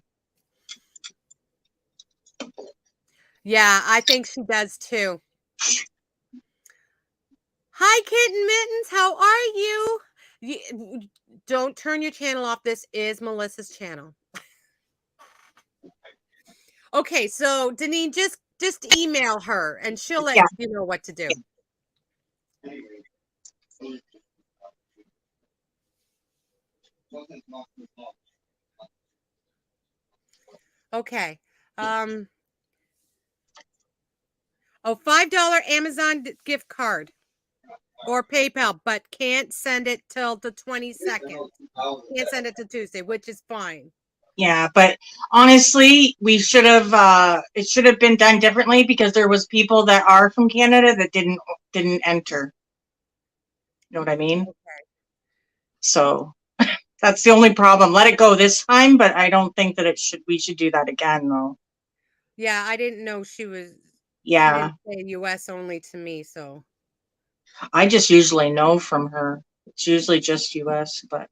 [SPEAKER 3] Yeah, I think she does too. Hi, Kitten Mittens. How are you? Don't turn your channel off. This is Melissa's channel. Okay, so Deneen, just email her and she'll let you know what to do. Okay. $5 Amazon gift card or PayPal, but can't send it till the 22nd. Can't send it to Tuesday, which is fine.
[SPEAKER 1] Yeah, but honestly, we should have it should have been done differently because there was people that are from Canada that didn't enter. You know what I mean?
[SPEAKER 3] Okay.
[SPEAKER 1] So that's the only problem. Let it go this time, but I don't think that we should do that again though.
[SPEAKER 3] Yeah, I didn't know she was.
[SPEAKER 1] Yeah.
[SPEAKER 3] She didn't say US only to me, so.
[SPEAKER 1] I just usually know from her. It's usually just US, but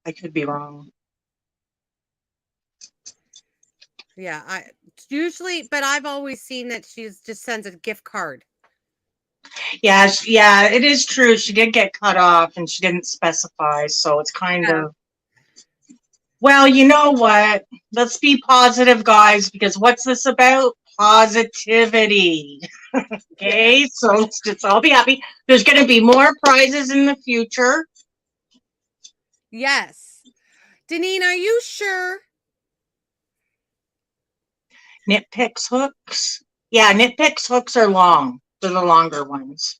[SPEAKER 1] I could be wrong.
[SPEAKER 3] Yeah, but I've always seen that she just sends a gift card.
[SPEAKER 1] Yeah, yeah, it is true. She did get cut off and she didn't specify, so it's kind of. Well, you know what? Let's be positive, guys, because what's this about? Positivity. Okay, so let's just all be happy. There's going to be more prizes in the future.
[SPEAKER 3] Yes. Deneen, are you sure?
[SPEAKER 1] Knit Picks hooks. Yeah, Knit Picks hooks are long. They're the longer ones.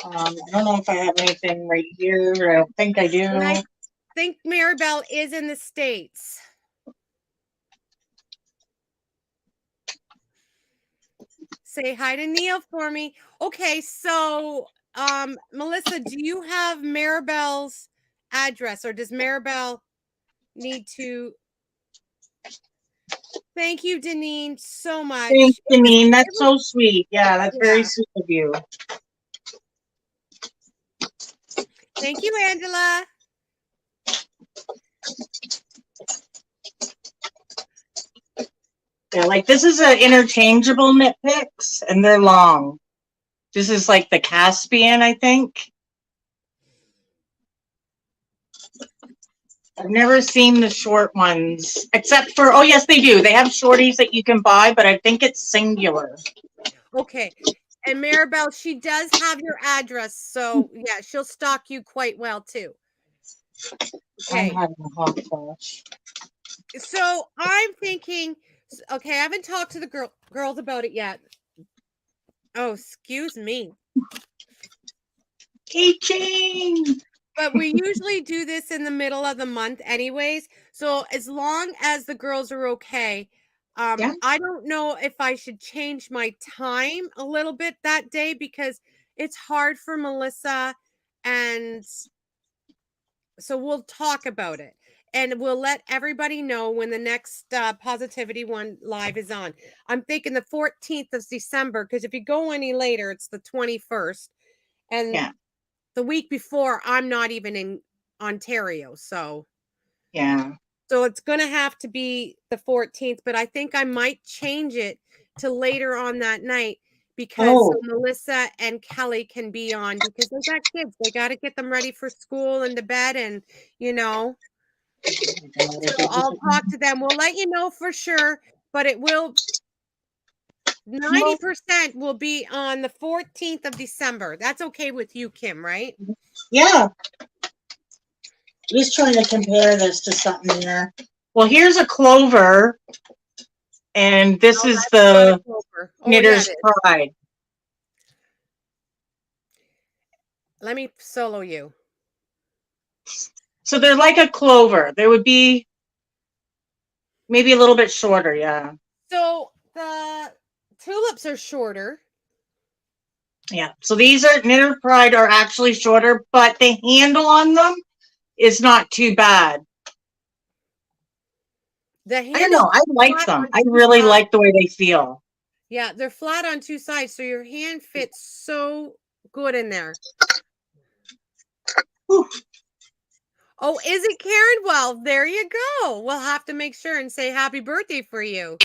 [SPEAKER 1] I don't know if I have anything right here. I don't think I do.
[SPEAKER 3] And I think Maribel is in the States. Say hi to Neil for me. Okay, so Melissa, do you have Maribel's address, or does Maribel need to? Thank you, Deneen, so much.
[SPEAKER 1] Thanks, Deneen. That's so sweet. Yeah, that's very sweet of you.
[SPEAKER 3] Thank you, Angela.
[SPEAKER 1] Yeah, like this is an interchangeable knit picks, and they're long. This is like the Caspian, I think. I've never seen the short ones, except for, oh yes, they do. They have shorties that you can buy, but I think it's singular.
[SPEAKER 3] Okay. And Maribel, she does have your address. So yeah, she'll stock you quite well too. Okay.
[SPEAKER 1] I'm having a hot flash.
[SPEAKER 3] So I'm thinking, okay, I haven't talked to the girls about it yet. Oh, excuse me.
[SPEAKER 1] Teaching.
[SPEAKER 3] But we usually do this in the middle of the month anyways. So as long as the girls are okay,
[SPEAKER 1] Yeah.
[SPEAKER 3] I don't know if I should change my time a little bit that day because it's hard for Melissa. And so we'll talk about it. And we'll let everybody know when the next Positivity One live is on. I'm thinking the 14th of December, because if you go any later, it's the 21st. And
[SPEAKER 1] Yeah.
[SPEAKER 3] the week before, I'm not even in Ontario. So
[SPEAKER 1] Yeah.
[SPEAKER 3] so it's going to have to be the 14th, but I think I might change it to later on that night because so Melissa and Kelly can be on because they got kids. They got to get them ready for school and to bed and, you know. So I'll talk to them. We'll let you know for sure, but it will 90% will be on the 14th of December. That's okay with you, Kim, right?
[SPEAKER 1] Yeah. Just trying to compare this to something there. Well, here's a clover, and this is the Knitter's Pride.
[SPEAKER 3] Let me solo you.
[SPEAKER 1] So they're like a clover. They would be maybe a little bit shorter, yeah.
[SPEAKER 3] So the tulips are shorter.
[SPEAKER 1] Yeah. So these are Knitter's Pride are actually shorter, but the handle on them is not too bad.
[SPEAKER 3] The
[SPEAKER 1] I don't know. I like them. I really like the way they feel.
[SPEAKER 3] Yeah, they're flat on two sides, so your hand fits so good in there.
[SPEAKER 1] Whew.
[SPEAKER 3] Oh, is it Karen? Well, there you go. We'll have to make sure and say happy birthday for you.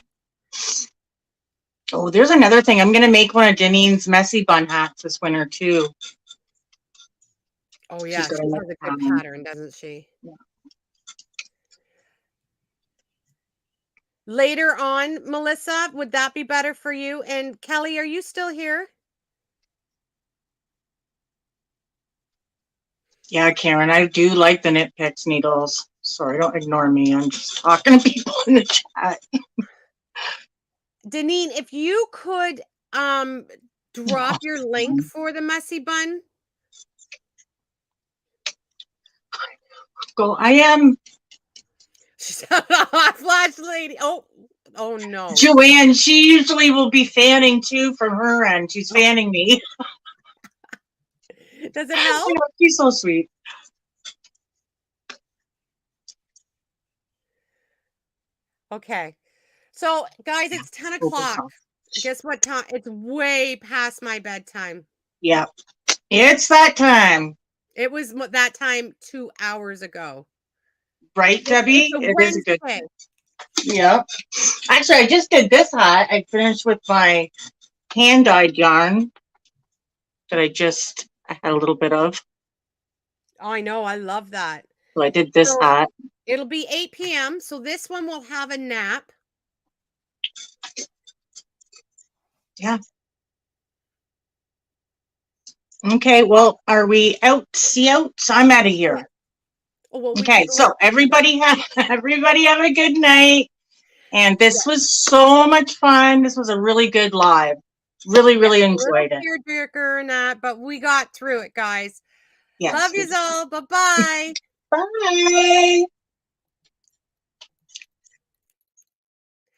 [SPEAKER 1] Oh, there's another thing. I'm going to make one of Janine's messy bun hats this winter, too.
[SPEAKER 3] Oh, yeah. She has a good pattern, doesn't she?
[SPEAKER 1] Yeah.
[SPEAKER 3] Later on, Melissa, would that be better for you? And Kelly, are you still here?
[SPEAKER 1] Yeah, Karen, I do like the Knit Picks needles. Sorry, don't ignore me. I'm just talking to people in the chat.
[SPEAKER 3] Deneen, if you could drop your link for the messy bun.
[SPEAKER 1] Go. I am.
[SPEAKER 3] She's a hot flash lady. Oh no.
[SPEAKER 1] Joanne, she usually will be fanning too from her end. She's fanning me.
[SPEAKER 3] Does it help?
[SPEAKER 1] You know, she's so sweet.
[SPEAKER 3] Okay. So, guys, it's 10 o'clock. Guess what time? It's way past my bedtime.
[SPEAKER 1] Yeah. It's that time.
[SPEAKER 3] It was that time 2 hours ago.
[SPEAKER 1] Right, Debbie?
[SPEAKER 3] It is a good day.
[SPEAKER 1] Yeah. Actually, I just did this hat. I finished with my hand-dyed yarn that I had a little bit of.
[SPEAKER 3] Oh, I know. I love that.
[SPEAKER 1] So I did this hat.
[SPEAKER 3] It'll be 8 p.m. So this one will have a nap.
[SPEAKER 1] Yeah. Okay, well, are we out? See out? I'm out of here.
[SPEAKER 3] Yeah. Oh, well,
[SPEAKER 1] okay, so everybody have a good night. And this was so much fun. This was a really good live. Really, really enjoyed it.
[SPEAKER 3] Tearjerker and that, but we got through it, guys.
[SPEAKER 1] Yes.
[SPEAKER 3] Love yous all. Bye-bye.
[SPEAKER 1] Bye.